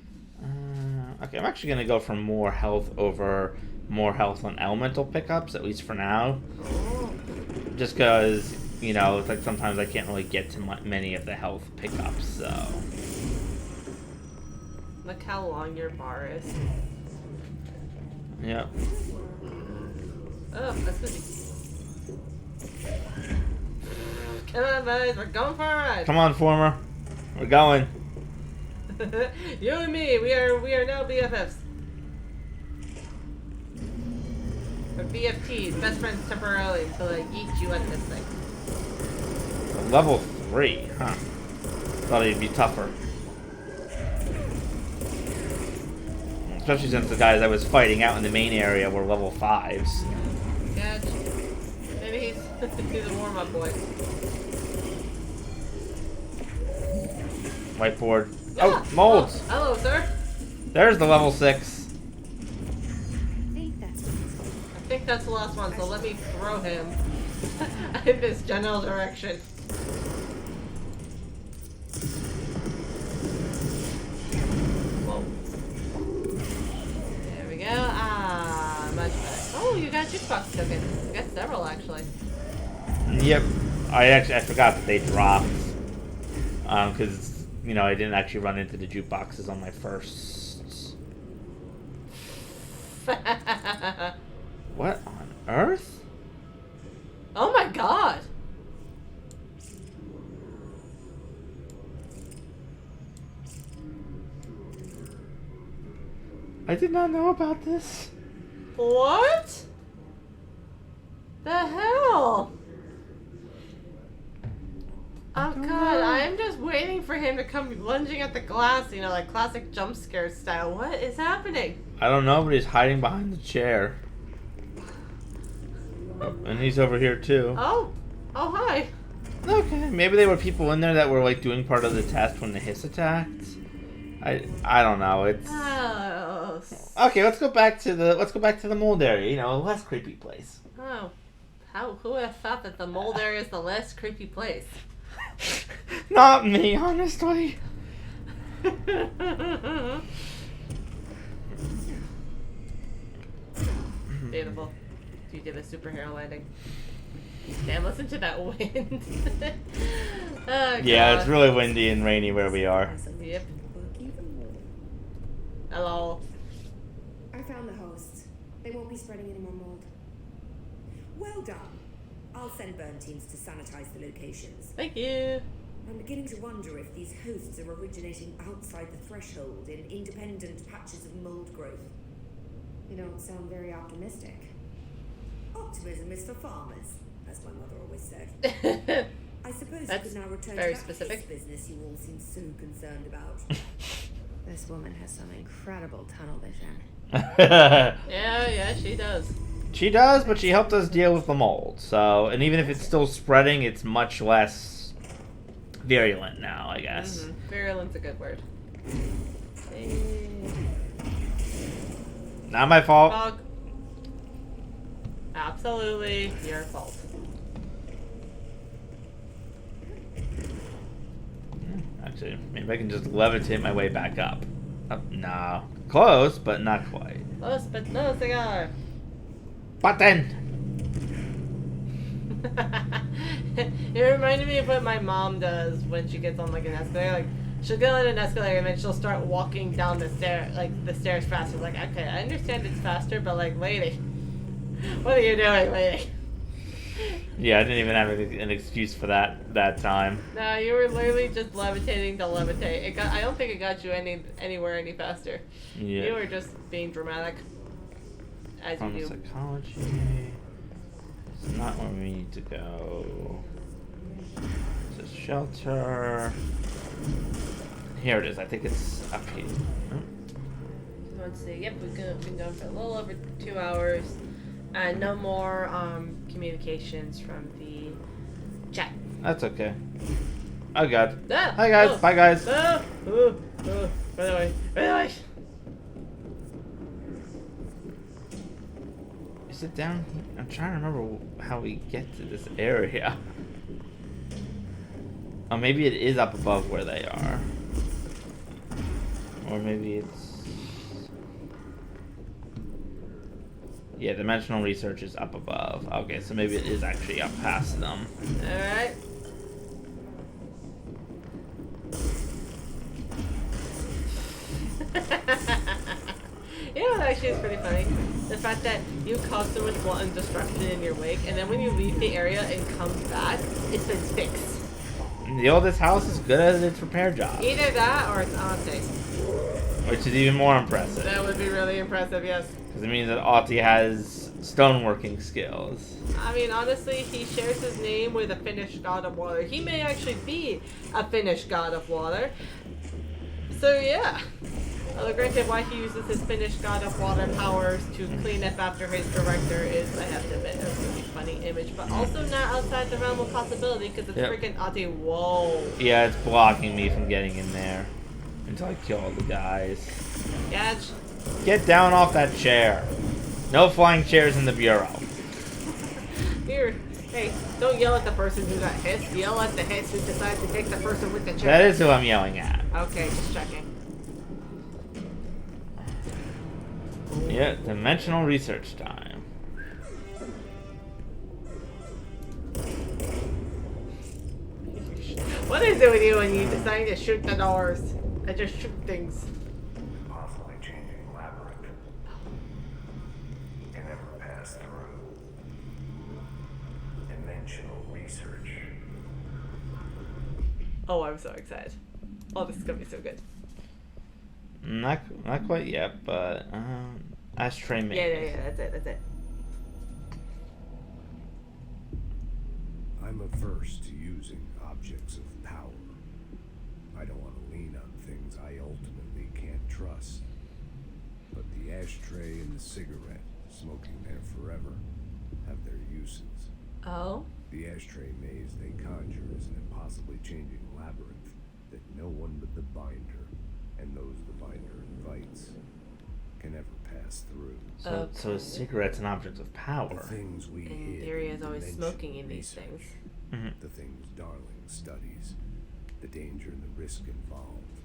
Okay, I'm actually gonna go for more health over more health on elemental pickups, at least for now. Just because, you know, it's like sometimes I can't really get to many of the health pickups, so. Look how long your bar is. Yep. Oh, that's busy. Come on, buddies, we're going for a ride. Come on, Former. We're going. You and me, we are now BFFs. Or BFTs, best friends temporarily until I eat you at this thing. Level 3, huh? Thought he'd be tougher. Especially since the guys I was fighting out in the main area were level 5s. Gotcha. Maybe he's a warm-up boy. Whiteboard. Oh, molds! Oh, hello, sir. There's the level 6. I think that's the last one, so let me throw him in this general direction. Whoa. There we go. Ah, much better. Oh, you got jukebox tokens. You got several, actually. Yep. I forgot that they dropped. Because, you know, I didn't actually run into the jukeboxes on my first. What on earth? Oh my god! I did not know about this. What? The hell? Oh god, I'm just waiting for him to come lunging at the glass, you know, like classic jump scare style. What is happening? I don't know, but he's hiding behind the chair. Oh, and he's over here too. Oh hi. Okay, maybe there were people in there that were like doing part of the test when the hiss attacked. I don't know. It's Oh. okay. Let's go back to the mold area. You know, a less creepy place. Oh. Who would have thought that the mold area is the less creepy place? Not me, honestly. Beautiful. You did a superhero landing. Damn, listen to that wind. Oh, Yeah, God. it's really windy and rainy where we are. Yep. Hello. I found the hosts. They won't be spreading any more mold. Well done. I'll send burn teams to sanitize the locations. Thank you. I'm beginning to wonder if these hosts are originating outside the threshold in independent patches of mold growth. You don't sound very optimistic. Optimism is for farmers, as my mother always said. I suppose That's you could now return very to that specific. piss business you all seem so concerned about. This woman has some incredible tunnel vision. Yeah, she does. She does, but she helped us deal with the mold. So, and even if it's still spreading, it's much less virulent now, I guess. Virulent's a good word. Not my fault. Fog. Absolutely your fault. Actually, maybe I can just levitate my way back up. No. Close, but not quite. Close, but no cigar. Button! It reminded me of what my mom does when she gets on like an escalator. Like she'll get on an escalator and then she'll start walking down the stair, like the stairs faster. Like, okay, I understand it's faster, but like, lady, what are you doing, lady? Yeah, I didn't even have an excuse for that time. No, you were literally just levitating to levitate. I don't think it got you anywhere any faster. Yeah. You were just being dramatic, as you do. Psychology. It's not where we need to go. It's a shelter. Here it is. I think it's up here. Let's see. Yep, we've been going for a little over 2 hours. And no more communications from the chat. That's okay. Oh god. Ah, Hi guys. oh, Bye guys. Oh, by the way. Is it down here? I'm trying to remember how we get to this area. Oh, maybe it is up above where they are. Or maybe it's... Yeah, dimensional research is up above. Okay, so maybe it is actually up past them. Alright. You know what actually is pretty funny? The fact that you cause so much wanton destruction in your wake, and then when you leave the area and come back, it's been fixed. The oldest house is good at its repair job. Either that or it's Ahti. Which is even more impressive. That would be really impressive, yes. Because it means that Ahti has stoneworking skills. I mean, honestly, he shares his name with a Finnish god of water. He may actually be a Finnish god of water. So, yeah. Although, granted, why he uses his Finnish god of water powers to clean up after his director is, I have to admit, a really funny image. But also not outside the realm of possibility because it's freaking Ahti. Whoa. Yeah, it's blocking me from getting in there until I kill all the guys. Yeah, get down off that chair. No flying chairs in the bureau. Here, hey, don't yell at the person who got hit. Yell at the hits who decided to take the person with the chair. That is who I'm yelling at. Okay, just checking. Yeah, dimensional research time. What is it with you when you decide to shoot the doors? I just shoot things. Possibly changing labyrinth. Can never pass through. Dimensional research. Oh, I'm so excited. Oh, this is gonna be so good. Not quite yet, but ashtray maybe. Yeah, that's it. I'm averse to using objects of power. I don't want to lean on things I ultimately can't trust. But the ashtray and the cigarette, smoking there forever, have their uses. Oh? The ashtray maze they conjure is an impossibly changing labyrinth that no one but the binder, and those the binder invites, can ever pass through. So a cigarette's an object of power. The things we In theory, is always smoking in these things. The things Darling studies, the danger and the risk involved,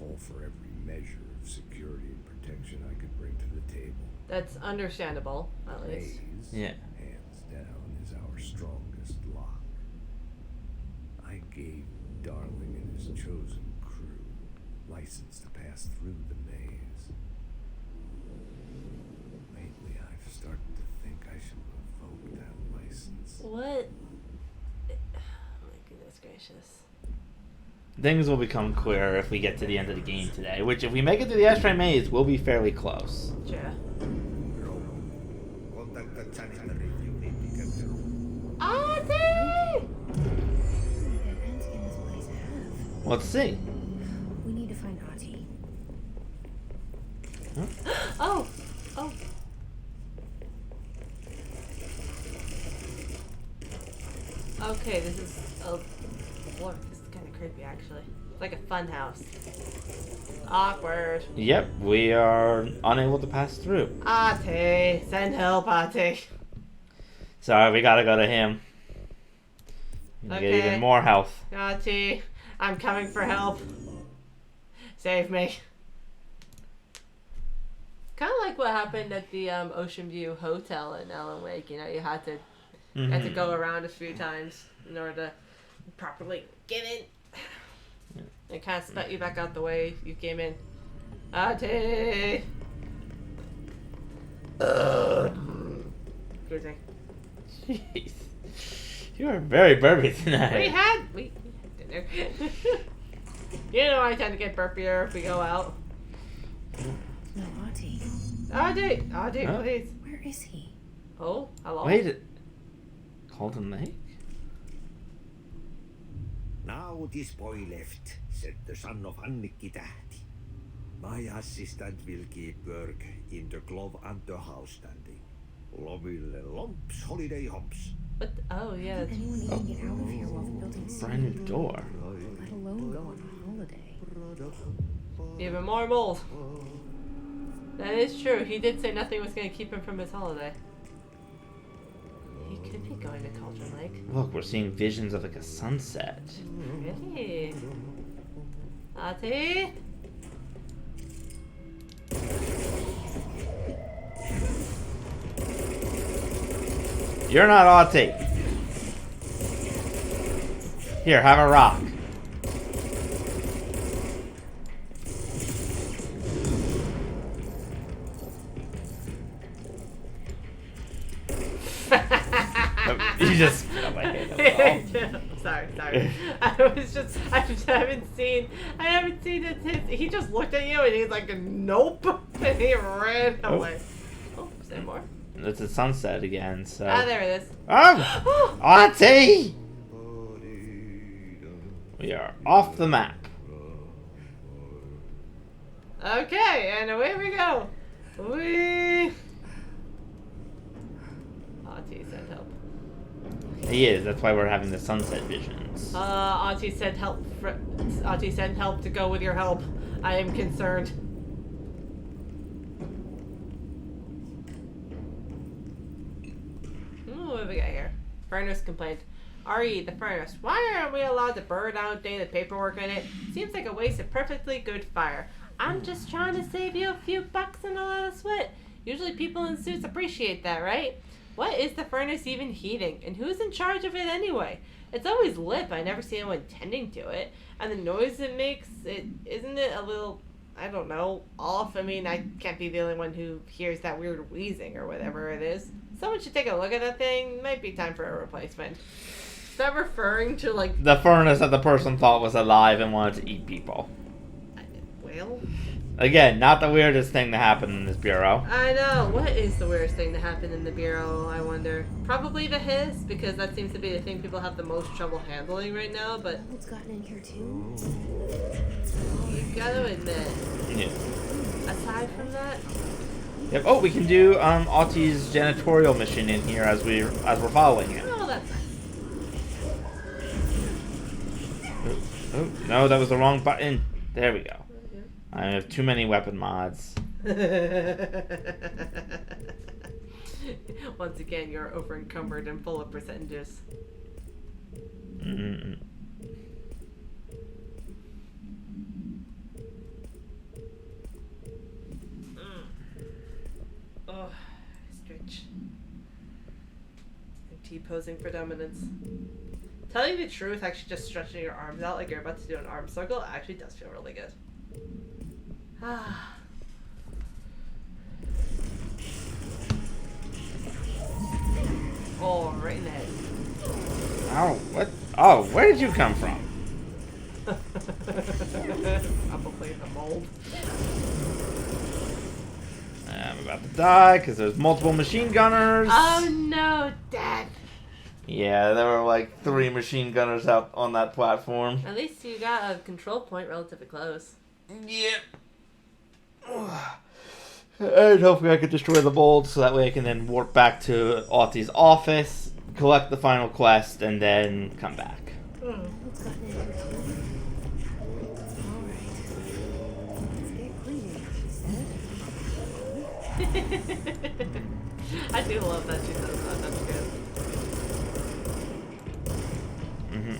call for every measure of security and protection I could bring to the table. That's understandable, at least. Maze, Yeah. hands down, is our strongest lock. I gave Darling and his chosen crew license to pass through the maze. Lately, I've started to think I should revoke that license. What? Oh my goodness gracious. Things will become clearer if we get to the end of the game today, which if we make it to the ashtray maze, we'll be fairly close. Sure. Contact the janitor if you need to get through. Ahti! Dead ends in this place have. Let's see. We need to find Ahti. Oh! Oh! Okay, this is a look. This is kind of creepy, actually. It's like a fun house. Awkward. Yep, we are unable to pass through. Ahti, send help, Ahti. Sorry, we gotta go to him. Get even more health. Ahti, I'm coming for help. Save me. Kind of like what happened at the Ocean View Hotel in Alan Wake. You know, you had to go around a few times in order to properly get in. It kind of spat you back out the way you came in. Ahti! Excuse me. Jeez. You are very burpy tonight. We had dinner. You know I tend to get burpier if we go out. No, Ahti. Ahti, Huh? please. Where is he? Oh, hello. Wait. Golden Lake? Now this boy left, said the son of Annikki Tähti. My assistant will keep work in the glove and the house standing. Lomille lomps, holiday humps. What? Oh, yeah. How can anyone even get out of here while the building's Brand new door. let alone go on a holiday? Even more mold. That is true. He did say nothing was going to keep him from his holiday. He could be going to Cauldron Lake. Look, we're seeing visions of like a sunset. Really? Ahti? You're not Ahti. Here, have a rock. You just spit my hand. Sorry. I haven't seen it. He just looked at you and he's like, nope. And he ran away. Oh, say more. It's a sunset again, so. Ah, there it is. Oh! Ahti! We are off the map. Okay, and away we go. Ahti sent help. He is. That's why we're having the sunset visions. Ahti sent help. Ahti sent help to go with your help. I am concerned. What have we got here? Furnace complaint. RE, the furnace. Why aren't we allowed to burn outdated paperwork in it? Seems like a waste of perfectly good fire. I'm just trying to save you a few bucks and a lot of sweat. Usually people in suits appreciate that, right? What is the furnace even heating? And who's in charge of it anyway? It's always lit, but I never see anyone tending to it. And the noise it makes, isn't it a little, I don't know, off? I mean, I can't be the only one who hears that weird wheezing or whatever it is. Someone should take a look at that thing. Might be time for a replacement. Is that referring to, like... The furnace that the person thought was alive and wanted to eat people. Well... Again, not the weirdest thing to happen in this bureau. I know. What is the weirdest thing to happen in the bureau, I wonder? Probably the hiss, because that seems to be the thing people have the most trouble handling right now, but... Mold's gotten in here too. You gotta admit. Yeah. Aside from that... Yep. Oh, we can do Ahti's janitorial mission in here as we're following him. Oh, that's nice. Oh, no, that was the wrong button. There we go. I have too many weapon mods. Once again, you're over encumbered and full of percentages. posing for dominance. Telling the truth, actually just stretching your arms out like you're about to do an arm circle actually does feel really good. Ah. Oh, right in the head. Oh, what? Oh, where did you come from? Probably the mold. I'm about to die because there's multiple machine gunners. Oh no, Dad. Yeah, there were like 3 machine gunners out on that platform. At least you got a control point relatively close. Yeah. And hopefully I could destroy the mold so that way I can then warp back to Ahti's office, collect the final quest, and then come back. What's gotten into it? Alright. Let's get cleaning, she said. I do love that she says that. That's good. Mm-hmm.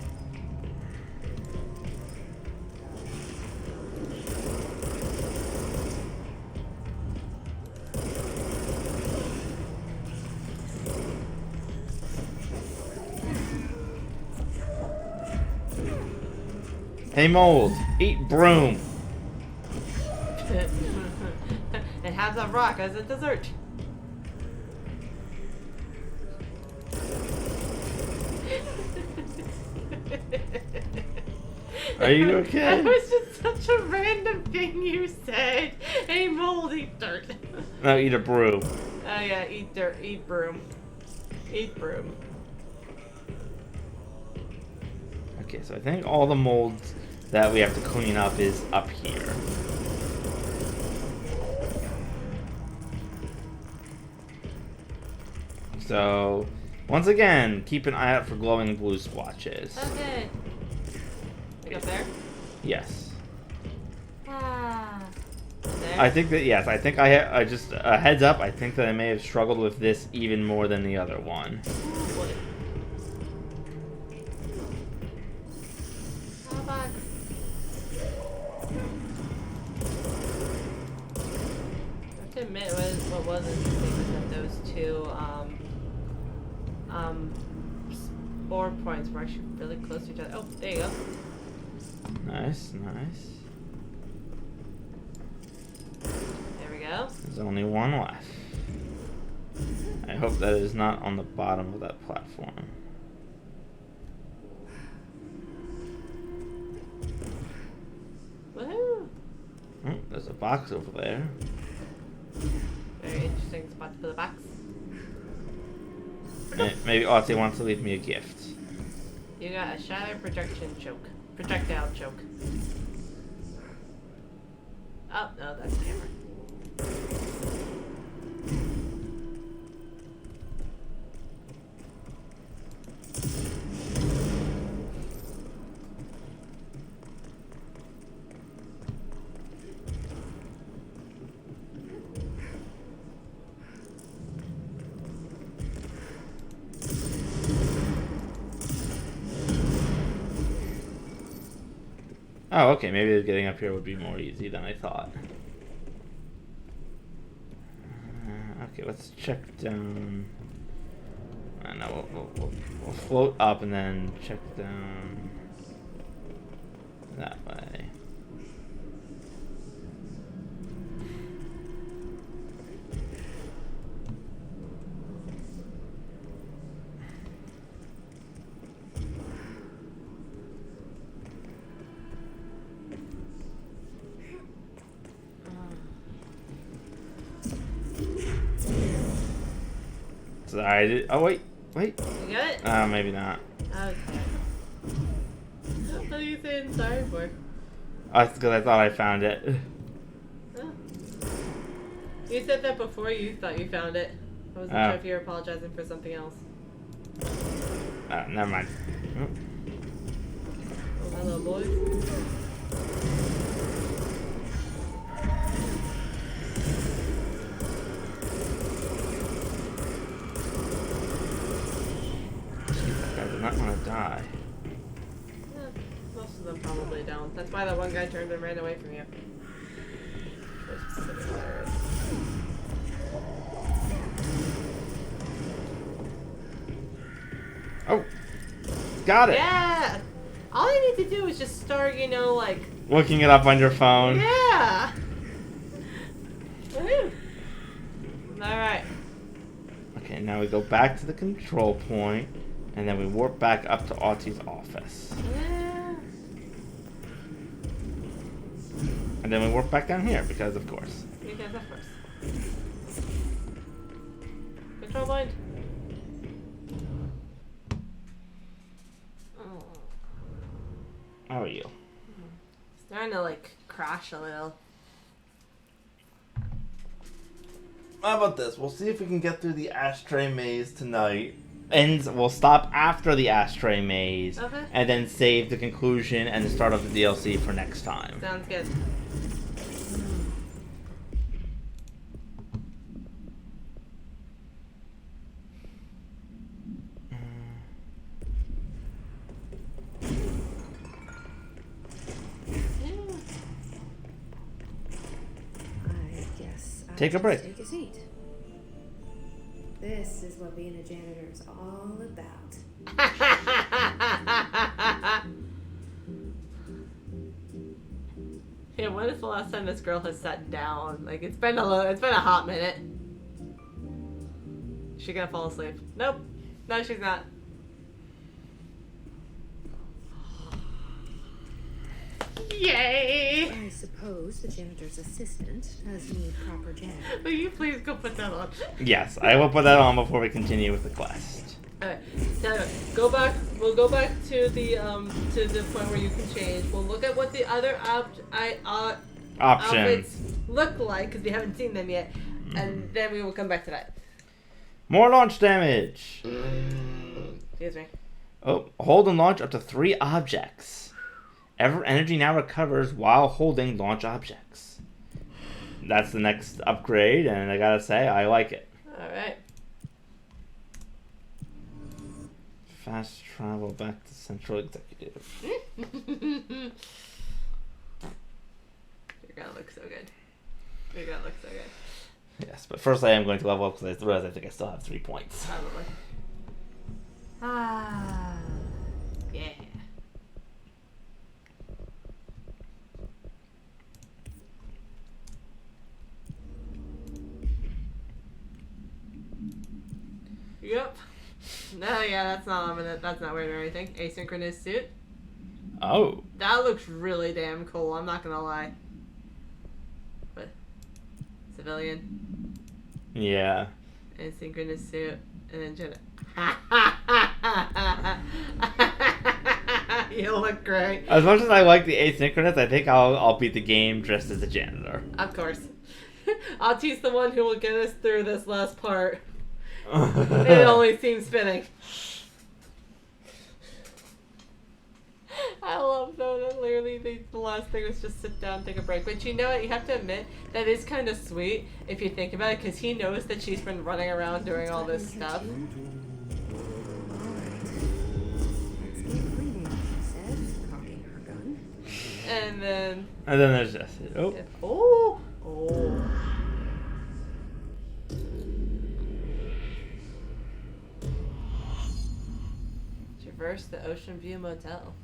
Hey mold, eat broom. And have that rock as a dessert. Are you okay? That was just such a random thing you said. Hey mold, eat dirt. No, eat a broom. Oh yeah, eat dirt, eat broom. Eat broom. Okay, so I think all the molds that we have to clean up is up here. So, once again, keep an eye out for glowing blue splotches. Okay. Like up there? Yes. Ah. There? I think that, yes, I think I just, a heads up, I think that I may have struggled with this even more than the other one. Boy. Box. I have to admit, what was interesting was that those two, spore points were actually really close to each other. Oh, there you go. Nice, nice. There we go. There's only one left. I hope that is not on the bottom of that platform. Woohoo! Oh, there's a box over there. Very interesting spot to put the box. Maybe Ahti wants to leave me a gift. You got a shatter projectile choke. Oh, no, that's the camera. Oh, okay, maybe getting up here would be more easy than I thought. Okay, let's check down. No, we'll float up and then check down that way. Sorry, oh wait. You got it? Maybe not. Okay. What are you saying sorry for? That's because I thought I found it. Oh. You said that before you thought you found it. I wasn't sure if you were apologizing for something else. Never mind. Oh. Oh, hello, boys. I do not want to die. Yeah, most of them probably don't. That's why that one guy turned and ran away from you. For specific hilarious. Oh, got it. Yeah. All I need to do is just start, you know, like. Looking it up on your phone. Yeah. Woohoo. All right. Okay, now we go back to the control point, and then we warp back up to Ahti's office. Yeah. And then we warp back down here, because of course. Because of course. Control point. How are you? Starting to like crash a little. How about this? We'll see if we can get through the ashtray maze tonight. And we'll stop after the ashtray maze. Okay. And then save the conclusion and the start of the DLC for next time. Sounds good. Take a break. Take a seat. This is what being a janitor is all about. Yeah, when is the last time this girl has sat down? Like it's been a hot minute. Is she gonna fall asleep? Nope. No, she's not. Yay! I suppose the janitor's assistant does need proper janitor. Will you please go put that on? Yes, I will put that on before we continue with the quest. Alright, now go back. We'll go back to the point where you can change. We'll look at what the other outfits look like because we haven't seen them yet, and then we will come back to that. More launch damage. Excuse me. Oh, hold and launch up to 3 objects. Energy now recovers while holding launch objects. That's the next upgrade, and I gotta say, I like it. Alright. Fast travel back to Central Executive. You're gonna look so good. You're gonna look so good. Yes, but first I am going to level up because I realize I think I still have 3 points. Probably. Ah. Yeah. Yep. No, yeah, that's not weird or anything. Asynchronous suit. Oh. That looks really damn cool, I'm not gonna lie. But civilian. Yeah. Asynchronous suit. And then Jenna. You look great. As much as I like the asynchronous, I think I'll beat the game dressed as a janitor. Of course. Ahti's the one who will get us through this last part. It only seems fitting. I love though that literally the last thing was just sit down, take a break. But you know what? You have to admit that is kind of sweet if you think about it, because he knows that she's been running around doing all this stuff. And then there's just oh. Traverse the Ocean View Motel.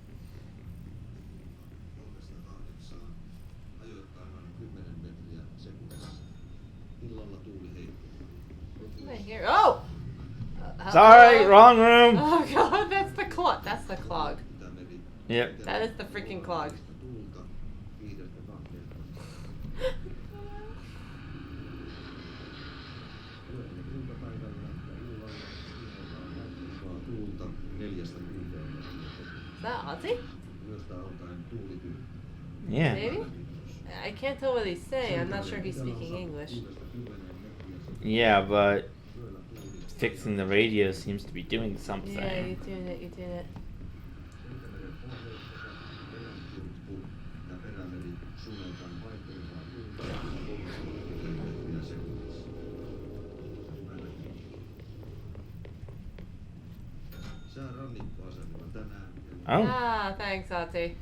What I hear? Oh! Sorry, wrong room. Oh god, that's the clog. That's the clog. Yep. That is the freaking clog. Is that Ahti? Yeah. Maybe? I can't tell what he's saying. I'm not sure if he's speaking English. Yeah, but fixing the radio seems to be doing something. Yeah, you tune it. Oh. Ah, thanks, Ahti.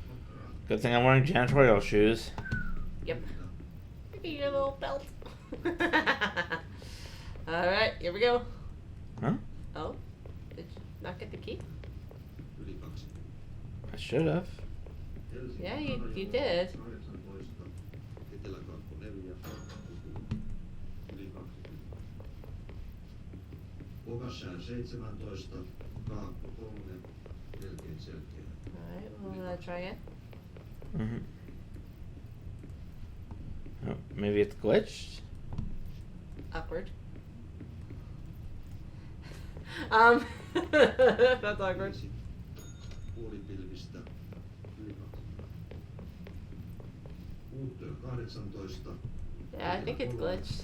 Good thing I'm wearing janitorial shoes. Yep. Look at your little belt. Alright, here we go. Huh? Oh. not get the key? I should have. Yeah, you did. Alright, we'll try it. Mm-hmm. Oh, maybe it's glitched? Awkward. That's awkward. Yeah, I think it's glitched.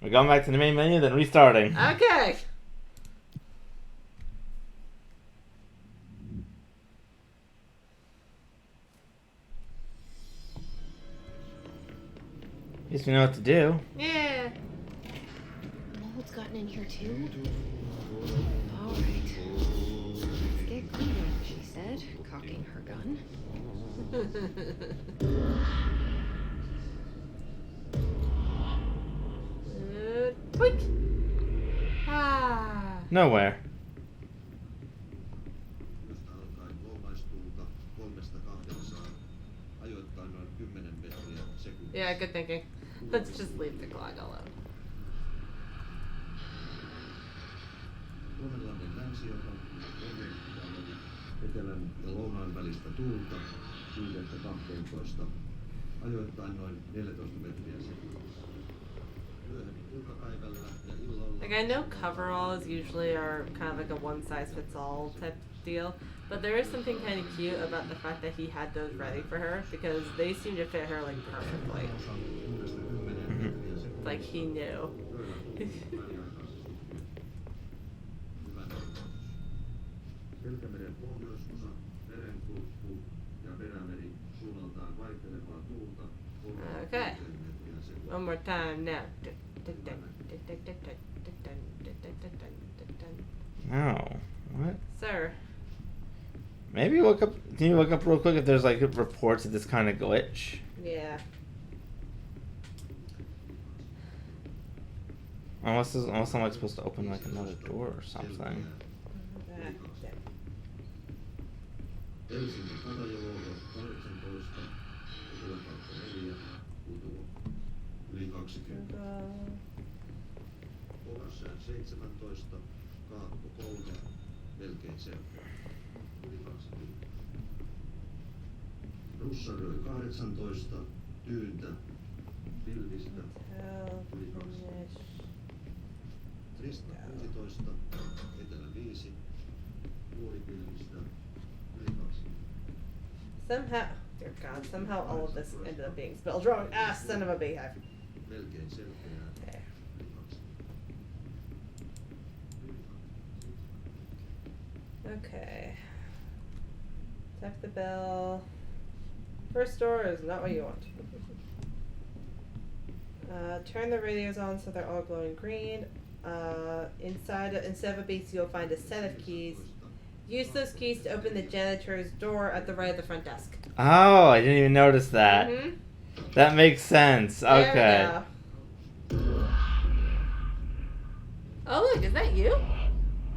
We're going back to the main menu, then restarting. Okay. At least we know what to do. Yeah. Mold's gotten in here too. Alright. Let's get cleaner, she said, cocking her gun. Quick. Ah. Nowhere. Yeah, good thinking. Let's just leave the clock alone. Etelän ja lounaan välistä tuulta 10-12, ajoittain noin 14 metriä sekunnissa. Myöhemmin iltapäivällä ja illalla... Like, I know coveralls usually are kind of like a one-size-fits-all type deal, but there is something kind of cute about the fact that he had those ready for her, because they seem to fit her, like, perfectly. Like, he knew. Selkämeren pohjoisosa, merenkurkku ja perämeri suunnaltaan vaihtelevaa tuulta. Okay. One more time now. No. What? Sir. Maybe look up. Can you look up real quick if there's like reports of this kind of glitch? Yeah. Unless I'm like supposed to open like another door or something. Helsingin Katajoululla 18, Eteläkautta 4, Kutuo yli 20. Ovassään 17, Kaakko 3, melkein selkeä, yli 20. Russaröi 18, Tyyntä, Pilvistä, yli 20. Trista 16, Etelä 5, Vuoripilvistä, yli 20. Somehow, dear God, somehow all of this ended up being spelled wrong. Ah, son of a beehive. Melkein selkeää. There. Okay. Tap the bell. First door is not what you want. Turn the radios on so they're all glowing green. Instead of a base, you'll find a set of keys. Use those keys to open the janitor's door at the right of the front desk. Oh, I didn't even notice that. Mm-hmm. That makes sense. Okay. There we go. Oh, look, is that you?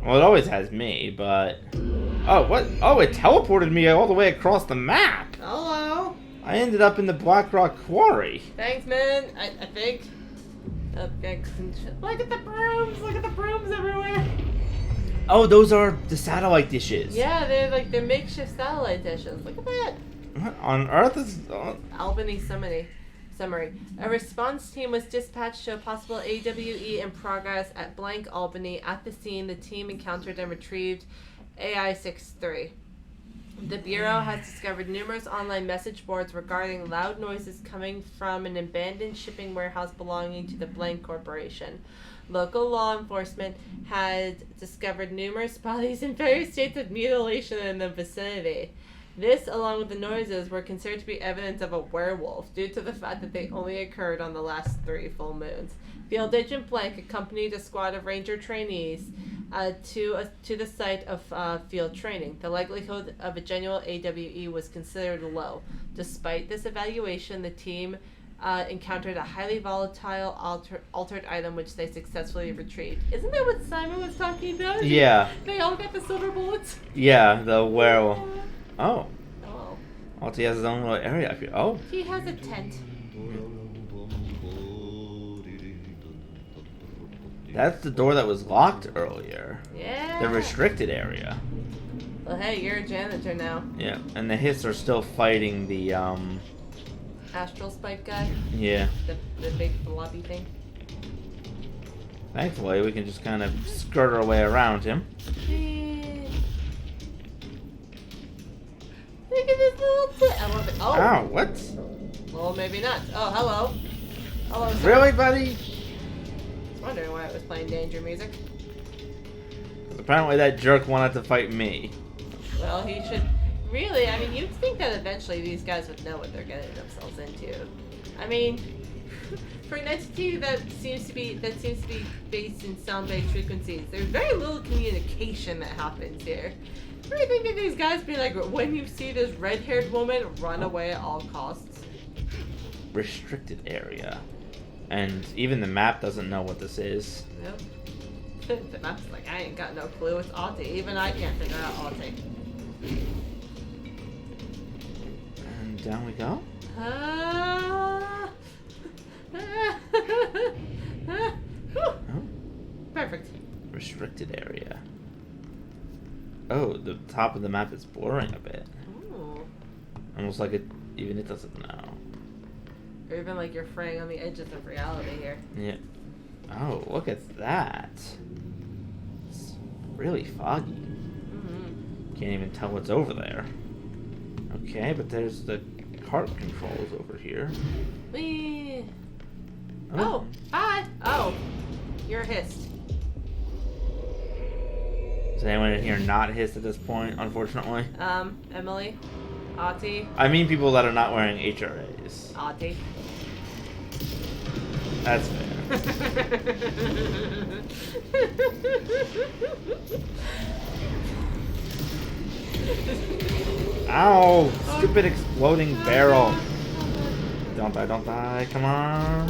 Well, it always has me, but... Oh, what? Oh, it teleported me all the way across the map. Hello. I ended up in the Black Rock Quarry. Thanks, man. I think. Okay. Look at the brooms. Look at the brooms everywhere. Oh, those are the satellite dishes. Yeah, they're makeshift satellite dishes. Look at that. What on earth is... Albany summary. A response team was dispatched to a possible AWE in progress at blank Albany. At the scene, the team encountered and retrieved AI-63. The Bureau has discovered numerous online message boards regarding loud noises coming from an abandoned shipping warehouse belonging to the Blank Corporation. Local law enforcement had discovered numerous bodies in various states of mutilation in the vicinity. This, along with the noises, were considered to be evidence of a werewolf due to the fact that they only occurred on the last 3 full moons. Field Agent Blank accompanied a squad of ranger trainees to the site of field training. The likelihood of a genuine AWE was considered low. Despite this evaluation, the team encountered a highly volatile altered item which they successfully retrieved. Isn't that what Simon was talking about? Yeah. They all got the silver bullets? Yeah, the werewolf. Oh. Oh. Ahti has his own little area up here. Oh. He has a tent. That's the door that was locked earlier. Yeah. The restricted area. Well, hey, you're a janitor now. Yeah, and the Hiss are still fighting the, Astral spike guy? Yeah. The big blobby thing? Thankfully, we can just kind of skirt our way around him. Look at this little I love it. Oh! Ow, what? Well, maybe not. Oh, hello. Hello, sir. Really, buddy? I was wondering why it was playing danger music. Apparently that jerk wanted to fight me. Well, he should... Really, I mean, you'd think that eventually these guys would know what they're getting themselves into. I mean, for an entity that seems to be based in sound-based frequencies, there's very little communication that happens here. I really think that these guys be like, when you see this red-haired woman, run away at all costs. Restricted area. And even the map doesn't know what this is. Nope. The map's like, I ain't got no clue. It's Ahti. Even I can't figure out Ahti. And down we go. Perfect. Restricted area. Oh, the top of the map is blurring a bit. Ooh. Almost like even it doesn't know. Or even like you're fraying on the edges of reality here. Yeah. Oh, look at that. It's really foggy. Mm-hmm. Can't even tell what's over there. Okay, but there's the cart controls over here. Whee! Oh. Oh, hi! Oh, you're hissed. Is anyone in here not hissed at this point, unfortunately? Emily? Ahti? I mean people that are not wearing HRAs. Ahti. That's fair. Ow! Stupid exploding barrel. Don't die, don't die. Come on.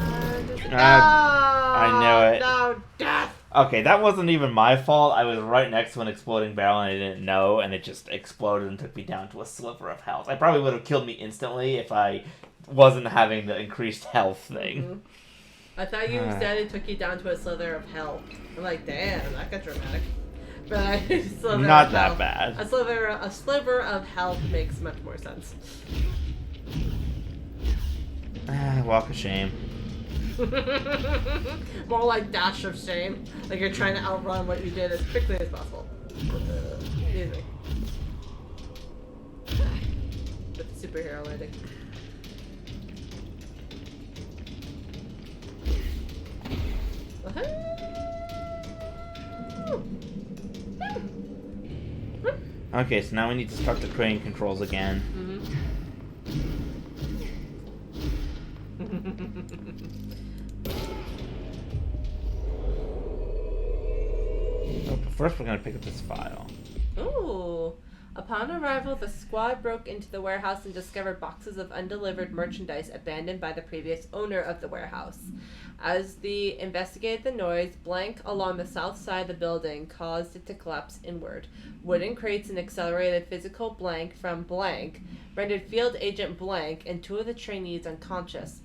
I knew it. No, death! Okay, that wasn't even my fault. I was right next to an exploding barrel and I didn't know, and it just exploded and took me down to a sliver of health. I probably would have killed me instantly if I wasn't having the increased health thing. Mm-hmm. I thought you said it took you down to a slither of hell. I'm like, damn, that got dramatic. But not that bad. A sliver of health makes much more sense. Walk of shame. More like dash of shame. Like you're trying to outrun what you did as quickly as possible. Excuse me. With the superhero landing. Okay, so now we need to start the crane controls again. But first we're going to pick up this file. Ooh. Upon arrival, the squad broke into the warehouse and discovered boxes of undelivered merchandise abandoned by the previous owner of the warehouse. As they investigated the noise, blank along the south side of the building caused it to collapse inward. Wooden crates and accelerated physical blank from blank rendered field agent blank and two of the trainees unconscious.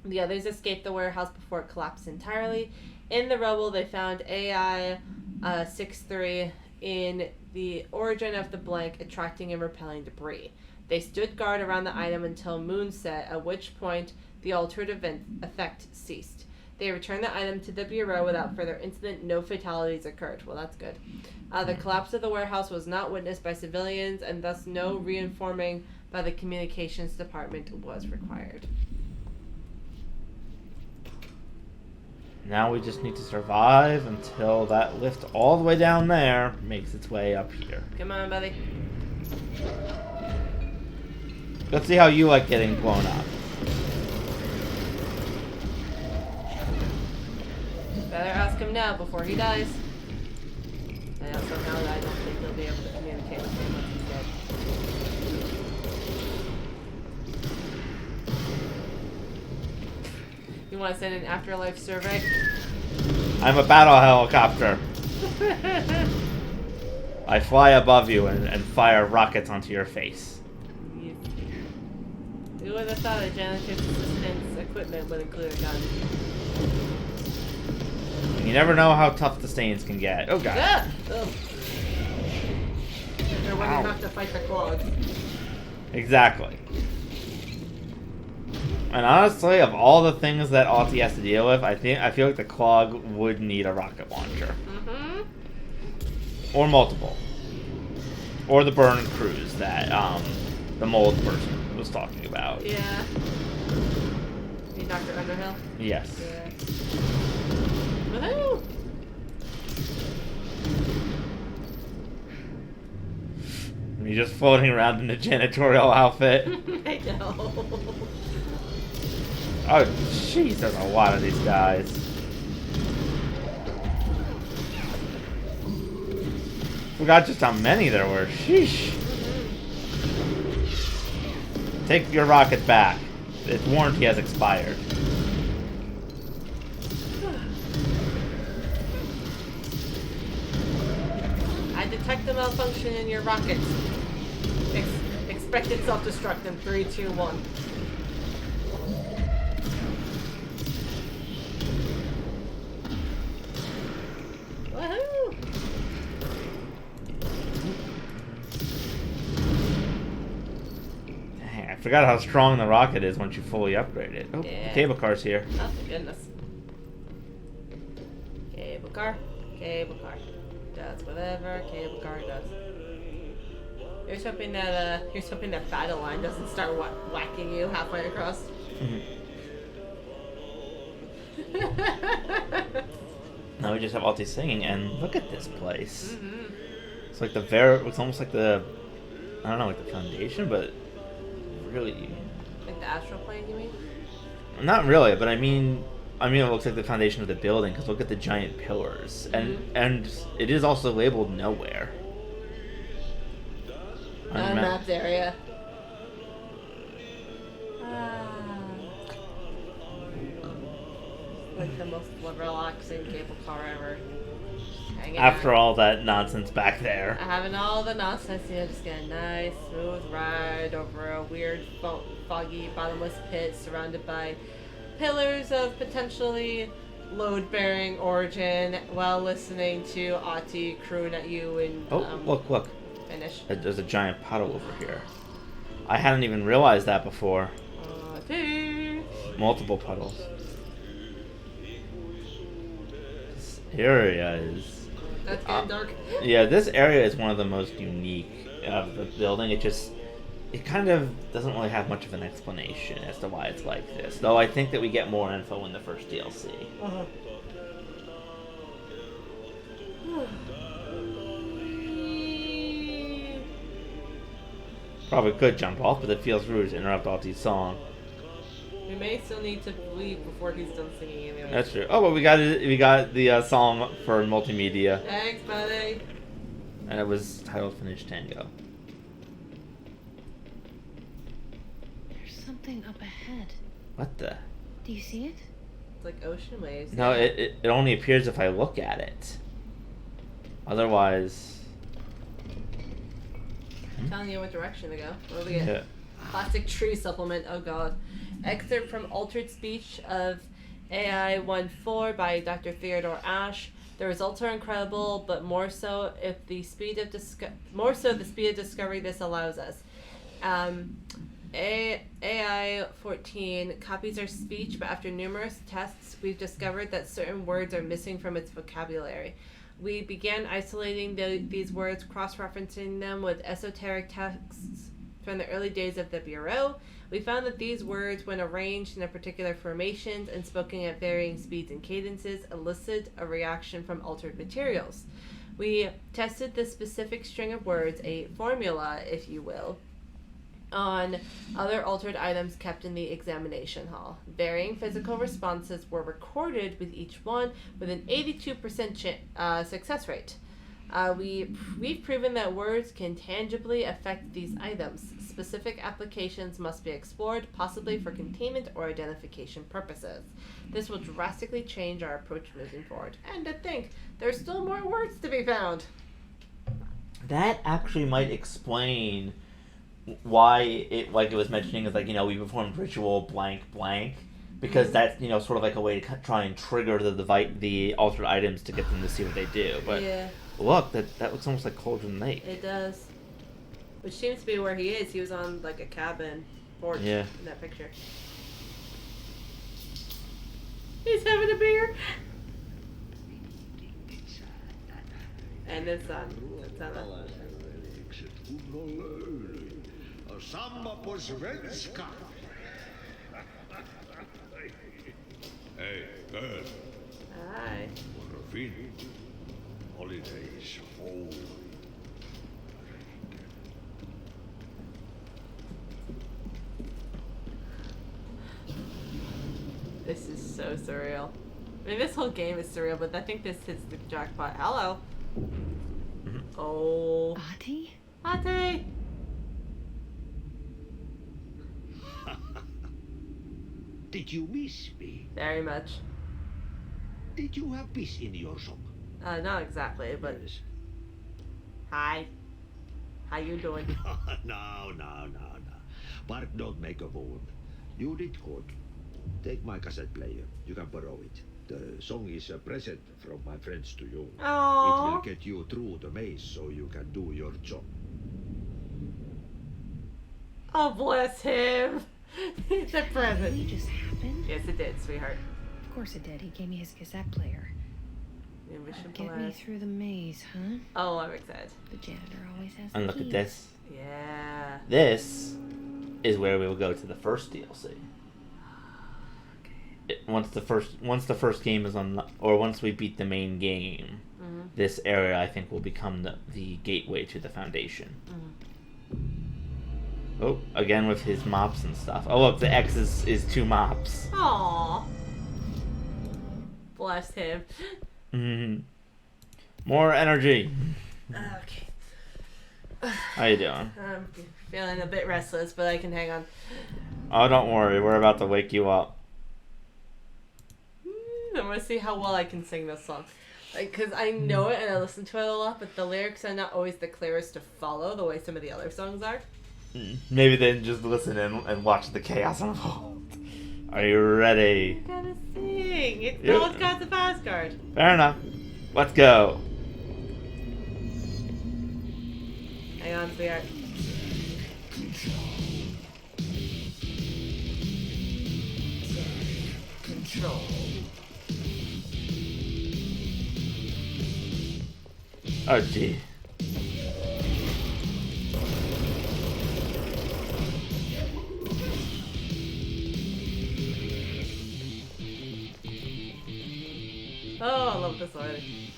The others escaped the warehouse before it collapsed entirely. In the rubble, they found AI-63 in the origin of the blank, attracting and repelling debris. They stood guard around the item until moonset, at which point the altered effect ceased. They returned the item to the Bureau without further incident. No fatalities occurred. Well, that's good. The collapse of the warehouse was not witnessed by civilians, and thus no reinforming by the communications department was required. Now we just need to survive until that lift all the way down there makes its way up here. Come on, buddy. Let's see how you like getting blown up. Better ask him now before he dies. I also know that I don't think he'll be able to communicate with him once he's dead. You want to send an afterlife survey? I'm a battle helicopter. I fly above you and fire rockets onto your face. Who would have thought a janitor's assistant's equipment would include a gun? You never know how tough the stains can get. Oh god. Yeah. Ugh. Or when you have to fight the clog. Exactly. And honestly, of all the things that Ahti has to deal with, I feel like the clog would need a rocket launcher. Mm-hmm. Or multiple. Or the burn cruise that the mold person was talking about. Yeah. You Dr. Underhill? Yes. Yeah. Woohoo! He's just floating around in a janitorial outfit. I know. Oh, jeez, there's a lot of these guys. Forgot just how many there were. Sheesh. Take your rocket back. Its warranty has expired. I detect a malfunction in your rockets. Expected self-destruct in 3, 2, 1. Woohoo! Dang, I forgot how strong the rocket is once you fully upgrade it. Oh, Yeah. the cable car's here. Oh, my goodness. Cable car. Cable car. Does whatever cable car does. Here's hoping that battle line doesn't start whacking you halfway across. Now we just have Ahti singing, and look at this place. Mm-hmm. It's like it's almost like the, I don't know, like the foundation, but really. Like the astral plane, you mean? Not really, but I mean it looks like the foundation of the building, because look at the giant pillars, and it is also labeled nowhere. Unmapped area. Like the most relaxing cable car ever. After all that nonsense back there. Having all the nonsense, just get a nice, smooth ride over a weird, foggy, bottomless pit surrounded by pillars of potentially load-bearing origin while listening to Ahti croon at you and Look. finish. There's a giant puddle over here. I hadn't even realized that before. Ahti! Multiple puddles. This area is... That's getting dark. Yeah, this area is one of the most unique of the building. It kind of doesn't really have much of an explanation as to why it's like this. Though I think that we get more info in the first DLC. Uh-huh. Probably could jump off, but it feels rude to interrupt Ahti's song. We may still need to leave before he's done singing anyway. That's true. Oh, but we got the song for multimedia. Thanks, buddy. And it was titled Finish Tango. There's something up ahead. What the? Do you see it? It's like ocean waves. No, it only appears if I look at it. Otherwise... I'm telling you what direction to go. What do we get? Yeah. Plastic tree supplement. Oh god. Excerpt from Altered Speech of AI 1.4 by Dr. Theodore Ash. The results are incredible, but more so the speed of discovery this allows us. AI 14 copies our speech, but after numerous tests, we've discovered that certain words are missing from its vocabulary. We began isolating these words, cross-referencing them with esoteric texts from the early days of the Bureau. We found that these words, when arranged in a particular formations and spoken at varying speeds and cadences, elicit a reaction from altered materials. We tested this specific string of words, a formula, if you will, on other altered items kept in the examination hall. Varying physical responses were recorded with each one, with an 82% success rate. We've proven that words can tangibly affect these items. Specific applications must be explored, possibly for containment or identification purposes. This will drastically change our approach moving forward. And to think, there's still more words to be found. That actually might explain why it, like it was mentioning, is like, you know, we performed ritual blank blank, because that's, you know, sort of like a way to try and trigger the altered items to get them to see what they do. But yeah. Look, that looks almost like Cauldron Lake. It does. Which seems to be where he is. He was on like a cabin porch in that picture. He's having a beer. And it's on the... Hey, girl. Hi. Holidays home. This is so surreal. I mean, this whole game is surreal, but I think this hits the jackpot. Hello. Oh. Ahti? Ahti! Did you miss me? Very much. Did you have peace in your song? Not exactly, but... Yes. Hi. How you doing? No. Bark don't make a wound. You did good. Take my cassette player. You can borrow it. The song is a present from my friends to you. Aww. It will get you through the maze so you can do your job. Oh, bless him. It's a present. It just happened? Yes, it did, sweetheart. Of course it did. He gave me his cassette player. Get me through the maze, huh? Oh, I'm excited. The janitor always has And the look keys. at this. Yeah. This is where we will go to the first DLC. Once the first game is or once we beat the main game, this area I think will become the gateway to the Foundation. Oh, again with his mops and stuff. Oh look, the X is 2 mops. Aww. Bless him. More energy. Okay. How you doing? I'm feeling a bit restless, but I can hang on. Oh, don't worry. We're about to wake you up. I'm gonna see how well I can sing this song. Like, cause I know it and I listen to it a lot, but the lyrics are not always the clearest to follow the way some of the other songs are. Maybe then just listen and watch the chaos unfold. Are you ready? I gotta sing. It's Noel's got the fast card. Fair enough. Let's go. Hang on, sweetheart. Control. Oh, gee. Oh, I love this already.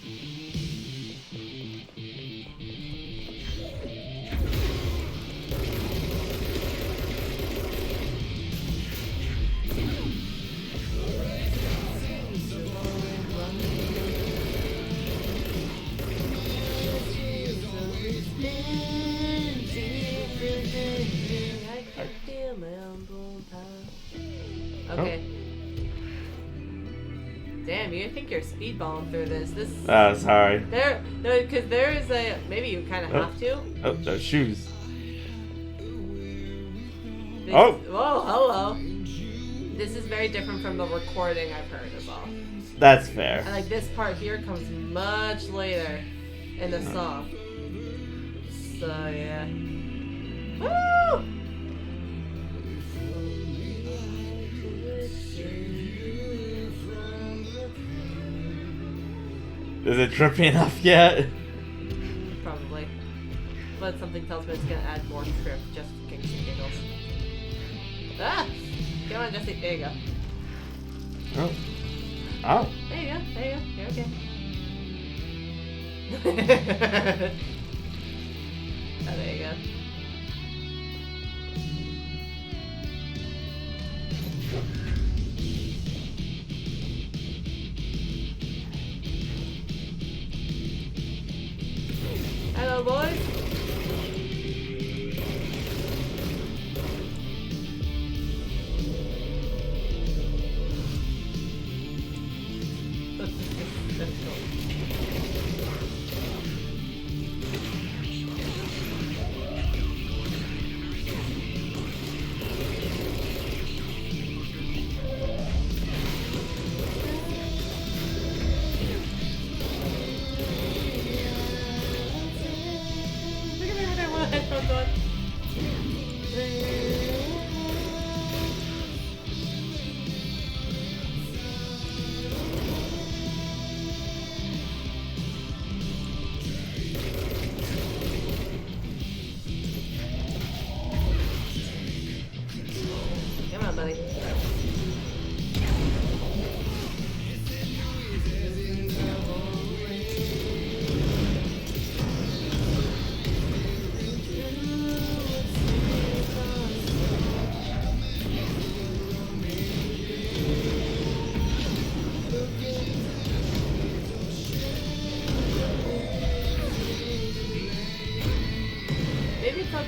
Okay. Damn, you think you're speedballing through this. Oh, sorry. Because there is a... Maybe you kind of have to. Oh, those shoes. Whoa, hello. This is very different from the recording I've heard as well. That's fair. And like this part here comes much later in the song. So yeah. Woo! Is it trippy enough yet? Probably. But something tells me it's gonna add more script just for kicks and giggles. Ah! Come on, Jesse. There you go. Oh. Oh. There you go. There you go. You're okay. Oh, there you go.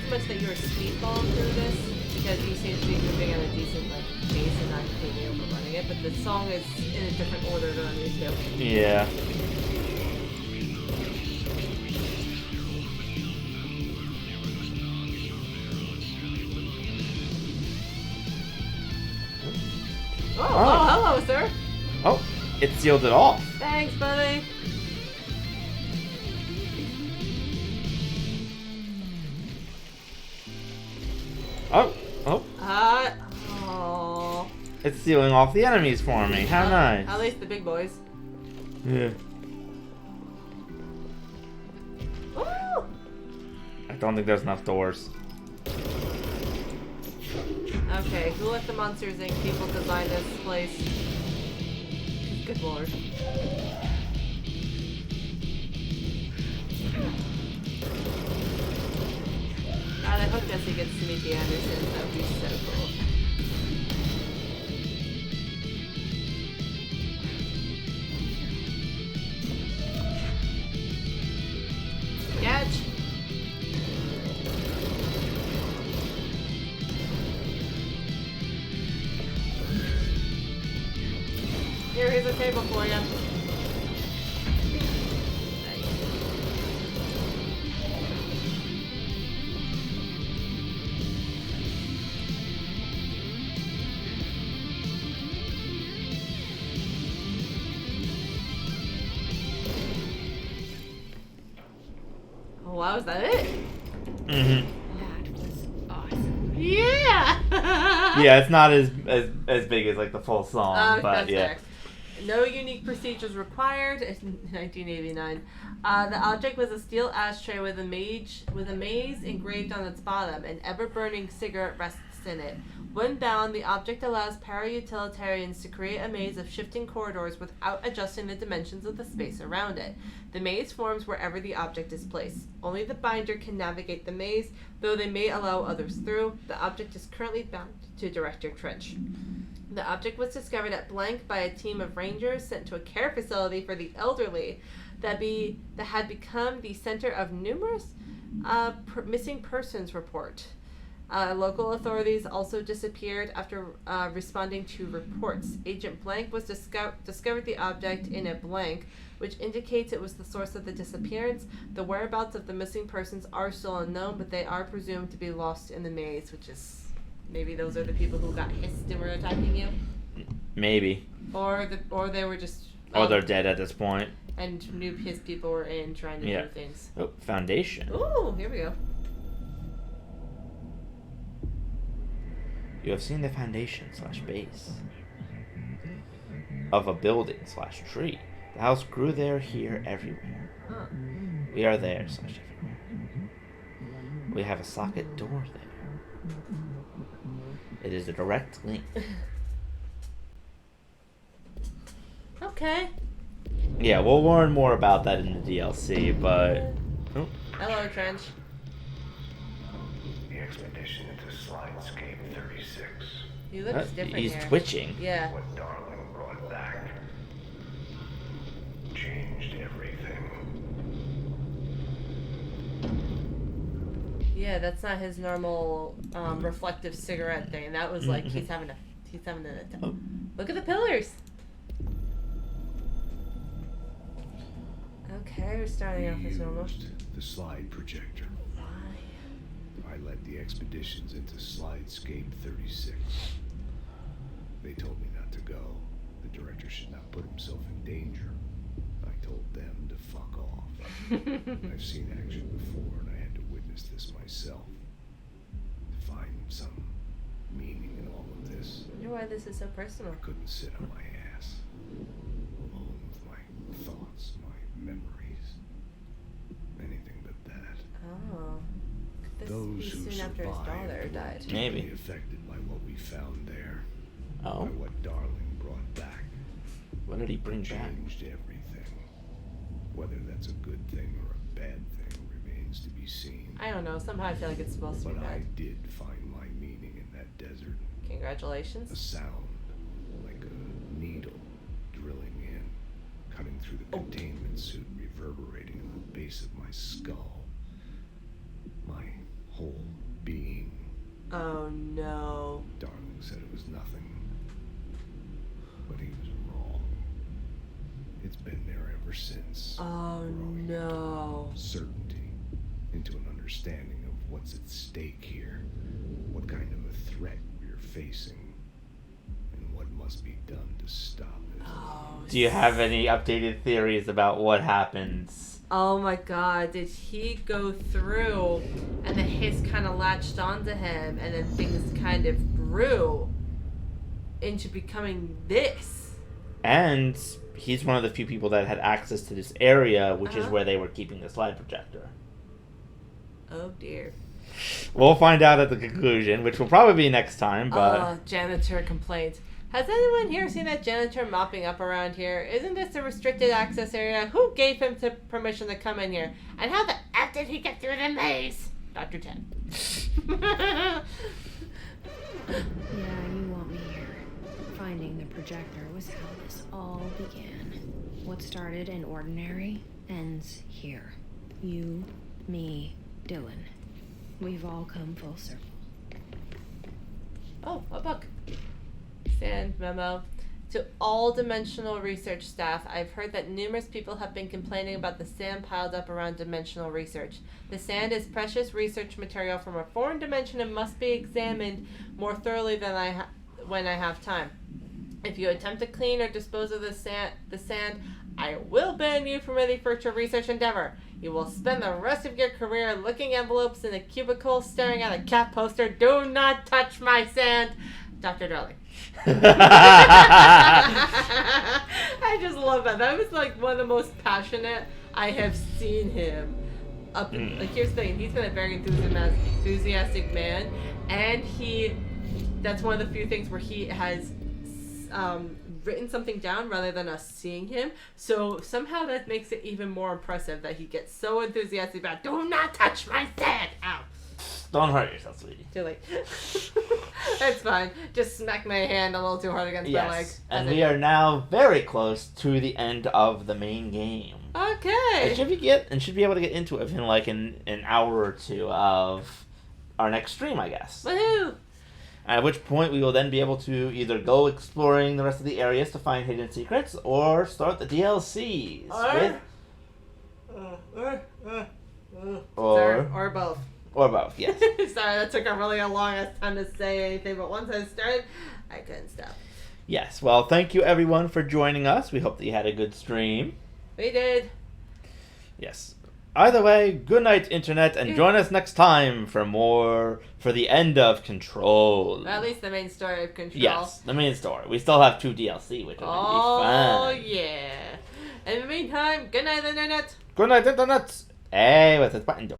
so much that you were speedballing through this, because you seem to be moving at a decent like pace and not completely overrunning it, but the song is in a different order than I'm used to. Yeah. Oh, hello, sir. Oh, it sealed it off. Thanks, buddy. Oh. Oh. It's sealing off the enemies for me. How nice. At least the big boys. Yeah. Ooh. I don't think there's enough doors. Okay, who let the Monsters Inc. people design this place? Good lord. God, I hope Jesse gets to meet the Andersons. That would be so cool. Catch! Here's a table for you. Oh wow, is that it? Mm-hmm. That was awesome. Yeah! Yeah, it's not as big as like the full song, but yeah. Fair. No unique procedures required. In 1989, the object was a steel ashtray with a maze engraved on its bottom. An ever-burning cigarette rests in it. When bound, the object allows para-utilitarians to create a maze of shifting corridors without adjusting the dimensions of the space around it. The maze forms wherever the object is placed. Only the binder can navigate the maze, though they may allow others through. The object is currently bound to Director Trench. The object was discovered at Blank by a team of rangers sent to a care facility for the elderly that had become the center of numerous missing persons report. Local authorities also disappeared after responding to reports. Agent Blank was discovered the object in a blank, which indicates it was the source of the disappearance. The whereabouts of the missing persons are still unknown, but they are presumed to be lost in the maze, which is... Maybe those are the people who got hissed and were attacking you. Maybe. Or they were just. Or they're dead at this point. And knew his people were in trying to do things. Oh, foundation. Ooh, here we go. You have seen the foundation / base of a building / tree. The house grew there, here, everywhere. Huh. We are there / everywhere. We have a socket door there. It is a direct link. Okay. Yeah, we'll learn more about that in the DLC, but... Oh. Hello, Trench. The expedition into Slidescape 36. He looks different He's here. twitching. Yeah. What Darling brought back changed everything. Yeah, that's not his normal reflective cigarette thing. That was like he's having an attack. Look at the pillars. Okay, we're starting off as normal. The slide projector. Why? I led the expeditions into Slidescape 36. They told me not to go. The director should not put himself in danger. I told them to fuck off. I've seen action before, and I had to witness this myself. To find some meaning in all of this. I wonder why this is so personal. I couldn't sit on my ass, alone with my thoughts, my memories. Anything but that. Oh. This Those be who soon after his survived daughter were died. Maybe. deeply affected by what we found there. Oh. By what Darling brought back. What did he bring back? Changed everything. Whether that's a good thing or a bad thing remains to be seen. I don't know. Somehow I feel like it's supposed to be But I bad. did find my meaning in that desert. Congratulations. A sound, like a needle drilling in, cutting through the containment suit, reverberating in the base of my skull. My whole Oh no. Darling said it was nothing. But he was wrong. It's been there ever since. Oh growing no. certainty into an understanding of what's at stake here, what kind of a threat we're facing, and what must be done to stop it. Oh, Do you have any updated theories about what happens? oh my god, did he go through and the hiss kind of latched onto him and then things kind of grew into becoming this? And he's one of the few people that had access to this area, which is Uh-huh. where they were keeping the slide projector. Oh dear. We'll find out at the conclusion, which will probably be next time, but... Janitor complaint. Has anyone here seen that janitor mopping up around here? Isn't this a restricted access area? Who gave him permission to come in here? And how the F did he get through the maze? Dr. Chen. Yeah, you want me here. Finding the projector was how this all began. What started in ordinary ends here. You, me, Dylan. We've all come full circle. Oh, a book. Stand memo. To all dimensional research staff, I've heard that numerous people have been complaining about the sand piled up around dimensional research. The sand is precious research material from a foreign dimension and must be examined more thoroughly than when I have time. If you attempt to clean or dispose of the sand, I will ban you from any future research endeavor. You will spend the rest of your career licking envelopes in a cubicle, staring at a cat poster. Do not touch my sand, Dr. Darling. I just love that. That was like one of the most passionate I have seen him. Like, here's the thing: he's been a very enthusiastic man, and that's one of the few things where he has written something down rather than us seeing him. So somehow that makes it even more impressive that he gets so enthusiastic about, do not touch my sand. Ow. Don't hurt yourself, sweetie. Too late. It's fine. Just smack my hand a little too hard against my leg. And we are now very close to the end of the main game. Okay. And should be able to get into it within like an hour or two of our next stream, I guess. Woohoo! At which point we will then be able to either go exploring the rest of the areas to find hidden secrets, or start the DLCs. Or both. Or both, yes. Sorry, that took a really long time to say anything, but once I started, I couldn't stop. Yes, well, thank you everyone for joining us. We hope that you had a good stream. We did. Yes. Either way, good night, Internet, and join us next time for the end of Control. Well, at least the main story of Control. Yes, the main story. We still have 2 DLC, which are going to be fun. Oh, yeah. In the meantime, good night, Internet. Good night, Internet. Hey, what's this button do?